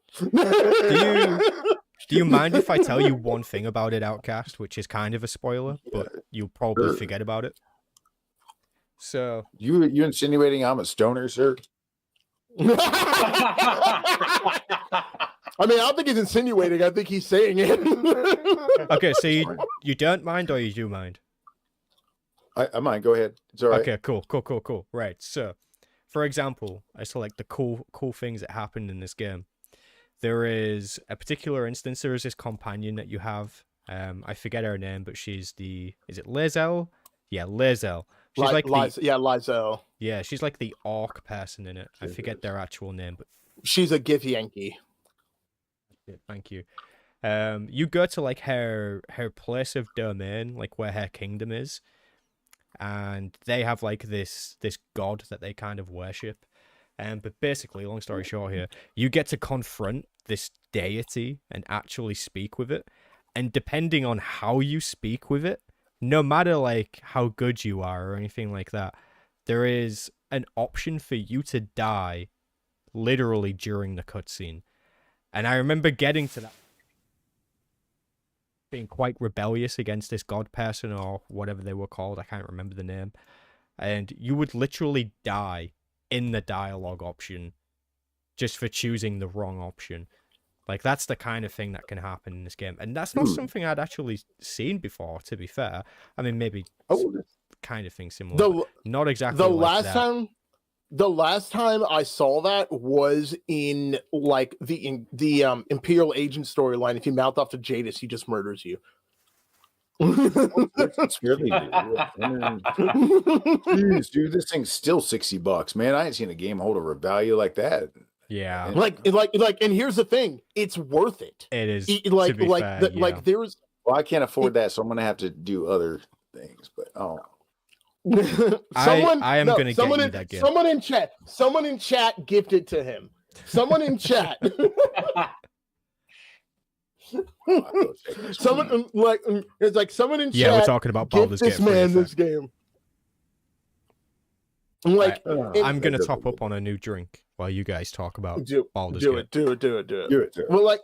Do you mind if I tell you one thing about it, Outcast, which is kind of a spoiler, but you'll probably Sure. forget about it? So, You insinuating I'm a stoner, sir? I mean, I don't think he's insinuating. I think he's saying it. okay, so you don't mind or you do mind? I mind. Go ahead. It's all right. Okay, cool. Right, so, for example, I select the cool things that happened in this game. There is a particular instance. There is this companion that you have. I forget her name, but she's is it Lae'zel? Yeah, Lae'zel. She's Lae'zel. Yeah, she's like the orc person in it. I forget their actual name, but She's a Gith Yankee. yeah, thank you. You go to like her place of domain, like where her kingdom is, and they have like this god that they kind of worship. But basically, long story short here, you get to confront this deity and actually speak with it. And depending on how you speak with it, no matter like how good you are or anything like that, there is an option for you to die literally during the cutscene. And I remember getting to that, being quite rebellious against this god person or whatever they were called. I can't remember the name. And you would literally die in the dialogue option just for choosing the wrong option. Like, that's the kind of thing that can happen in this game. And that's not something I'd actually seen before, to be fair. I mean, maybe kind of thing similar. Not exactly the like last that. time. The last time I saw that was in like the Imperial Agent storyline. If you mouth off to Jadis, he just murders you. It's really weird. Jeez, dude, this thing's still $60, man. I ain't seen a game hold a value like that. Yeah. Like, and here's the thing: it's worth it. It is. Like, to be fair, yeah. like there was. Well, I can't afford that, so I'm gonna have to do other things. But I am gonna get you that game. Someone in chat gifted to him. Someone in chat. Someone like it's like someone in chat. Yeah, we're talking about Baldur's Gate. This man, this game. Like, I'm gonna top up on a new drink while you guys talk about Baldur's Gate. Do it. Well, like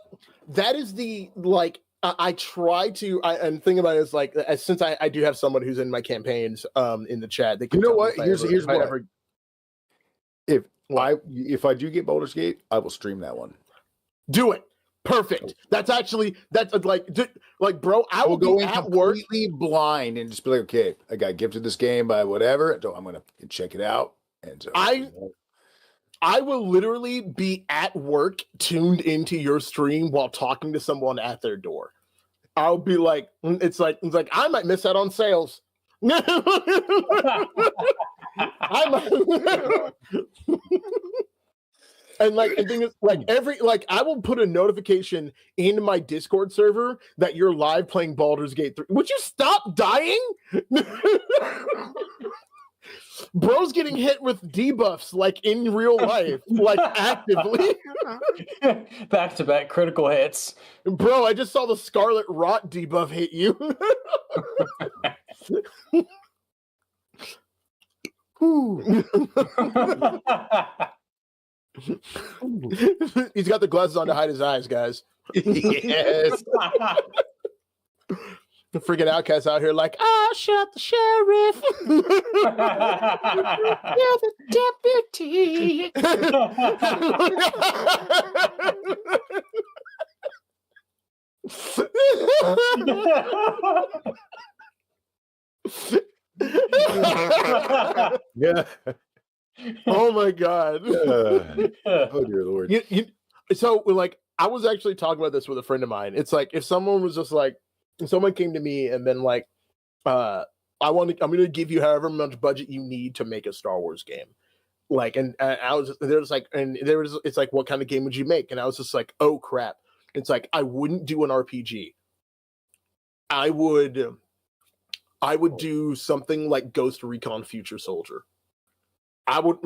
that is the like. I try to, and think about it is like, since I do have someone who's in my campaigns, in the chat. They you know what? Here's what. If I do get Baldur's Gate, I will stream that one. Do it. Perfect. That's like, bro. I will go be in at work completely blind and just be like, okay, I got gifted this game by whatever, so I'm gonna check it out. And so, I will literally be at work, tuned into your stream while talking to someone at their door. I'll be like, it's like I might miss out on sales. And like, the thing is, like I will put a notification in my Discord server that you're live playing Baldur's Gate 3. Would you stop dying? Bro's getting hit with debuffs like in real life, like actively. Back-to-back critical hits. Bro, I just saw the Scarlet Rot debuff hit you. He's got the glasses on to hide his eyes, guys. yes. The freaking Outcast out here like, shut the sheriff. You're the deputy. Yeah. Oh my god. Oh dear Lord. So like, I was actually talking about this with a friend of mine. It's like, if someone was just like, if someone came to me and been like, I'm going to give you however much budget you need to make a Star Wars game. Like, and I was, it's like, what kind of game would you make? And I was just like, oh crap. It's like, I wouldn't do an RPG. I would do something like Ghost Recon Future Soldier. I would,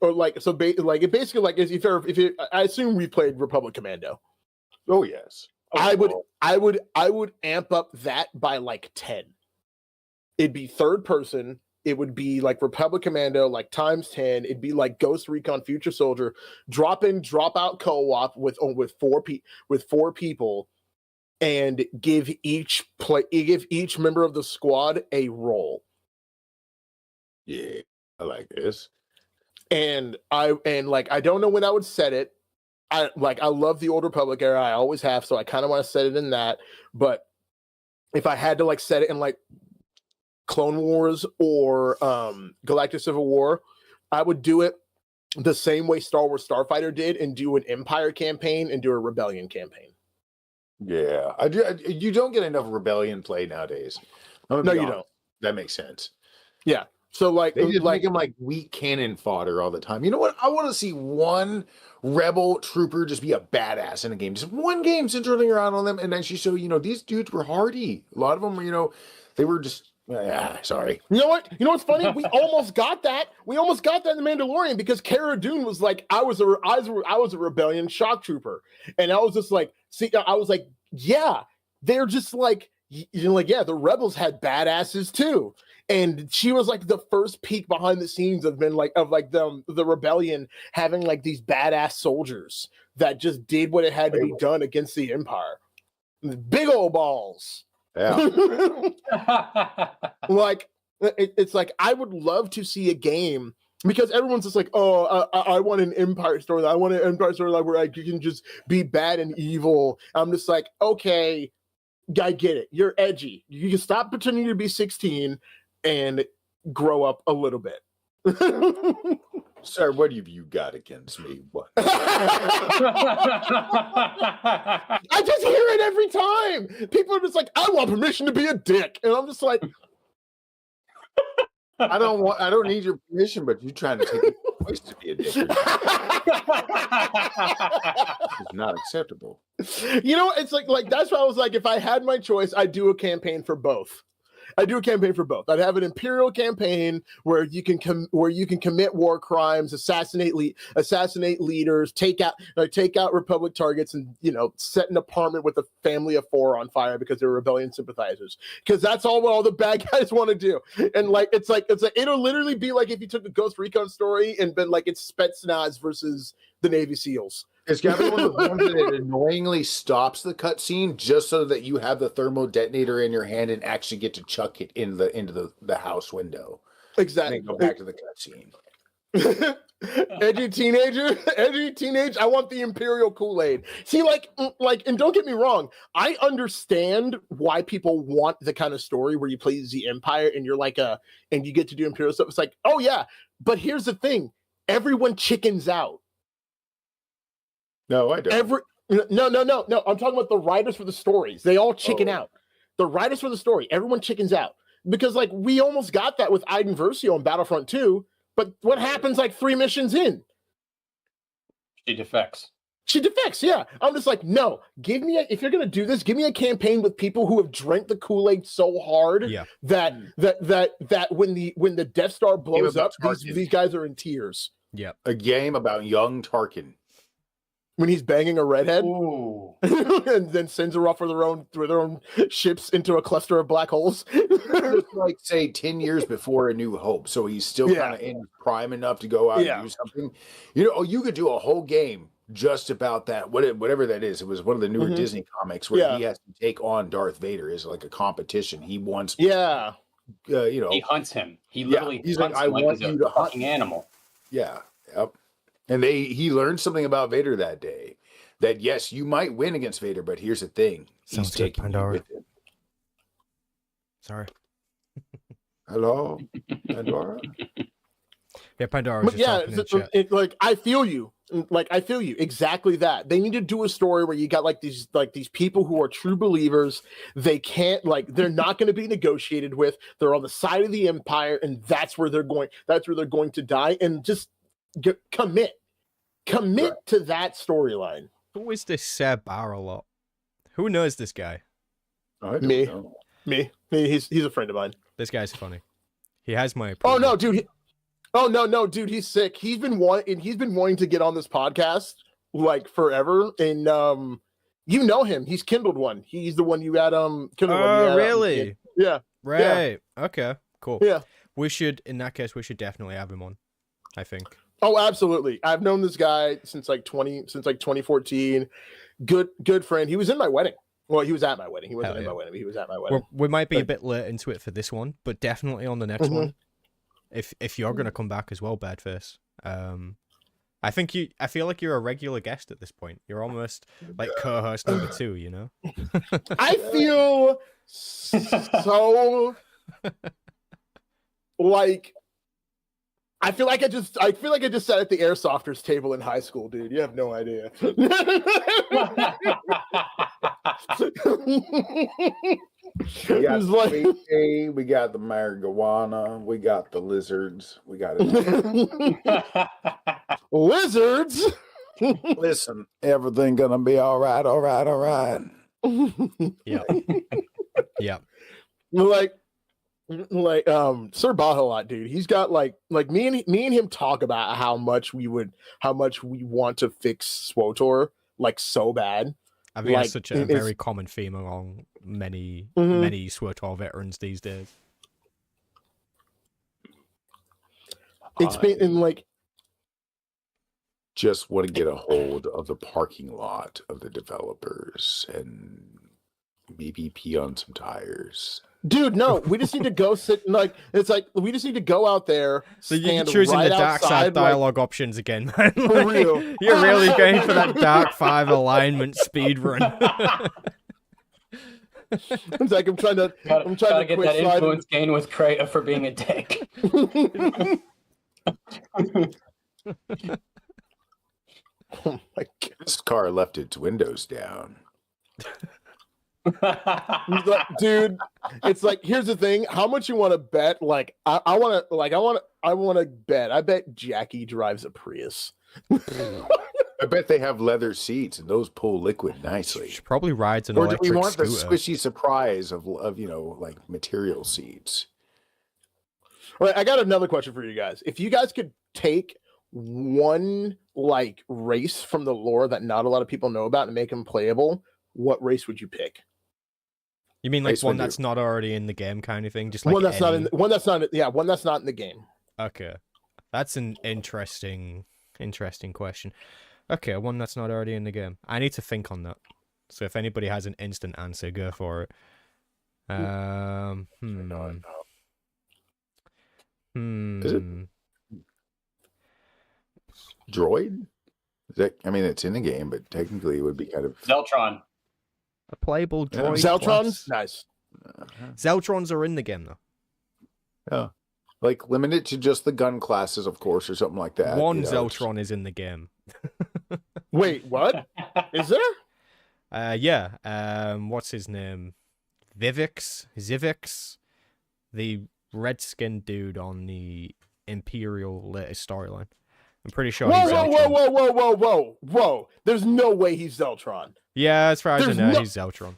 or like, so basically like, if you, I assume we played Republic Commando. Oh yes. I would amp up that by like 10. It'd be third person. it would be like Republic Commando, like times 10. It'd be like Ghost Recon Future Soldier, drop in, drop out co-op with four people, and give each member of the squad a role. Yeah, I like this. And I don't know when I would set it. I love the Old Republic era. I always have, so I kind of want to set it in that. But if I had to like set it in like Clone Wars or Galactic Civil War, I would do it the same way Star Wars Starfighter did, and do an Empire campaign and do a Rebellion campaign. Yeah, I do. You don't get enough Rebellion play nowadays. No, you don't. That makes sense. Yeah. So like They just make him like weak cannon fodder all the time. You know what? I want to see one rebel trooper just be a badass in a game. Just one game centering around on them and actually show, these dudes were hardy. A lot of them were, they were just, sorry. You know what? You know what's funny? We almost got that. We almost got that in The Mandalorian, because Cara Dune was like, I was a Rebellion shock trooper. And I was just like, yeah, they're just like, yeah, the rebels had badasses too. And she was like the first peek behind the scenes of the rebellion having like these badass soldiers that just did what it had to be done against the Empire. Big old balls. Yeah. Like it's like I would love to see a game, because everyone's just like, oh, I want an Empire story. I want an Empire story where you can just be bad and evil. I'm just like, okay, I get it. You're edgy. You can stop pretending to be 16 and grow up a little bit. Sir, what have you got against me? What? I just hear it every time. People are just like, I want permission to be a dick. And I'm just like, I don't need your permission, but you trying to take a choice to be a dick. It's not acceptable. It's like that's why I was like, if I had my choice, I'd do a campaign for both. I'd have an Imperial campaign where you can commit war crimes, assassinate leaders, take out Republic targets, and set an apartment with a family of 4 on fire because they're rebellion sympathizers. Because that's what all the bad guys want to do. And it'll literally be like if you took a Ghost Recon story and been like it's Spetsnaz versus the Navy SEALs. It's got to be one of the ones that it annoyingly stops the cutscene just so that you have the thermo detonator in your hand and actually get to chuck it into the house window. Exactly. And then go back to the cutscene. edgy teenage. I want the Imperial Kool-Aid. See, and don't get me wrong, I understand why people want the kind of story where you play as the Empire and you're like and you get to do Imperial stuff. It's like, oh yeah, but here's the thing: everyone chickens out. No, I don't. No. I'm talking about the writers for the stories. They all chicken out. The writers for the story, everyone chickens out. Because we almost got that with Iden Versio on Battlefront 2, but what happens 3 missions in? She defects. Yeah. I'm just like, no, if you're gonna do this, give me a campaign with people who have drank the Kool-Aid so hard that when the Death Star blows up, these guys are in tears. Yeah. A game about young Tarkin. When he's banging a redhead, Ooh. and then sends her off for their own ships into a cluster of black holes. It's say 10 years before A New Hope, so he's still kind of in prime enough to go out and do something. You could do a whole game just about that, whatever that is. It was one of the newer Disney comics where he has to take on Darth Vader as like a competition. He wants, he hunts him. He literally he's hunts like, him I want he's you a to hunt fucking animal. Yeah, yep. And he learned something about Vader that day. That yes, you might win against Vader, but here's the thing: he's taking you with him. Sorry. Hello, Pandora. Yeah, Pandora was just talking in chat. I feel you. I feel you. Exactly that. They need to do a story where you got these people who are true believers. They can't they're not going to be negotiated with. They're on the side of the Empire, and that's where they're going. That's where they're going to die. And just commit to that storyline. Who is this Seb Barrelot? Who knows this guy? I don't know. Me. He's a friend of mine. This guy's funny. He has my approval. Oh no, dude. He's sick. He's been wanting to get on this podcast forever. And you know him. He's Kindled One. He's the one you had Kindled One. Really? Yeah. Right. Yeah. Okay. Cool. Yeah. we should definitely have him on. I think. Oh, absolutely. I've known this guy since like 2014. Good friend. He was in my wedding. Well, he was at my wedding. He wasn't Hell in yeah. my wedding, but he was at my wedding. We might be a But- bit late into it for this one, but definitely on the next one. If you're gonna come back as well, Badface. I feel like you're a regular guest at this point. You're almost like co-host number 2, you know? I feel so like I feel like I just sat at the airsofters table in high school, dude. You have no idea. We got It's the like- PK, we got the marijuana, we got the lizards, we got it. Lizards. Listen, everything gonna be all right, all right, all right. Yeah. Yeah. like Sir Bahalot, dude. He's got like me and him talk about how much we want to fix SWTOR like so bad. I think Like, it's such a it's- very common theme among many Mhm. many SWTOR veterans these days. It's been in like Just want to get a hold of the parking lot of the developers and maybe pee on some tires. dude, no, we just need to go sit we just need to go out there. So you're stand choosing right the dark outside, side dialogue options again, man. For Like, real. You're really going for that Dark 5 alignment speed run. It's like I'm trying to Gotta get quit that sliding. influence gain with Kreia for being a dick. Oh my God. This car left its windows down. He's like, dude, it's like here's the thing. How much you want to bet? Like, I want to bet. I bet Jackie drives a Prius. I bet they have leather seats and those pull liquid nicely. She probably rides an Or do we electric want the scooter. squishy surprise of like material seats? All right, I got another question for you guys. If you guys could take one like race from the lore that not a lot of people know about and make them playable, what race would you pick? You mean like Icewind one Dune. that's not already in the game kind of thing? Just like one that's not any- one that's not in the game. Okay. That's an interesting question. Okay, one that's not already in the game. I need to think on that. So if anybody has an instant answer, go for it. No, Is it? Droid? Is that, I mean, it's in the game, but technically it would be kind of. Zeltron. A playable Yeah. droid Zeltrons, class. nice. Zeltrons are in the game though. Like limit it to just the gun classes, of course, or something like that. One you know, Zeltron is in the game. Wait, what? Is there? Yeah. What's his name? Zivix, the red-skinned dude on the Imperial latest storyline. I'm pretty sure he's Zeltron. Whoa. There's no way he's Zeltron. Yeah, as far as I There's know, no- he's Zeltron.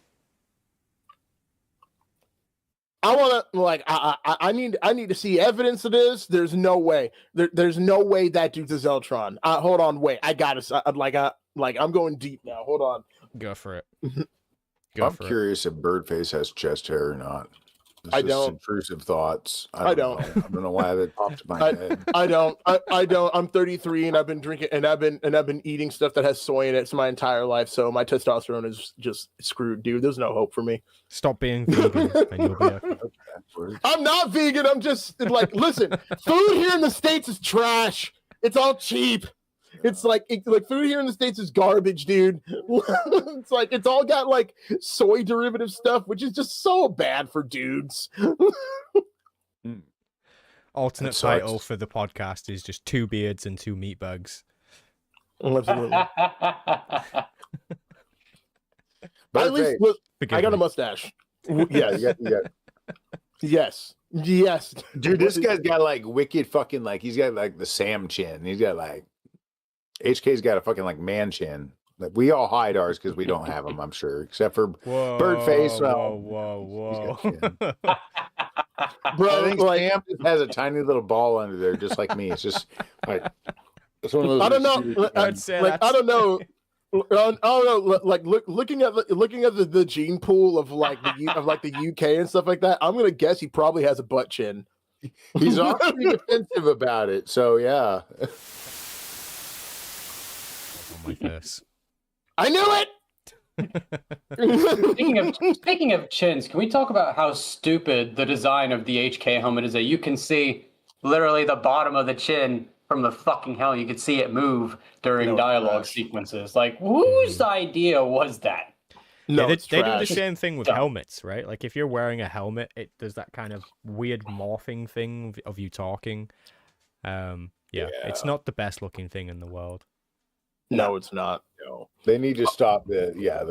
I want to like I need to see evidence of this. There's no way. There's no way that dude's a Zeltron. Hold on, wait. I got to I'm going deep now. Hold on. Go for it. I'm curious if Birdface has chest hair or not. It's I just don't. Intrusive thoughts. I don't. know. I don't know why that popped in my head. I don't. I'm 33 and I've been drinking and I've been eating stuff that has soy in it my entire life. So my testosterone is just screwed, dude. There's no hope for me. Stop being vegan and you'll be okay. I'm not vegan. I'm just like, listen, food here in the States is trash. It's all cheap. It's like food here in the States is garbage, dude. It's like it's all got like soy derivative stuff, which is just so bad for dudes. Alternate That sucks. title for the podcast is just 2 beards and 2 meat bugs. Absolutely. At Birdface, least look, Forgive I got me. a mustache. yeah, Yes. you got- Yes. Dude, this guy's got like wicked fucking like he's got like the Sam chin. He's got like HK's got a fucking like man chin. Like we all hide ours because we don't have them, I'm sure, except for Whoa, Birdface, Whoa. he's got Bro, I think like, Sam just has a tiny little ball under there, just like me. It's just like it's one of those. I don't know. I'd say Like, I that's- don't know. I don't know. Like looking at the gene pool of like the UK and stuff like that. I'm gonna guess he probably has a butt chin. He's awfully defensive about it. So yeah. On my face. I knew it. Speaking of chins, can we talk about how stupid the design of the HK helmet is? That you can see literally the bottom of the chin from the fucking helmet. You can see it move during dialogue sequences. Like, whose idea was that? No, No, they it's do the trash. same thing with Dumb. helmets, right? Like if you're wearing a helmet, it does that kind of weird morphing thing of you talking. It's not the best looking thing in the world. No, it's not. No, they need to stop the yeah.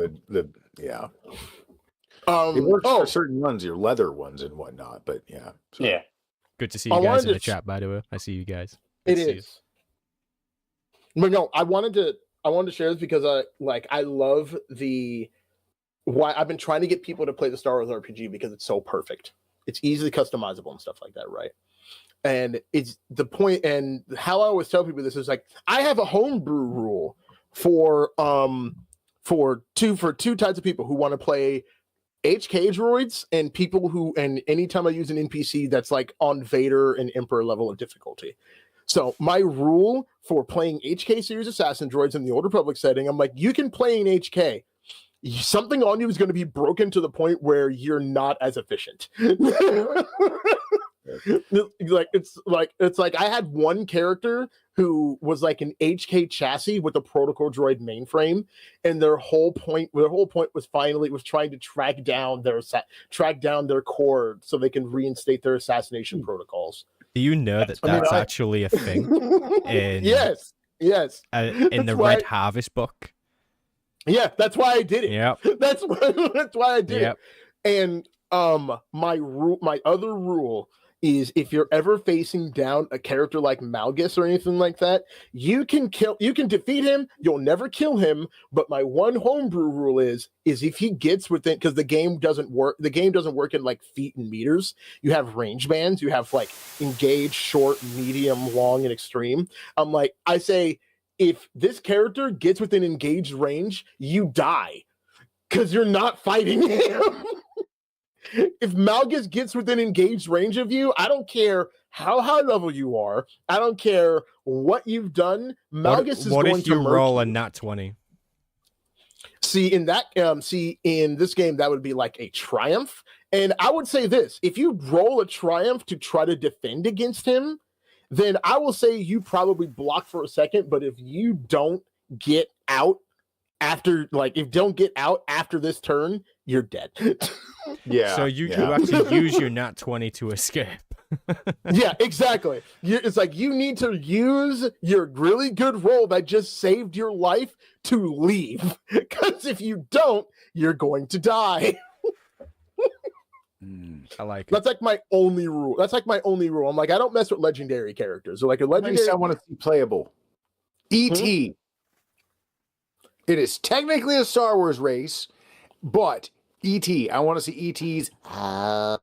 It works Oh, for certain ones, your leather ones and whatnot, but yeah. So. Yeah. Good to see I you guys wanted in the to- chat, by the way. I see you guys. it Good to see you. is. But no, I wanted to share this because I love why I've been trying to get people to play the Star Wars RPG because it's so perfect. It's easily customizable and stuff like that, right? And it's the point, and how I always tell people this is like I have a homebrew rule for two types of people who want to play HK droids and people who, and anytime I use an NPC that's like on Vader and Emperor level of difficulty. So my rule for playing HK series assassin droids in the Old Republic setting, I'm like, you can play in HK. Something on you is going to be broken to the point where you're not as efficient. It's like I had one character who was like an HK chassis with a protocol droid mainframe, and their whole point was trying to track down their core so they can reinstate their assassination protocols. Do you know that I mean, that's actually a thing in Yes. in That's the why- Red Harvest book? Yeah, that's why I did it. Yep. That's why I did Yep. it. And my other rule is if you're ever facing down a character like Malgus or anything like that, you can defeat him, you'll never kill him, but my one homebrew rule is if he gets within, because the game doesn't work in like feet and meters. You have range bands, you have like engage, short, medium, long, and extreme. I say if this character gets within engaged range, you die because you're not fighting him. If Malgus gets within engaged range of you, I don't care how high level you are. I don't care what you've done. Malgus is what going if to you murk roll you. a nat 20? In this game, that would be like a triumph. And I would say this: if you roll a triumph to try to defend against him, then I will say you probably block for a second. But if you don't get out after this turn, you're dead. Yeah. So you actually use your nat 20 to escape. Yeah, exactly. It's like you need to use your really good roll that just saved your life to leave. Because if you don't, you're going to die. I like it. That's like my only rule. I'm like, I don't mess with legendary characters. So like a legendary. I want to see playable. E.T. It is technically a Star Wars race, but E.T. I want to see E.T.'s. I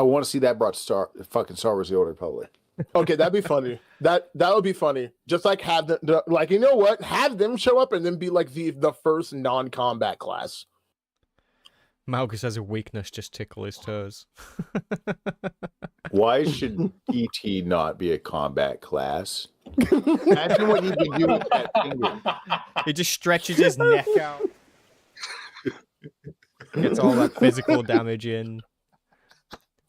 want to see that brought to fucking Star Wars: The Old Republic. Okay, that'd be funny. That would be funny. Just like have the like, you know what? Have them show up and then be like the first non-combat class. Malgus has a weakness, just tickle his toes. Why should E.T. not be a combat class? Imagine what he could do with that finger. He just stretches his neck out. Gets all that physical damage in.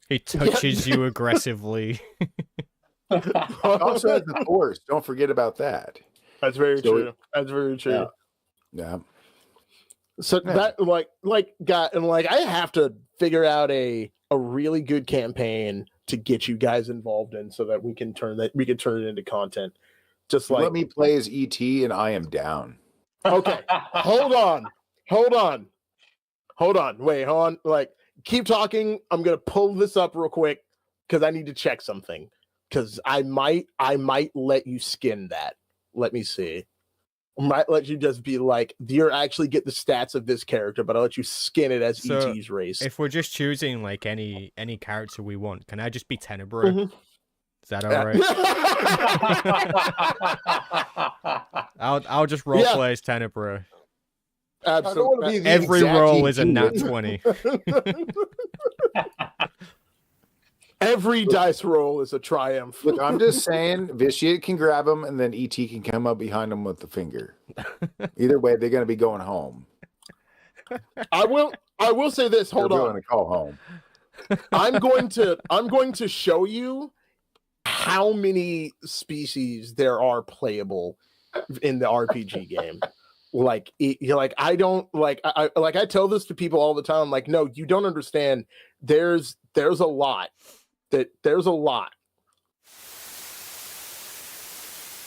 He touches you aggressively. Also has the Force. Don't forget about that. That's very So true. That's very true. Yeah. So Yeah. that I have to figure out a really good campaign to get you guys involved in so that we can turn it into content. Just like Let me play as E.T. and I am down. okay, hold on. Wait, hold on. Like, keep talking. I'm gonna pull this up real quick because I need to check something. Because I might let you skin that. Let me see. I might let you just be like, you actually get the stats of this character, but I'll let you skin it as So, ET's race. If we're just choosing like any character we want, can I just be Tenebro? Mhm. Is that all right? I'll just roleplay as Tenebro. Absolutely. Every roll is a nat 20. Every dice roll is a triumph. Look, I'm just saying, Vitiate can grab him, and then ET can come up behind him with the finger. Either way, they're going to be going home. I will say this. Hold they're on. going to call home. I'm going to show you how many species there are playable in the RPG game. Like, you're like, I don't like, I tell this to people all the time. I'm like, no, you don't understand. There's a lot. There's a lot.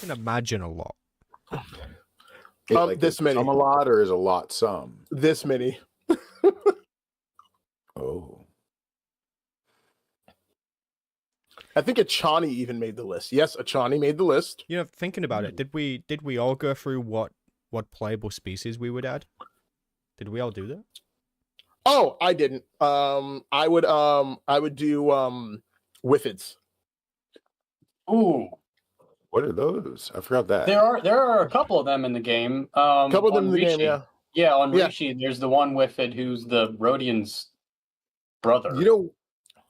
I can imagine a lot. This many. Some a lot, or is a lot some? This many. Oh. I think Achani even made the list. Yes, Achani made the list. You know, thinking about it, did we all go through what playable species we would add? Did we all do that? Oh, I didn't. I would do Whiffids. Ooh, What are those? I forgot that. there are a couple of them in the game. A couple of them on in the game, Rishi. yeah. Yeah, on Yeah. Rishi, there's the one Whiffid who's the Rodian's brother. You know,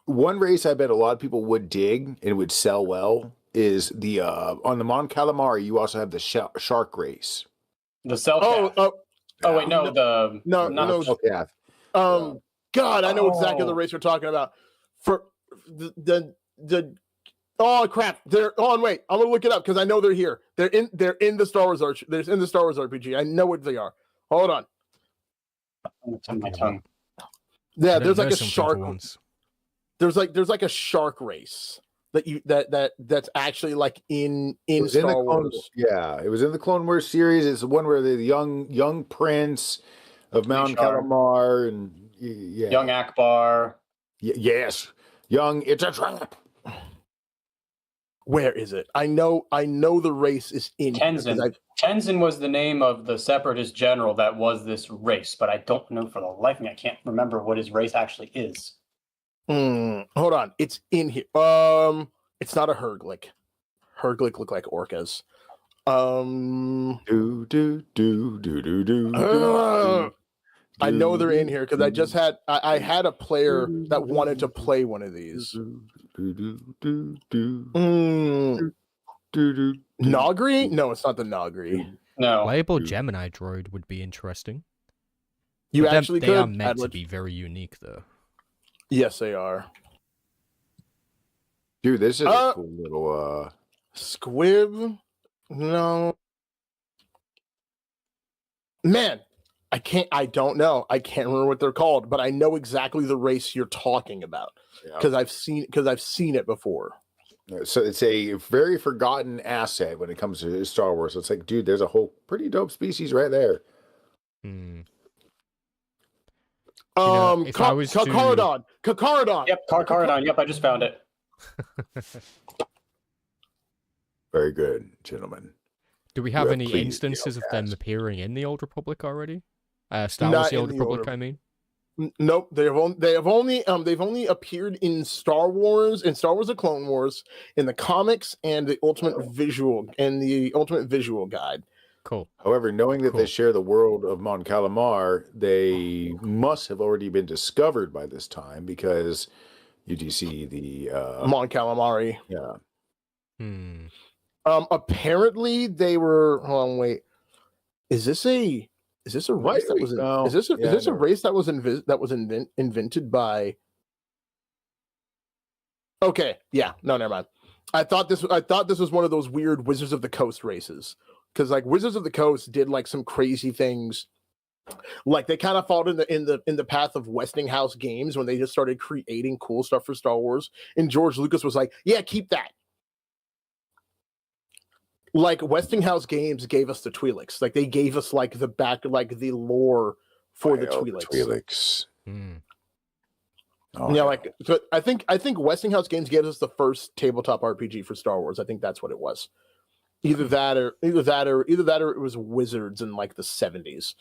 one race I bet a lot of people would dig and would sell well is the on the Mon Calamari. You also have the shark race. the Selkath. Oh, Wait, no, the no, not no. Okay. God, I know exactly the race we're talking about. For the oh crap, they're on. Wait, I'm gonna look it up because I know they're here. They're in the Star Wars There's in the Star Wars RPG. I know what they are. Hold on. It's on my tongue. Yeah, I there's don't like know a something shark. for once. There's like a shark race that's actually like in It was in the Star Clone, Wars. yeah, it was in the Clone Wars series. It's the one where the young prince of Mount Ishar. Calamar and yeah, Young Akbar. yes, young. It's a trap. Where is it? I know the race is in here, 'cause Tenzin. Tenzin was the name of the separatist general that was this race, but I don't know for the life of me. I can't remember what his race actually is. Hold on, it's in here. It's not a Herglick. Herglick look like orcas. Do do do do do do. I know they're in here because I just had I had a player that wanted to play one of these. Nogri? No, it's not the Nogri. No. Playable Gemini droid would be interesting. You But actually they are could. meant to Adlet- be very unique, though. Yes, they are. Dude, this is a Uh, cool little Squib? No. Man, I don't know. I can't remember what they're called, but I know exactly the race you're talking about yeah. because I've seen it before. So it's a very forgotten asset when it comes to Star Wars. It's like, dude, there's a whole pretty dope species right there. Hmm. know, if I was to- Kakaradon. Yep, Karkaradon. Yep, I just found it. Very good, gentlemen. Do we have Yeah, any please, instances of them Neocast. appearing in the Old Republic already? Star Not Wars: The in Old the Republic, Old I mean. Nope, they've only appeared in Star Wars, The Clone Wars, in the comics, and the Ultimate Visual Guide. Cool. However, knowing that they Cool. share the world of Mon Calamar, they must have already been discovered by this time because you do see the Mon Calamari. yeah. Hmm. Apparently they were. Hold on, wait. Is this a Why race do that we- was? oh, Is this yeah, a no. race that was invented by? Okay, yeah, no, never mind. I thought this was one of those weird Wizards of the Coast races because like Wizards of the Coast did like some crazy things. Like they kind of followed in the path of Westinghouse Games when they just started creating cool stuff for Star Wars, and George Lucas was like, "Yeah, keep that." Like Westinghouse Games gave us the Twi'leks, like they gave us like the lore for the Twi'leks. Twi'leks. Hmm. Oh, Yeah, like so I think Westinghouse Games gave us the first tabletop RPG for Star Wars. I think that's what it was. Either that or it was Wizards in like the 70s.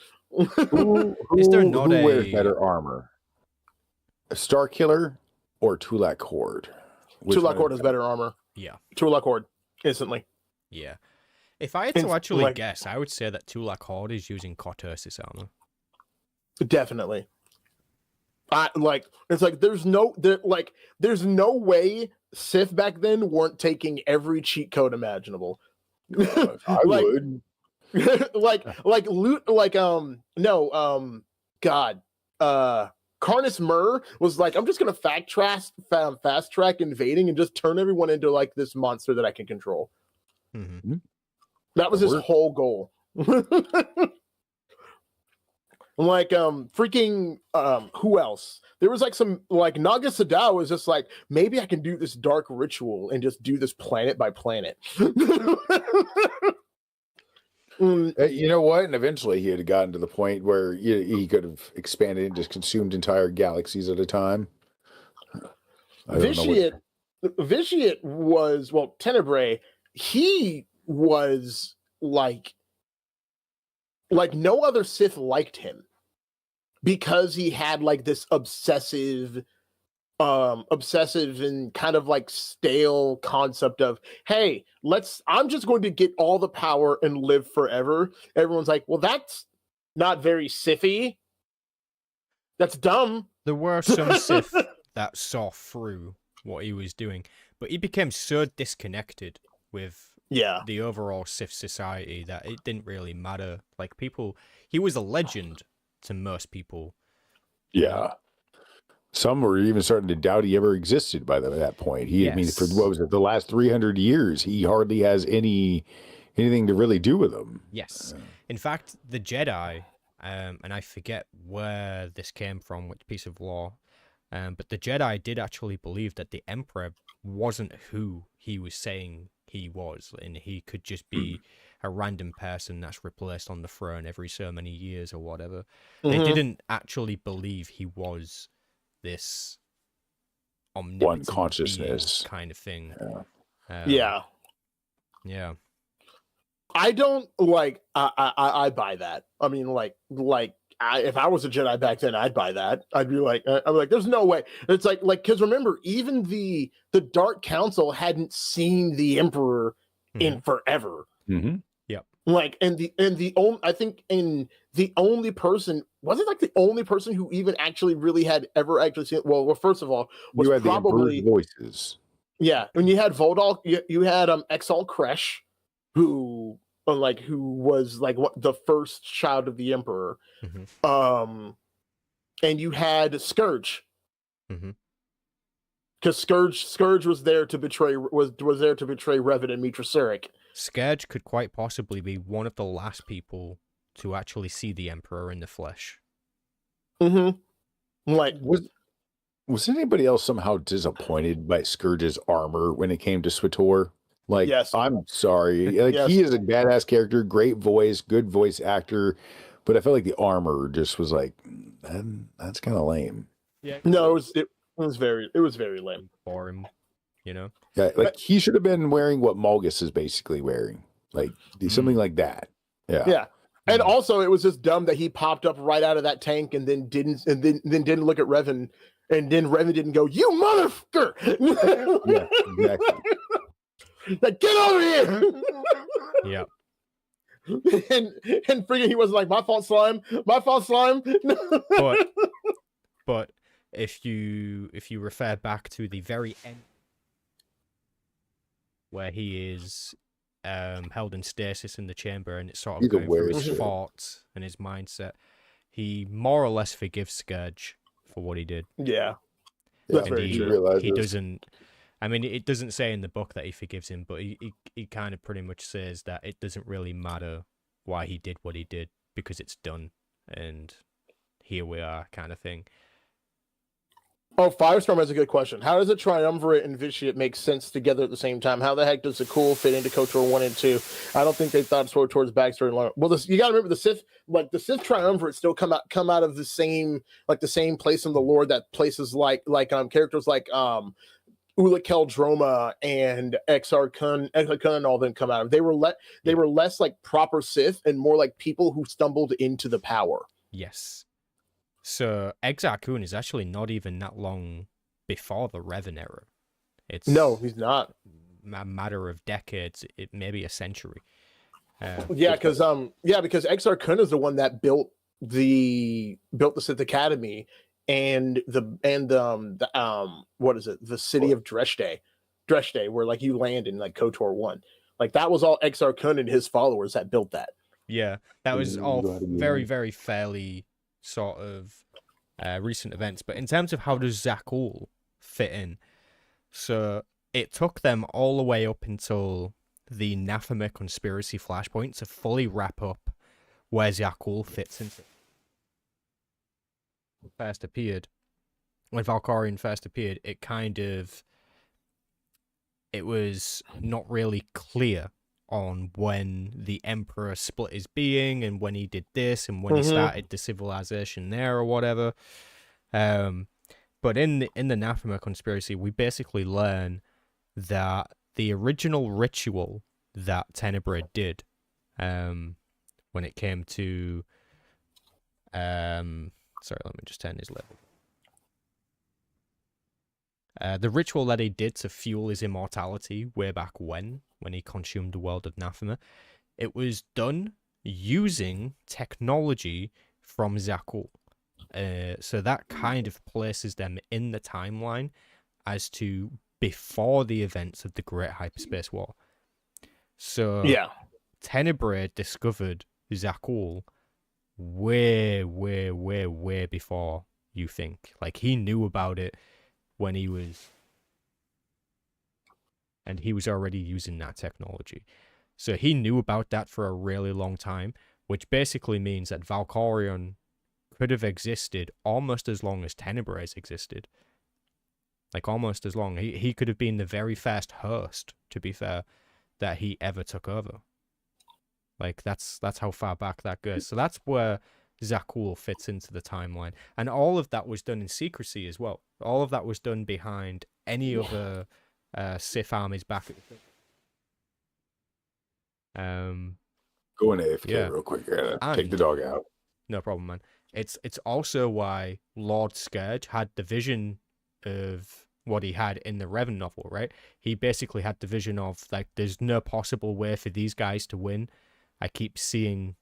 Is there not who wears a- better armor? A Star Killer or Tulak Horde? Which Tulak one Horde has better armor. Yeah. Tulak Horde instantly. Yeah. If I had to It's actually like- guess, I would say that Tulak Horde is using Cortosis armor. Definitely. it's like there's no way Sith back then weren't taking every cheat code imaginable. I Like- would. Carnus Murr was like, I'm just gonna fast track invading and just turn everyone into like this monster that I can control. Mhm. That was That his worked. whole goal. Like who else? There was like some like Naga Sadao was just like, maybe I can do this dark ritual and just do this planet by planet. You know what? And eventually he had gotten to the point where he could have expanded and just consumed entire galaxies at a time. I don't know what- Vitiate was, well, Tenebrae, he was like no other Sith liked him because he had like this obsessive and kind of like stale concept of, hey, I'm just going to get all the power and live forever. Everyone's like, well, that's not very Sithy. That's dumb. There were some Sith that saw through what he was doing, but he became so disconnected with Yeah. the overall Sith society that it didn't really matter. Like he was a legend to most people. Yeah. Some were even starting to doubt he ever existed by that point. I mean, for Yes. what was it, the last 300 years, he hardly has anything to really do with them. Yes. In fact, the Jedi, and I forget where this came from, which piece of lore, but the Jedi did actually believe that the Emperor wasn't who he was saying he was, and he could just be a random person that's replaced on the throne every so many years or whatever. They Mhm. didn't actually believe he was this omnipotent consciousness. being kind of thing. Yeah. Yeah. I don't like. I buy that. I mean, if I was a Jedi back then, I'd buy that. I'd be like, there's no way. It's like, because remember, even the Dark Council hadn't seen the Emperor in forever. Mm-hmm. Like, I think the only person was it like the only person who even actually really had ever actually seen. Well, first of all, was You had probably the Emperor's voices. yeah. When you had Voldal, you had Exal Kresh, who was like the first child of the Emperor. Mhm. And you had Scourge. Mhm. Because Scourge was there to betray Revan and Mitra Surik. Scourge could quite possibly be one of the last people to actually see the Emperor in the flesh. Mm-hmm. Like, Was anybody else somehow disappointed by Scourge's armor when it came to SWTOR? Like, Yes. I'm sorry. Like, Yes. he is a badass character, great voice, good voice actor, but I felt like the armor just was like, that's kind of lame. Yeah. no, it was very lame. For him, you know? Yeah, like he should have been wearing what Malgus is basically wearing, like something like that. Yeah. Yeah. And also, it was just dumb that he popped up right out of that tank and then didn't look at Revan, and then Revan didn't go, "You motherfucker!" Yeah, exactly. Like, get over here! Yeah. and freaking, he was like, "My fault, slime. My fault, slime." But if you refer back to the very end where he is held in stasis in the chamber and it's sort of He's going aware through of his shit. thoughts and his mindset, he more or less forgives Scourge for what he did. Yeah. Yeah, That's And very he, true. he doesn't. I mean, it doesn't say in the book that he forgives him, but he kind of pretty much says that it doesn't really matter why he did what he did because it's done, and here we are, kind of thing. Oh, Firestorm has a good question. How does a Triumvirate and Vitiate make sense together at the same time? How the heck does the Cool fit into KOTOR 1 and 2? I don't think they thought towards backstory and learn. Well, you got to remember the Sith Triumvirate still come out of the same place in the lore that places like characters like Ula Keldroma and Exar Kun and all them come out of. They were less like proper Sith and more like people who stumbled into the power. Yes. So Exar Kun is actually not even that long before the Revan era. It's No, he's not. a matter of decades, it maybe a century. Because Exar Kun is the one that built the Sith Academy and what is it? The city of Dresde, where like you land in like KOTOR 1. Like that was all Exar Kun and his followers that built that. Yeah, that was Ooh, all glad to be very, right. very fairly sort of recent events. But in terms of how does Zakul fit in, so it took them all the way up until the Nathema conspiracy flashpoint to fully wrap up where Zakul fits into. First appeared, when Valkorion first appeared, it was not really clear on when the Emperor split his being and when he did this and when he started the civilization there or whatever. But in the Nathema conspiracy, we basically learn that the original ritual that Tenebrae did, when it came to, sorry, let me just turn his level. The ritual that he did to fuel his immortality way back when he consumed the world of Nathema, it was done using technology from Zakul. So that kind of places them in the timeline as to before the events of the Great Hyperspace War. So Yeah. Tenebrae discovered Zakul way, way, way, way before you think. Like, he knew about it when he was... And he was already using that technology. So he knew about that for a really long time, which basically means that Valkorion could have existed almost as long as Tenebrae has existed. Like, almost as long. He could have been the very first host, to be fair, that he ever took over. Like, that's how far back that goes. So that's where Zakul fits into the timeline. And all of that was done in secrecy as well. All of that was done behind any other Sith armies back at the Going AFK yeah. real quick. Take And- the dog out. No problem, man. It's also why Lord Scourge had the vision of what he had in the Revan novel, right? He basically had the vision of, like, there's no possible way for these guys to win. I keep seeing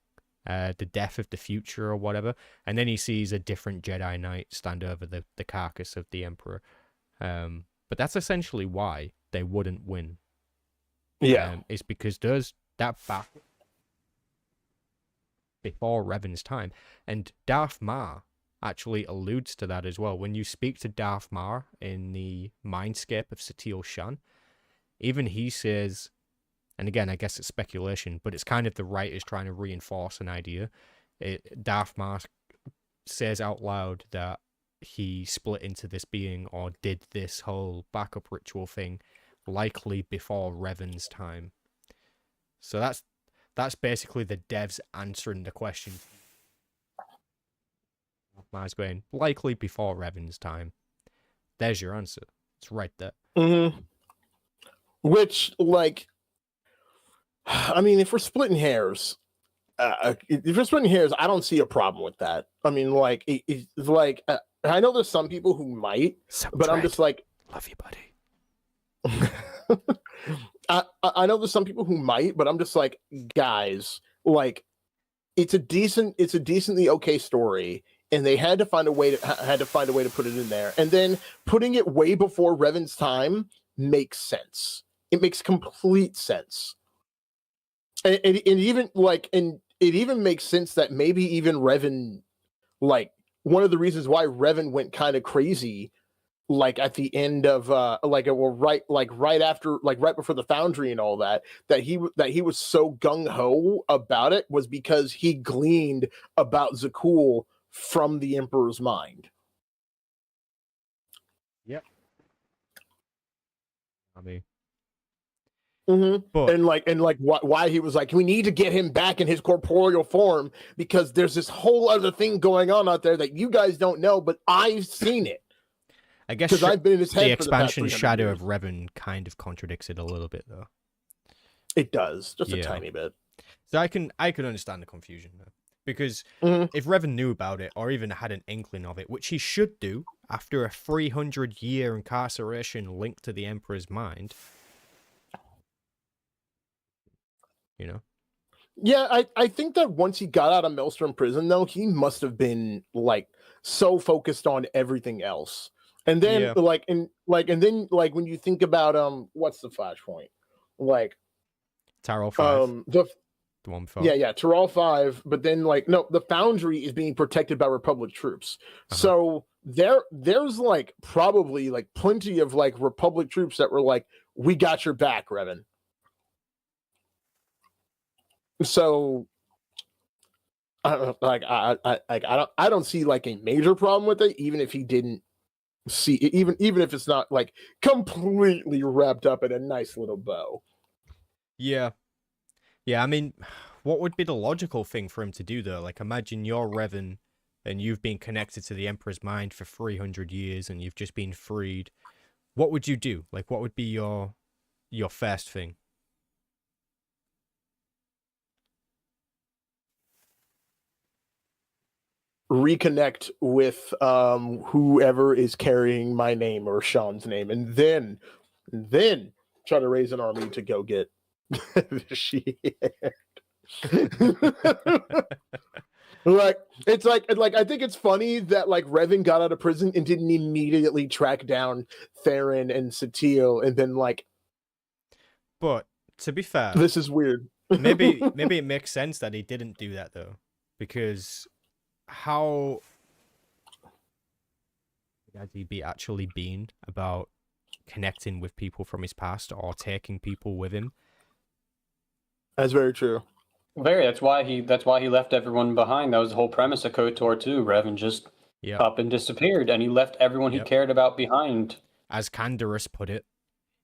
the death of the future or whatever. And then he sees a different Jedi Knight stand over the carcass of the Emperor. But that's essentially why they wouldn't win. Yeah. It's because there's that battle before Revan's time. And Darth Mar actually alludes to that as well. When you speak to Darth Mar in the Mindscape of Satil Shan, even he says, and again, I guess it's speculation, but it's kind of the writers trying to reinforce an idea. Darth Mar says out loud that he split into this being or did this whole backup ritual thing likely before Revan's time. So that's basically the devs answering the question. Mar's going, likely before Revan's time. There's your answer. It's right there. Mm-hmm. Which, like, I mean, if we're splitting hairs, I don't see a problem with that. I mean, like, it's like, I know there's some people who might, but I'm just like, love you, buddy. I know there's some people who might, but I'm just like, guys, like, it's a decently okay story, and they had to find a way to put it in there, and then putting it way before Revan's time makes sense. It makes complete sense, and it even makes sense that maybe even Revan, like, one of the reasons why Revan went kind of crazy, like at the end of right before the Foundry and all that he was so gung-ho about it was because he gleaned about Zakul from the Emperor's mind. Yep. I mean, But, and why he was like, we need to get him back in his corporeal form because there's this whole other thing going on out there that you guys don't know, but I've seen it. I guess because I've been in his head the for the past expansion 300 Shadow years. of Revan kind of contradicts it a little bit, though. It does, just a Yeah. tiny bit. So I can understand the confusion though, because Mhm. if Revan knew about it or even had an inkling of it, which he should do after a 300-year incarceration linked to the Emperor's mind, you know. Yeah, I think that once he got out of Maelstrom prison, though, he must have been like so focused on everything else. And then Yeah. and then when you think about what's the Flashpoint? Like Taro 5, the the one before. yeah, Terral 5, but then like no, the Foundry is being protected by Republic troops. Uh-huh. So there's like probably like plenty of like Republic troops that were like, we got your back, Revan. So I don't see like a major problem with it, even if he didn't see even if it's not like completely wrapped up in a nice little bow. Yeah. I mean, what would be the logical thing for him to do though? Like, imagine you're Revan, and you've been connected to the Emperor's mind for 300 years, and you've just been freed. What would you do? Like, what would be your first thing? Reconnect with whoever is carrying my name or Sean's name, and then try to raise an army to go get the shit. Like it's like I think it's funny that like Revan got out of prison and didn't immediately track down Theron and Satele, and then like, But to be fair, this is weird. maybe it makes sense that he didn't do that though, because how had he be actually been about connecting with people from his past or taking people with him? That's very true. That's why he left everyone behind. That was the whole premise of KOTOR 2. Revan just Yeah. up and disappeared, and he left everyone he Yep. cared about behind. As Canderous put it,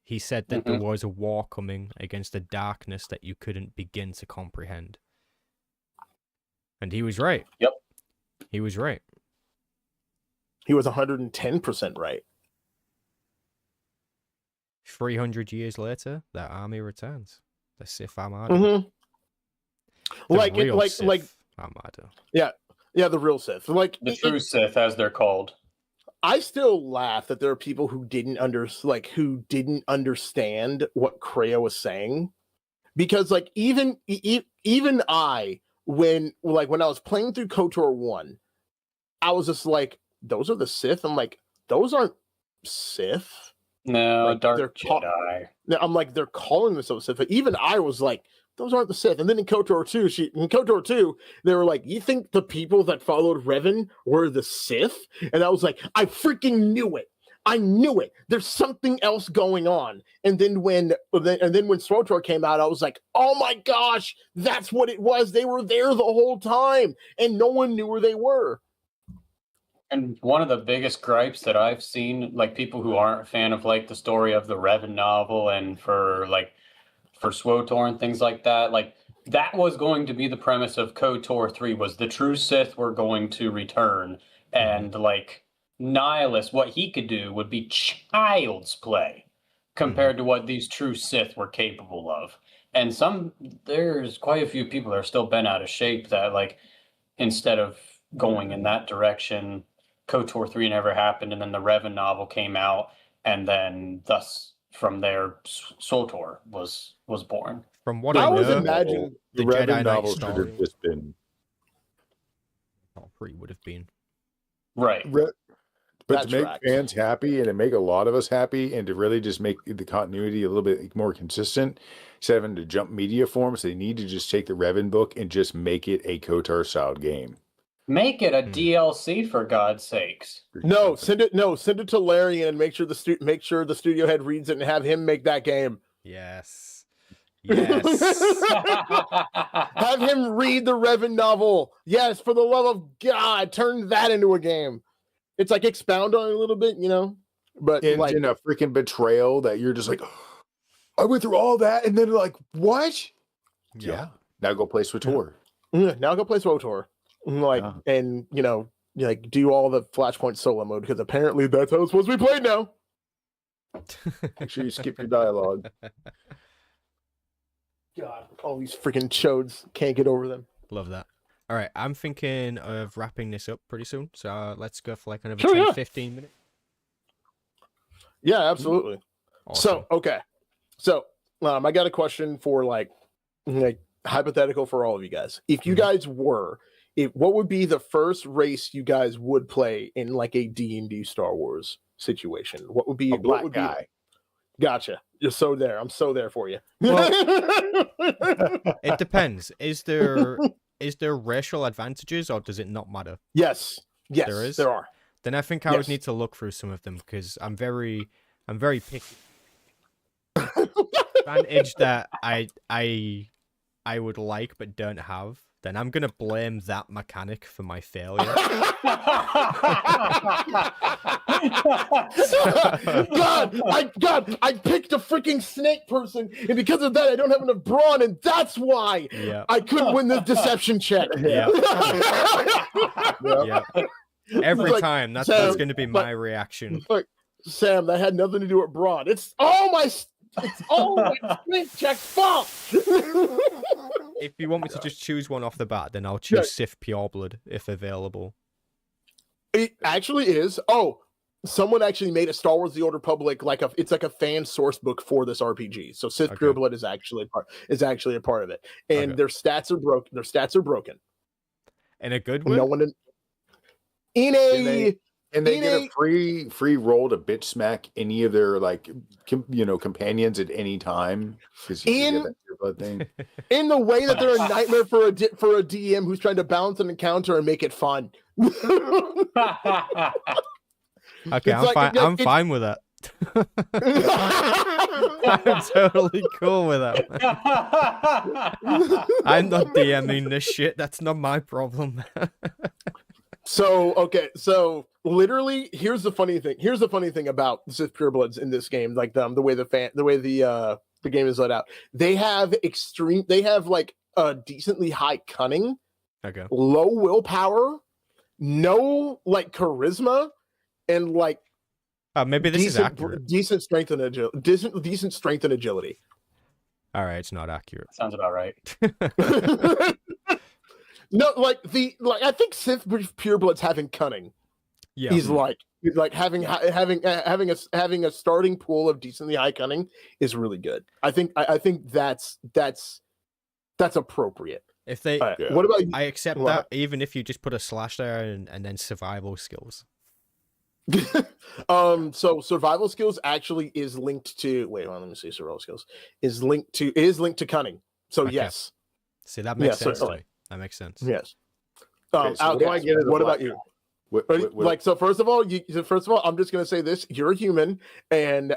he said that there was a war coming against a darkness that you couldn't begin to comprehend. And he was right. Yep. He was right. He was 110% right. 300 years later, that army returns. The Sith Armada. Mm-hmm. The real Sith Armada. Yeah, the real Sith. Like The true Sith, as they're called. I still laugh that there are people who didn't understand what Kreia was saying, because like even I, when I was playing through KOTOR 1, I was just like, those are the Sith. I'm like, those aren't Sith. No, Like, Dark they're Jedi. I'm like, they're calling themselves Sith. But even I was like, those aren't the Sith. And then in KOTOR 2, they were like, you think the people that followed Revan were the Sith? And I was like, I freaking knew it. I knew it. There's something else going on. And then when SWTOR came out, I was like, oh my gosh, that's what it was. They were there the whole time, and no one knew where they were. And one of the biggest gripes that I've seen, like people who aren't a fan of like the story of the Revan novel and for SWTOR and things like that, like that was going to be the premise of KOTOR 3, was the true Sith were going to return, and like Nihilus, what he could do would be child's play compared to what these true Sith were capable of. And there's quite a few people that are still bent out of shape that like, instead of going in that direction, KOTOR 3 never happened, and then the Revan novel came out, and then thus from there SWTOR was born. From what I I was know, imagining The the Jedi Revan Knight novel should story have just been. All three would have been. Right. But That to make tracks. fans happy and to make a lot of us happy and to really just make the continuity a little bit more consistent, instead of having to jump media forms, they need to just take the Revan book and just make it a KOTOR style game. Make it a DLC, for God's sakes. No, send it to Larian and make sure the studio head reads it and have him make that game. Yes. Yes. Have him read the Revan novel. Yes, for the love of God, turn that into a game. It's like expound on it a little bit, you know? But And like in a freaking betrayal that you're just like, I went through all that, and then like, what? Yeah. Now go play SWTOR. now go play SWTOR. Like and you know, like do all the Flashpoint solo mode, because apparently that's how it's supposed to be played now. Make sure you skip your dialogue. God, all these freaking chodes, can't get over them. Love that. All right, I'm thinking of wrapping this up pretty soon. So let's go for like another Sure, 10, yeah. 15 minutes. Yeah, absolutely. Awesome. So okay, so I got a question for like hypothetical for all of you guys. If you Mhm. guys were, what would be the first race you guys would play in like a D&D Star Wars situation? What would be A black what would guy. be Gotcha. You're so there. I'm so there for you. It depends. Is there racial advantages, or does it not matter? Yes. Yes, There is? there are. Then I think I Yes. would need to look through some of them because I'm very picky. Advantage that I would like but don't have, then I'm gonna blame that mechanic for my failure. God, I picked a freaking snake person, and because of that, I don't have enough brawn, and that's why Yeah. I couldn't win this deception check. Yeah. Yeah. Every Like, time that's Sam, gonna be like- my reaction. Like, Sam, that had nothing to do with brawn. It's all my snake check fault. If you want me to just choose one off the bat, then I'll choose Sith Pureblood if available. It actually is. Oh, someone actually made a Star Wars: The Old Republic it's like a fan source book for this RPG. So Sith Okay. Pureblood is actually a part of it, and Okay. their stats are broken. Their stats are broken. In a good way? No one in a And they In get a- a free roll to bitch smack any of their like companions at any time because you In- get that earbud thing. in the way that they're a nightmare for a DM who's trying to balance an encounter and make it fun. Okay, It's like- I'm it- fine with that. I'm totally cool with that. I'm not DMing this shit. That's not my problem. So literally, here's the funny thing. Here's the funny thing about Sith Purebloods in this game, like the way the game is let out. They have like a decently high cunning, Okay. low willpower, no like charisma, and like Maybe this is accurate. decent strength and agility. Decent strength and agility. All right, it's not accurate. Sounds about right. No, I think Sith Purebloods having cunning. Yeah. He's like having a starting pool of decently high cunning is really good. I think that's appropriate. If they, All right, Yeah. what about you? I accept What? that, even if you just put a slash there and then survival skills. So survival skills actually is linked to let me see. Survival skills is linked to cunning. So Okay. yes. See, that makes Yeah, sense to certainly. me. That makes sense. Yes. Okay, so what do I Outcast, get as a what black about you? guy? What- So first of all, I'm just gonna say this: you're a human, and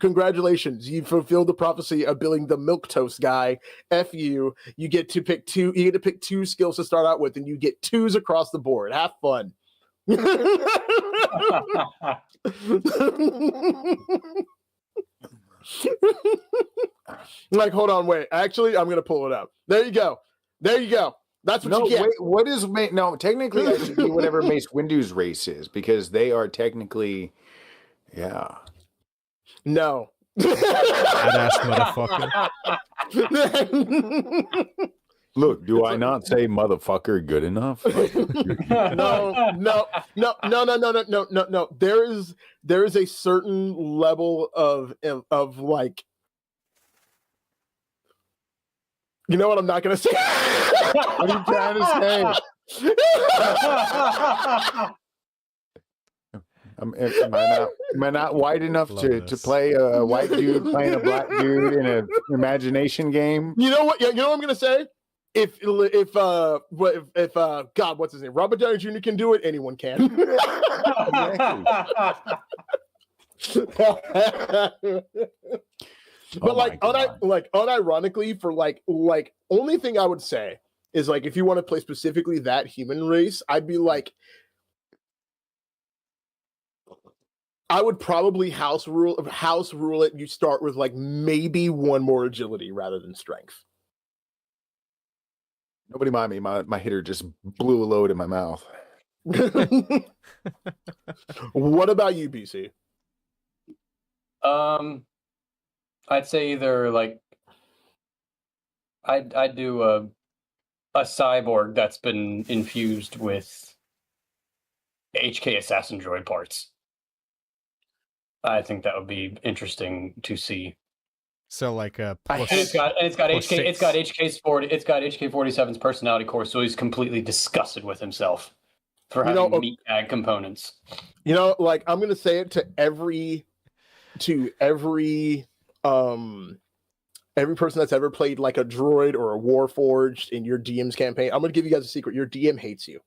congratulations, you fulfilled the prophecy of being the milk toast guy. F you. You get to pick two. You get to pick two skills to start out with, and you get twos across the board. Have fun. Like, hold on, wait. Actually, I'm gonna pull it up. There you go. That's what No, you get. wait, what is no? Technically, that should be whatever Mace Windu's race is because they are technically, yeah. No. Badass motherfucker. Look, do I not say motherfucker good enough? Like, no. There is a certain level of like, you know what? I'm not gonna say. what are you trying to say? Am I not white enough Love to this. play a white dude playing a black dude in an imagination game? You know what? You know what I'm gonna say? If God, what's his name? Robert Downey Jr. can do it. Anyone can. But Oh my God. unironically, for like only thing I would say is like if you want to play specifically that human race, I'd be like, I would probably house rule it. You start with like maybe one more agility rather than strength. Nobody mind me. My hitter just blew a load in my mouth. What about you, BC? I'd say either like I'd do a cyborg that's been infused with HK assassin droid parts. I think that would be interesting to see. So like a I plus. And it's got plus HK. It's six. got HK47's personality core, so he's completely disgusted with himself for having meat bag components. You know, like I'm gonna say it to every person that's ever played like a droid or a Warforged in your DM's campaign. I'm gonna give you guys a secret. Your DM hates you.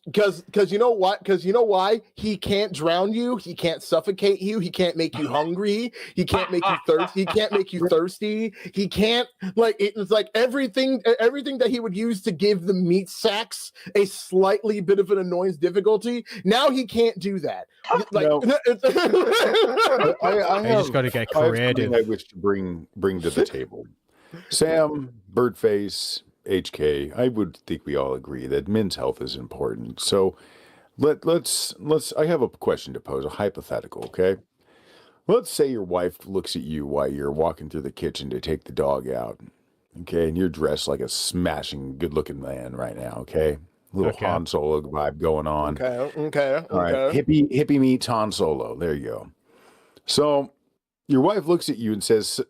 Because you know what? Because you know why? He can't drown you. He can't suffocate you. He can't make you hungry. He can't make you thirsty. He can't make you thirsty. He can't like it's like everything that he would use to give the meat sacks a slightly bit of an annoyance difficulty. Now he can't do that. Like No. I You just got to get creative. I wish to bring to the table. Sam, Birdface, HK, I would think we all agree that men's health is important. So let's I have a question to pose, a hypothetical, okay? Let's say your wife looks at you while you're walking through the kitchen to take the dog out. Okay, and you're dressed like a smashing good-looking man right now, okay? Little Okay. Han Solo vibe going on. Okay. All right, hippie meets Han Solo. There you go. So your wife looks at you and says,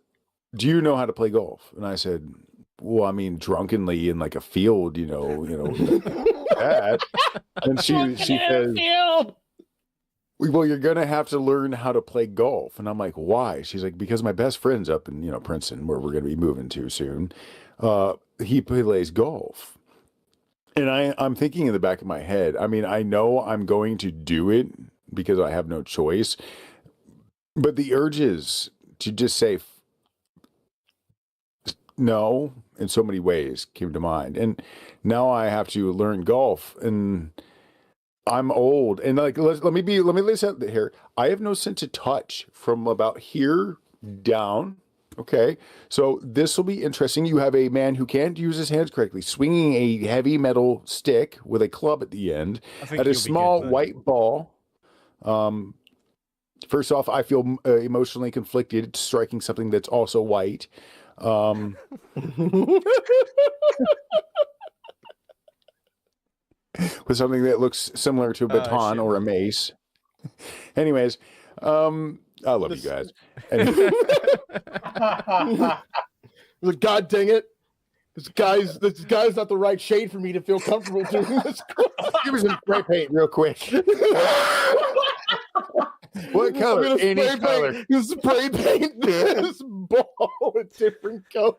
"Do you know how to play golf?" And I said, "Well, I mean, drunkenly in like a field, you know that." And she says, "Well, you're gonna have to learn how to play golf." And I'm like, "Why?" She's like, "Because my best friend's up in Princeton, where we're gonna be moving to soon. He plays golf." And I'm thinking in the back of my head, I mean, I know I'm going to do it because I have no choice, but the urges to just say no in so many ways came to mind. And now I have to learn golf, and I'm old. And like, let me lay this out here. I have no sense of touch from about here down. Okay, so this will be interesting. You have a man who can't use his hands correctly, swinging a heavy metal stick with a club at the end at a small white ball. First off, I feel emotionally conflicted striking something that's also white. With something that looks similar to a baton or a mace. Anyways, I love you guys. God dang it. This guy's not the right shade for me to feel comfortable doing this. Give me some spray paint real quick. What color? Any color. You spray paint this ball a different color.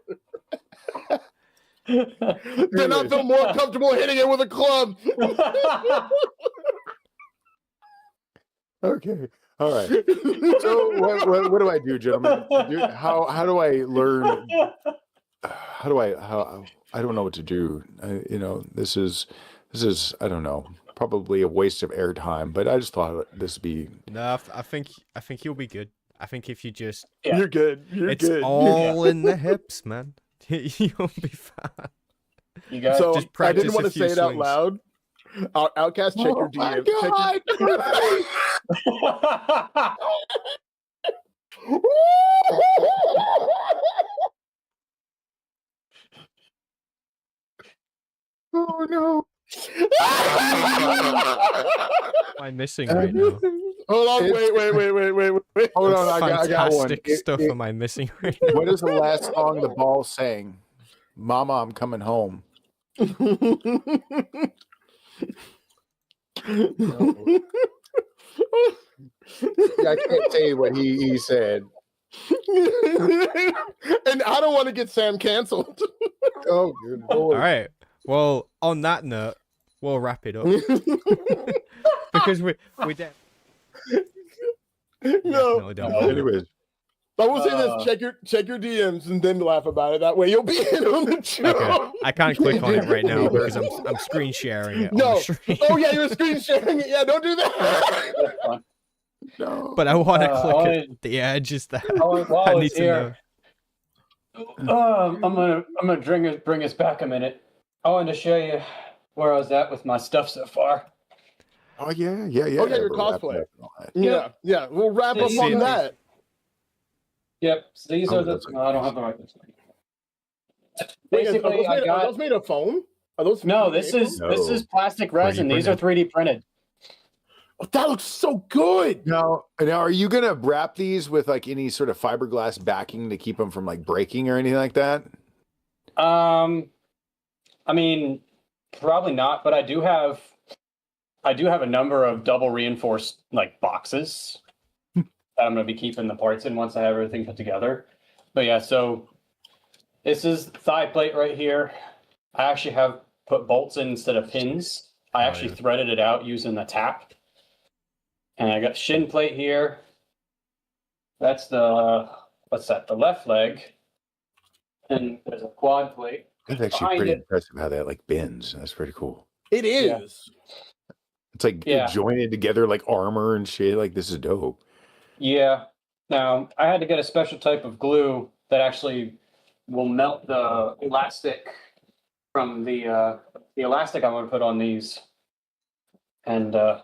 Then I feel more comfortable hitting it with a club. Okay. All right. So what do I do, gentlemen? How do I learn? I don't know what to do. This is I don't know, probably a waste of airtime, but I just thought this would be. No, I think you'll be good. I think if you just You're good. it's all in the hips, man. You'll be fine. You guys So just I practice didn't want a to say few it out swings. loud. Outcast, check your DM. Oh no! What am I missing right now? Hold on, wait. Hold on, I got one. Fantastic stuff am I missing right now? What is the last song the ball sang? Mama, I'm coming home. I can't say what he said. And I don't want to get Sam canceled. Oh, good All Lord. right. Well, on that note, we'll wrap it up because we did. No. Definitely don't. Anyways, I will say this: check your DMs and then laugh about it. That way, you'll be in on the show. Okay. I can't click on it right now because I'm screen sharing it. No. On the stream. Oh yeah, you're screen sharing it. Yeah, don't do that. no. But I want to click I at the edges that while I I need was to know. here, I'm gonna bring us back a minute. I wanted to show you where I was at with my stuff so far. Oh yeah. Oh yeah, your cosplay. Yep. Yeah. We'll wrap up See on these? that. Yep. So these Oh, are the. that's like- No, I don't have the right ones. Wait, are Basically, I are got. those made of foam? Are those? No, this is No. plastic resin. These are 3D printed. Oh, that looks so good. Now, are you gonna wrap these with like any sort of fiberglass backing to keep them from like breaking or anything like that? I mean, probably not, but I do have a number of double reinforced like boxes that I'm going to be keeping the parts in once I have everything put together. But yeah, so this is the thigh plate right here. I actually have put bolts in instead of pins. I actually threaded it out using the tap. And I got shin plate here. That's the left leg. And there's a quad plate. That's actually pretty impressive how that like bends. That's pretty cool. It is. It's like jointed together like armor and shit. Like this is dope. Yeah. Now I had to get a special type of glue that actually will melt the elastic from the elastic I'm going to put on these. And I'll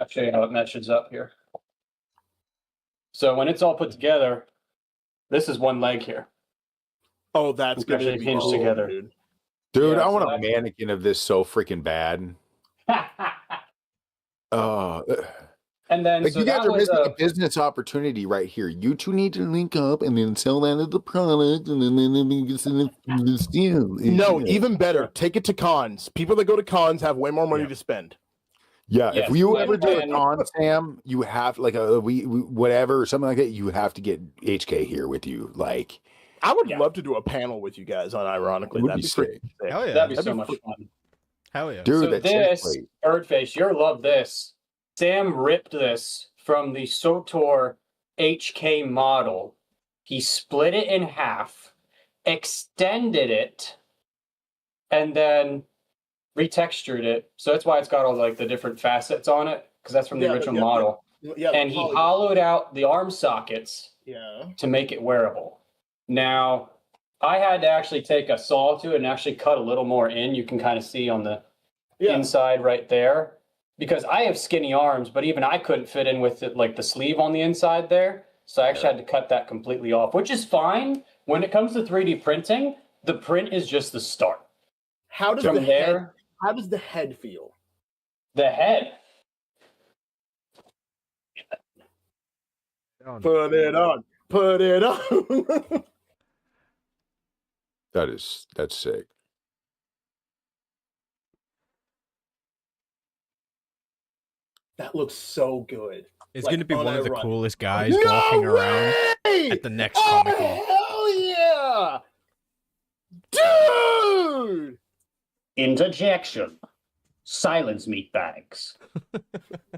show you how it meshes up here. So when it's all put together, this is one leg here. Oh, that's going to be hinged together. Dude, I want a mannequin of this so freaking bad. And then like, you guys are missing a business opportunity right here. You two need to link up and then sell that as the product, and then get the steal. No, even better. Take it to cons. People that go to cons have way more money to spend. Yeah, if you ever do a con, Sam, you have like a we whatever or something like that. You have to get HK here with you. Like, I would love to do a panel with you guys on Ironically. That'd be sick. Hell yeah, that'd be so much fun. Hell yeah, dude. So this Birdface, you'll love this. Sam ripped this from the SWTOR HK model. He split it in half, extended it, and then retextured it. So that's why it's got all like the different facets on it, because that's from the original model. Yeah, and he hollowed out the arm sockets to make it wearable. Now, I had to actually take a saw to it and actually cut a little more in. You can kind of see on the inside right there. Because I have skinny arms, but even I couldn't fit in with it, like the sleeve on the inside there. So I actually had to cut that completely off, which is fine. When it comes to 3D printing, the print is just the start. How does how does the head feel? The head. Put it on. Put it on. That's sick. That looks so good. It's going to be one of the coolest guys walking around at the next Comic-Con. Hell yeah! Dude! Interjection. Silence meat bags.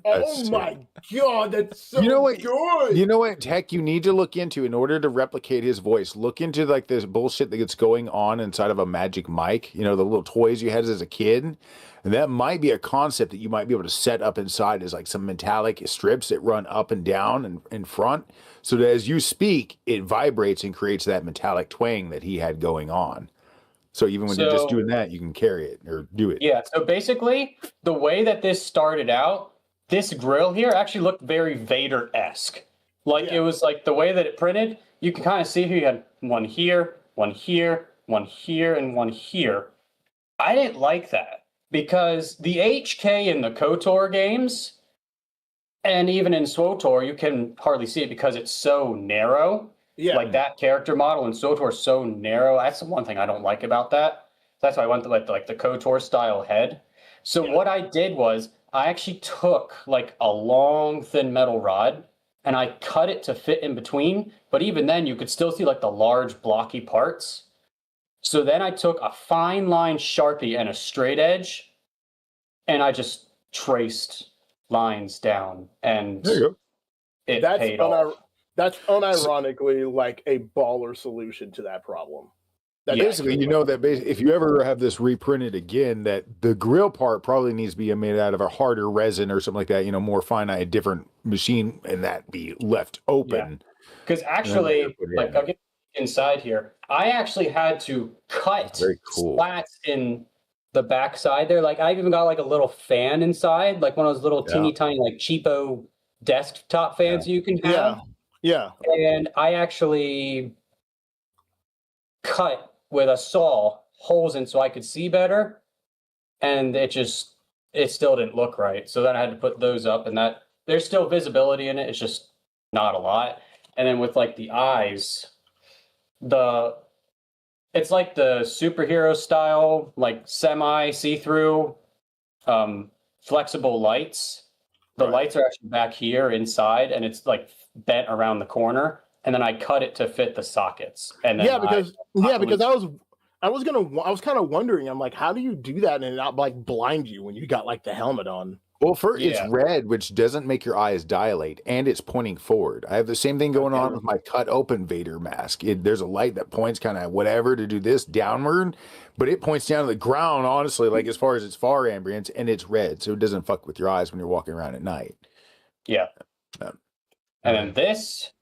Oh my god, that's so good. You know what, Tech, you need to look into in order to replicate his voice. Look into like this bullshit that's going on inside of a Magic Mic. You know, the little toys you had as a kid. And that might be a concept that you might be able to set up inside as like some metallic strips that run up and down and in front. So that as you speak, it vibrates and creates that metallic twang that he had going on. So even when you're just doing that, you can carry it or do it. Yeah. So basically, the way that this started out, this grill here actually looked very Vader-esque. Like it was like the way that it printed, you can kind of see here you had one here, one here, one here, and one here. I didn't like that. Because the HK in the KOTOR games, and even in SWTOR, you can hardly see it because it's so narrow. Yeah. Like that character model in SWTOR is so narrow. That's the one thing I don't like about that. That's why I went to like the KOTOR style head. So what I did was I actually took like a long thin metal rod and I cut it to fit in between. But even then you could still see like the large blocky parts. So then I took a fine line Sharpie and a straight edge, and I just traced lines down, and there you go. That's paid off. That's unironically like a baller solution to that problem. Basically, you know that if you ever have this reprinted again, that the grill part probably needs to be made out of a harder resin or something like that, you know, more finite, different machine, and that be left open. Because actually, like I'll get inside here, I actually had to cut slats in the backside there. Like I even got like a little fan inside, like one of those little teeny tiny like cheapo desktop fans you can have. Yeah. And I actually cut with a saw holes in so I could see better, and it it still didn't look right. So then I had to put those up, and that there's still visibility in it. It's just not a lot. And then with like the eyes, it's like the superhero style, like semi see-through, flexible lights. The lights are actually back here inside, and it's like bent around the corner. And then I cut it to fit the sockets. And then because I was kind of wondering. I'm like, how do you do that and it not like blind you when you got like the helmet on? Well, it's red, which doesn't make your eyes dilate, and it's pointing forward. I have the same thing going on with my cut open Vader mask. There's a light that points kind of whatever to do this downward, but it points down to the ground, honestly, like as far as its far ambience, and it's red, so it doesn't fuck with your eyes when you're walking around at night. Yeah. And then this,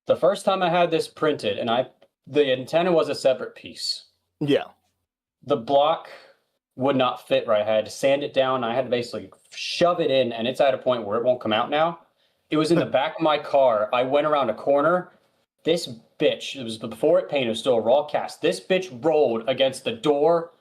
the first time I had this printed, and the antenna was a separate piece. Yeah. The block would not fit right. I had to sand it down. I had to basically shove it in, and it's at a point where it won't come out now. It was in the back of my car. I went around a corner. This bitch, it was before it painted, it was still a raw cast. This bitch rolled against the door.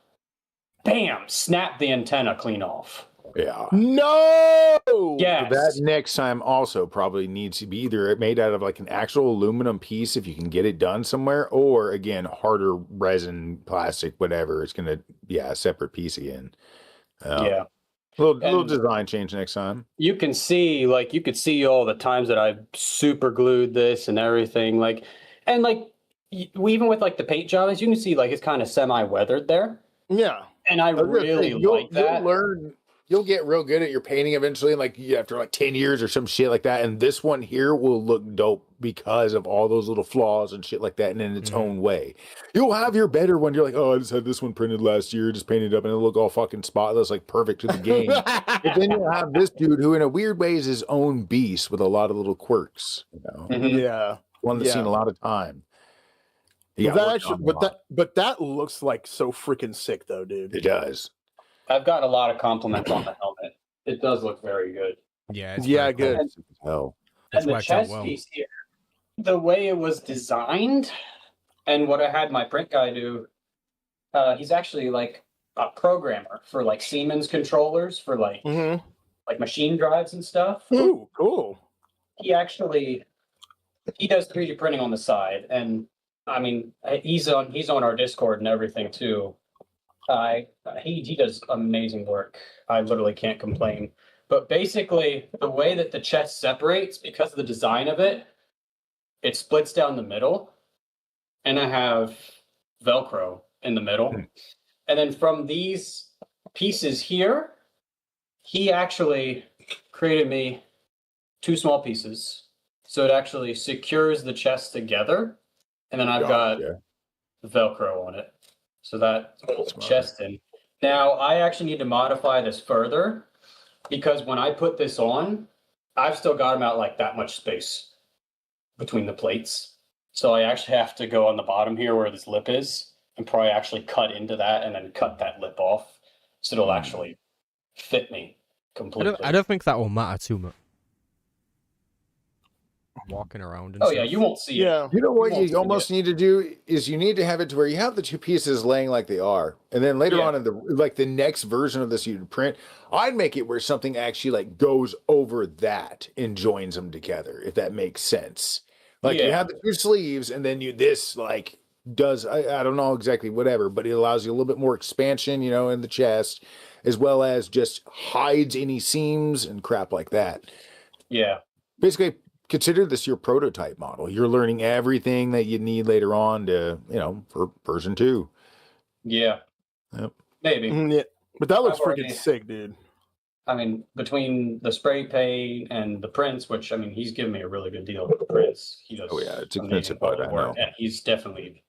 Bam! Snapped the antenna clean off. Yeah. No. Yes. So that next time also probably needs to be either made out of like an actual aluminum piece if you can get it done somewhere, or again, harder resin, plastic, whatever. It's gonna, a separate piece again. Yeah. Little design change next time. You can see, like, you could see all the times that I super glued this and everything, like, and like, even with like the paint jobs, you can see like it's kind of semi-weathered there. Yeah. And I really like that. You'll get real good at your painting eventually, like after like 10 years or some shit like that. And this one here will look dope because of all those little flaws and shit like that, and in its own way. You'll have your better one. You're like, oh, I just had this one printed last year, just painted up, and it'll look all fucking spotless, like perfect to the game. But then you'll have this dude who, in a weird way, is his own beast with a lot of little quirks. You know? Yeah. One that's seen a lot of time. But that looks like so freaking sick, though, dude. It does. I've got a lot of compliments on the helmet. It does look very good. Yeah, it's good. Hell. And the chest piece here, the way it was designed, and what I had my print guy do, he's actually like a programmer for like Siemens controllers for like machine drives and stuff. Ooh, cool. He does 3D printing on the side, and I mean he's on our Discord and everything too. He does amazing work. I literally can't complain. But basically, the way that the chest separates, because of the design of it, it splits down the middle, and I have Velcro in the middle. And then from these pieces here, he actually created me 2 small pieces. So it actually secures the chest together, and then I've got Velcro on it. So that holds the chest in. Now, I actually need to modify this further, because when I put this on, I've still got about like that much space between the plates. So I actually have to go on the bottom here where this lip is and probably actually cut into that and then cut that lip off so it'll actually fit me completely. I don't think that will matter too much. Walking around and yeah, you won't see it. You know what you almost need to do is you need to have it to where you have the 2 pieces laying like they are, and then later on in the next version of this you print, I'd make it where something actually like goes over that and joins them together, if that makes sense. Like you have the 2 sleeves, and then this like does I don't know exactly whatever, but it allows you a little bit more expansion, in the chest, as well as just hides any seams and crap like that. Yeah. Basically, consider this your prototype model. You're learning everything that you need later on to, for version 2. Yeah. Yep. Maybe. Yeah. But that looks freaking sick, dude. I mean, between the spray paint and the prints, which, I mean, he's given me a really good deal with the prints. He does. Oh, yeah. It's expensive, but I know. And he's definitely,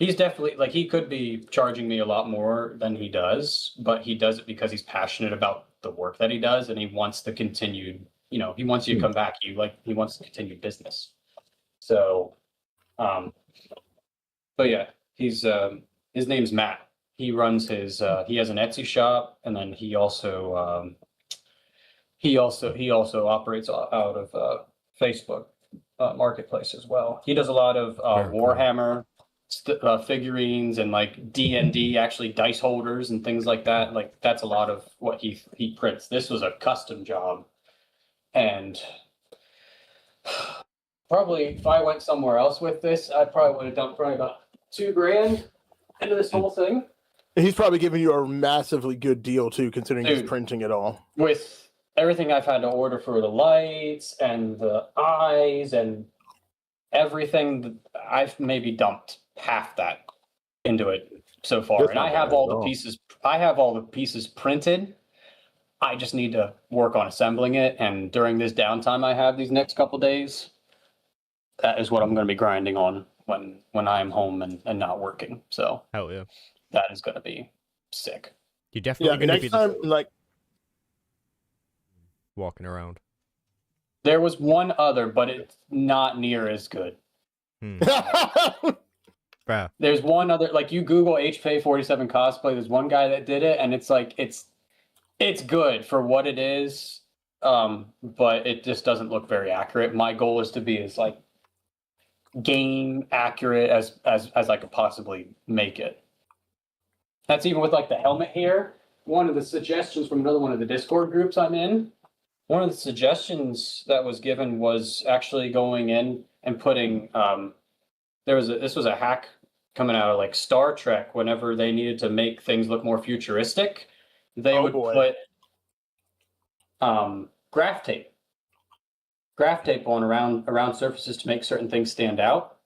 like, he could be charging me a lot more than he does, but he does it because he's passionate about the work that he does, and he wants the continued, he wants you to come back. He wants to continue business. So, but yeah, his name's Matt. He runs he has an Etsy shop, and then he also operates out of Facebook Marketplace as well. He does a lot of Warhammer figurines and like D&D actually dice holders and things like that. Like that's a lot of what he prints. This was a custom job, and probably if I went somewhere else with this, I probably would have dumped probably about $2,000 into this whole thing. He's probably giving you a massively good deal too, considering he's Dude. printing it all. With everything I've had to order for the lights and the eyes and everything, I've maybe dumped half that into it so far. That's And I not have bad all at the all. pieces. I have all the pieces printed. I just need to work on assembling it. And during this downtime I have these next couple days, that is what I'm going to be grinding on when I'm home and not working. So Hell yeah. that is going to be sick. You're definitely Yeah, going to be next time, like, walking around. There was one other, but it's not near as good. Hmm. Fair. There's one other, like you Google HPay47 cosplay. There's one guy that did it, and it's like it's good for what it is, but it just doesn't look very accurate. My goal is to be as like game accurate as I could possibly make it. That's even with like the helmet here. One of the suggestions from another one of the Discord groups I'm in, one of the suggestions that was given was actually going in and putting this was a hack coming out of like Star Trek. Whenever they needed to make things look more futuristic, they would put graph tape on around surfaces to make certain things stand out.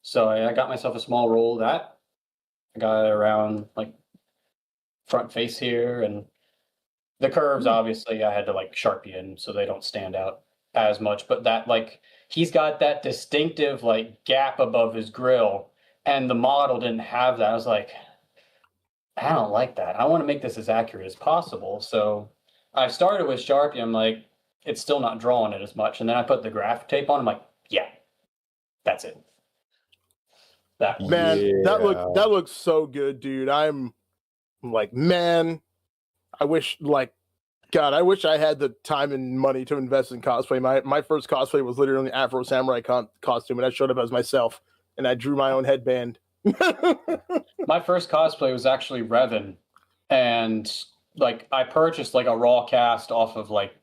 So I got myself a small roll of that. I got it around like front face here, and the curves obviously I had to like Sharpie in so they don't stand out as much, but that like he's got that distinctive like gap above his grill, and the model didn't have that. I was like, I don't like that. I want to make this as accurate as possible. So I started with Sharpie. I'm like, it's still not drawing it as much. And then I put the graph tape on. I'm like, yeah, that's it. That one. man, Yeah. that looks so good, dude. I'm like, man, I wish I wish I had the time and money to invest in cosplay. My first cosplay was literally an Afro Samurai costume, and I showed up as myself, and I drew my own headband. My first cosplay was actually Revan, and like I purchased like a raw cast off of like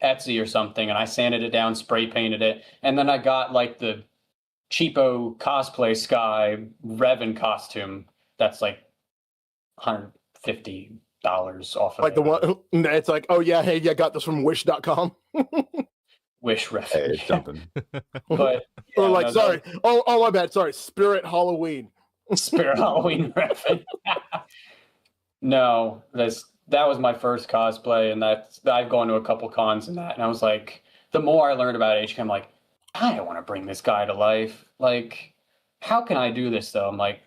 Etsy or something, and I sanded it down, spray painted it, and then I got like the cheapo cosplay Sky Revan costume that's like $150 off of Like the one, it's like, oh yeah, hey, I got this from Wish.com. Wish Revan. Hey, it's something. But Or yeah, like, no, sorry, oh my bad, sorry, Spirit Halloween. Spirit Halloween Revan. No, that was my first cosplay, and I've gone to a couple cons and that, and I was like, the more I learned about HK, I'm like, I want to bring this guy to life. Like, how can I do this though? I'm like,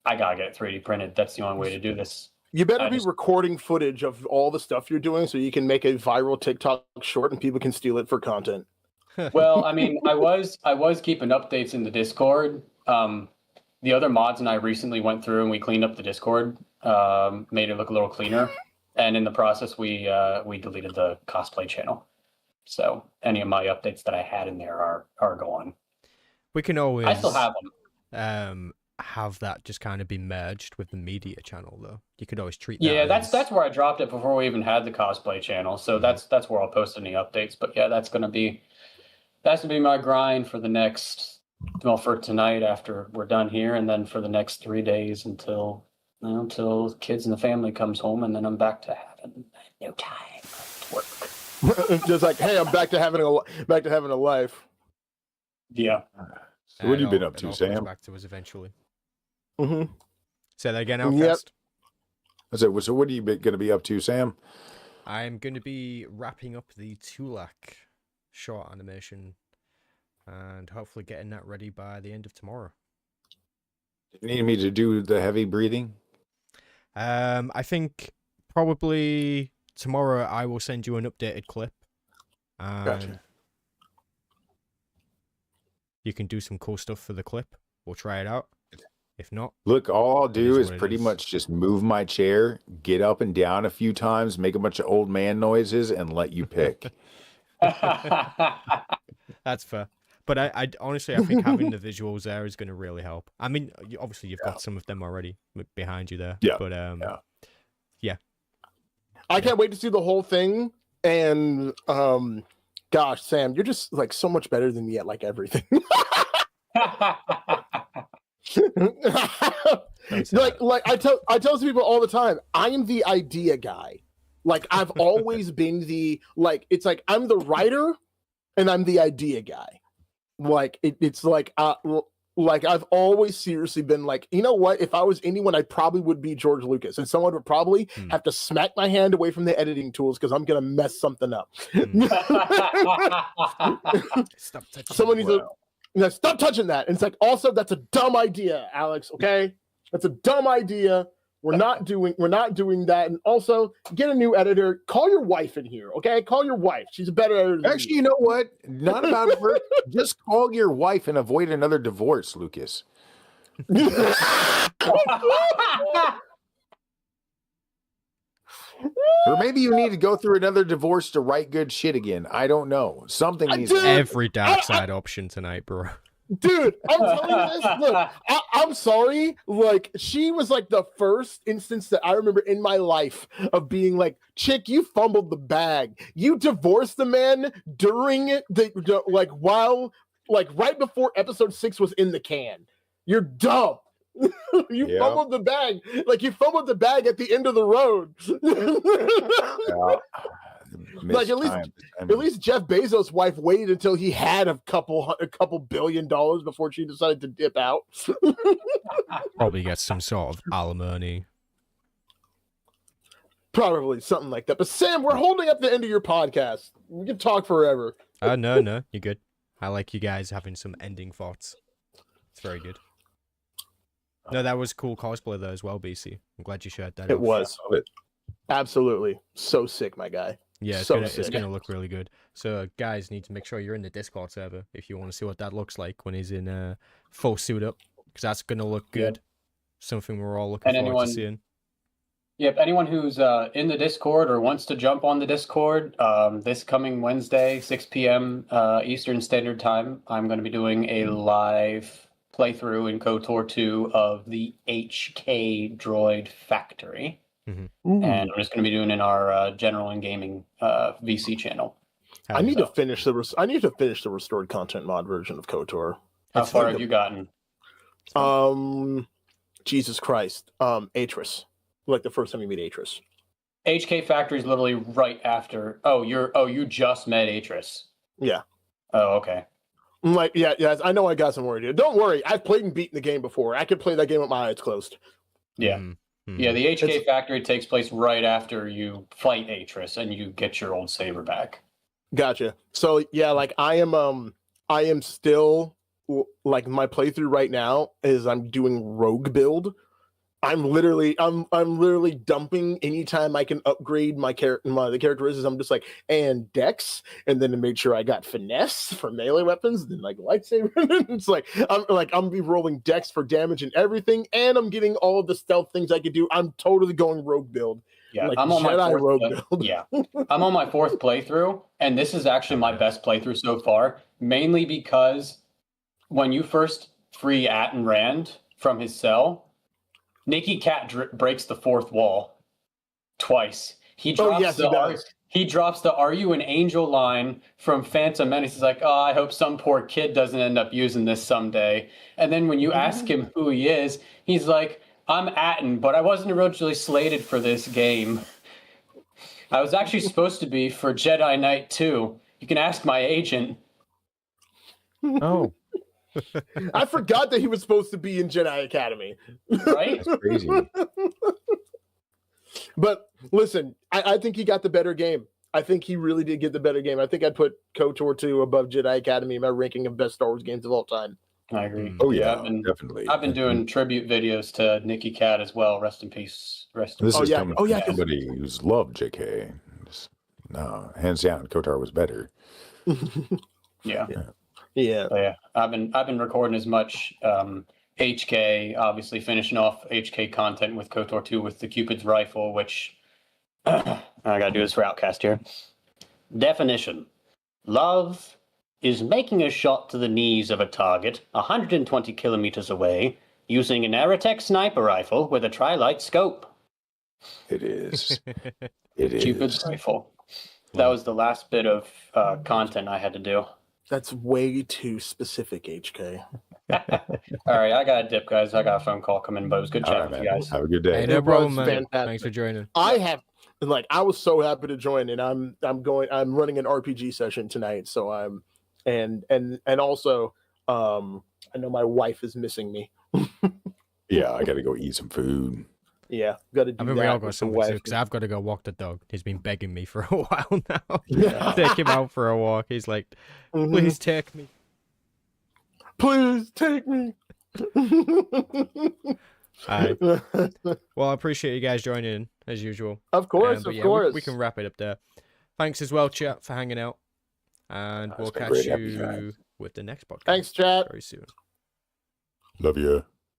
I gotta get it 3D printed. That's the only way to do this. You better I be just- recording footage of all the stuff you're doing so you can make a viral TikTok short and people can steal it for content. Well, I mean, I was keeping updates in the Discord. The other mods and I recently went through and we cleaned up the Discord, made it look a little cleaner, and in the process we deleted the cosplay channel. So any of my updates that I had in there are gone. We can always I still have them. Have that just kind of be merged with the media channel, though. You could always treat that. Yeah, as... that's where I dropped it before we even had the cosplay channel. So that's where I'll post any updates. But yeah, that's gonna be my grind for the next, well, for tonight after we're done here, and then for the next 3 days until the kids and the family comes home, and then I'm back to having no time to work. Just like, hey, I'm back to having a life. Yeah. So what have you been It up to, all comes Sam? Back to us eventually. Mm-hmm. Say that again, Yep. Outcast. I said, so what are you going to be up to, Sam? I'm going to be wrapping up the Tulak short animation and hopefully getting that ready by the end of tomorrow. You need me to do the heavy breathing? I think probably tomorrow I will send you an updated clip. And Gotcha. you can do some cool stuff for the clip. We'll try it out. If not, Look, all I'll do is is what it pretty is. much just move my chair, get up and down a few times, make a bunch of old man noises, and let you pick. that's fair. But I honestly, I think having the visuals there is going to really help. I mean, obviously you've got some of them already behind you there. Yeah. But yeah. I can't wait to see the whole thing. And gosh, Sam, you're just like so much better than me at like everything. like I tell people all the time, I am the idea guy. Like I've always been it's like I'm the writer and I'm the idea guy. Like it's like I've always seriously been like, you know what? If I was anyone, I probably would be George Lucas, and someone would probably have to smack my hand away from the editing tools because I'm gonna mess something up. Stop touching. Someone needs to stop touching that. And it's like, also, that's a dumb idea, Alex. Okay, that's a dumb idea. We're not doing that. And also, get a new editor. Call your wife in here. Okay, call your wife. She's a better editor. Actually, you know what? Not about her. Just call your wife and avoid another divorce, Lucas. Or maybe you need to go through another divorce to write good shit again. I don't know. Something needs to Every dark side option tonight, bro. Dude, I'm telling you this. Look, I'm sorry. Like, she was like the first instance that I remember in my life of being like, chick, you fumbled the bag. You divorced the man during while right before episode 6 was in the can. You're dumb. You fumbled the bag. Like, you fumbled the bag at the end of the road. Like at least Jeff Bezos' wife waited until he had a couple $1 billion before she decided to dip out. Probably get some sort of alimony. Probably something like that. But Sam, we're holding up the end of your podcast. We can talk forever. No, you're good. I like you guys having some ending thoughts. It's very good. No, that was cool cosplay though as well, BC. I'm glad you shared that. It was. Absolutely. So sick, my guy. Yeah, it's gonna look really good. So guys need to make sure you're in the Discord server if you want to see what that looks like when he's in full suit up, because that's gonna look good. Yeah. Something we're all looking forward to seeing. Yep, anyone who's in the Discord or wants to jump on the Discord, this coming Wednesday, 6 p.m. Eastern Standard Time, I'm going to be doing a live playthrough in KOTOR 2 of the HK Droid Factory. Mm-hmm. And I'm just going to be doing it in our general and gaming VC channel. I need to finish the restored content mod version of KOTOR. How far have you gotten? Jesus Christ. Atris. Like the first time you meet Atris. HK Factory is literally right after. You just met Atris. Yeah. Oh, okay. I'm like, yeah, I know I got some work to do. Don't worry, I've played and beaten the game before. I could play that game with my eyes closed. Yeah. Mm-hmm. Yeah, the HK Factory takes place right after you fight Atris and you get your old saber back. Gotcha. So yeah, like I am still like my playthrough right now is I'm doing rogue build. I'm literally dumping anytime I can upgrade the characteristics. I'm just like, and dex, and then to make sure I got finesse for melee weapons, then like lightsaber. It's like I'm be rolling dex for damage and everything, and I'm getting all of the stealth things I could do. I'm totally going rogue build. Yeah, like I'm on my rogue build. Yeah, I'm on my 4th playthrough, and this is actually my best playthrough so far, mainly because when you first free Atton Rand from his cell, Nicky Cat breaks the 4th wall twice. He drops he drops the "Are you an angel?" line from Phantom Menace. He's like, "Oh, I hope some poor kid doesn't end up using this someday." And then when you ask him who he is, he's like, "I'm Atton, but I wasn't originally slated for this game. I was actually supposed to be for Jedi Knight 2. You can ask my agent." Oh. I forgot that he was supposed to be in Jedi Academy. Right? That's crazy. But listen, I think he got the better game. I think he really did get the better game. I think I'd put KOTOR 2 above Jedi Academy in my ranking of best Star Wars games of all time. I agree. Oh yeah, definitely. I've been doing tribute videos to Nicky Cat as well. Rest in peace. This is coming from somebody who's loved JK. No, hands down, KOTOR was better. Yeah. Yeah. So, yeah. I've been recording as much HK, obviously finishing off HK content with KOTOR 2 with the Cupid's rifle, which I gotta do this for Outcast here. Definition: love is making a shot to the knees of a target 120 kilometers away using an Aerotech sniper rifle with a tri-light scope. It is. It is. Cupid's rifle. That was the last bit of content I had to do. That's way too specific, HK. All right, I got a dip, guys. I got a phone call coming, but it was good All chatting right, with you man. guys. Have a good Hey, day. no It problem, was man. fantastic. Thanks for joining. I was so happy to join, and I'm running an RPG session tonight, so I'm and also I know my wife is missing me. Yeah, I gotta go eat some food. Yeah, got to do I mean, that. we all with got the something to wife. do because I've got to go walk the dog. He's been begging me for a while now. Yeah. Take him out for a walk. He's like, Mhm. please take me. Please take me. Alright. Well, I appreciate you guys joining in, as usual. Of course, But of yeah, course. We can wrap it up there. Thanks as well, chat, for hanging out. And It's we'll been catch great having you you guys. with the next podcast Thanks, chat. very soon. Love you.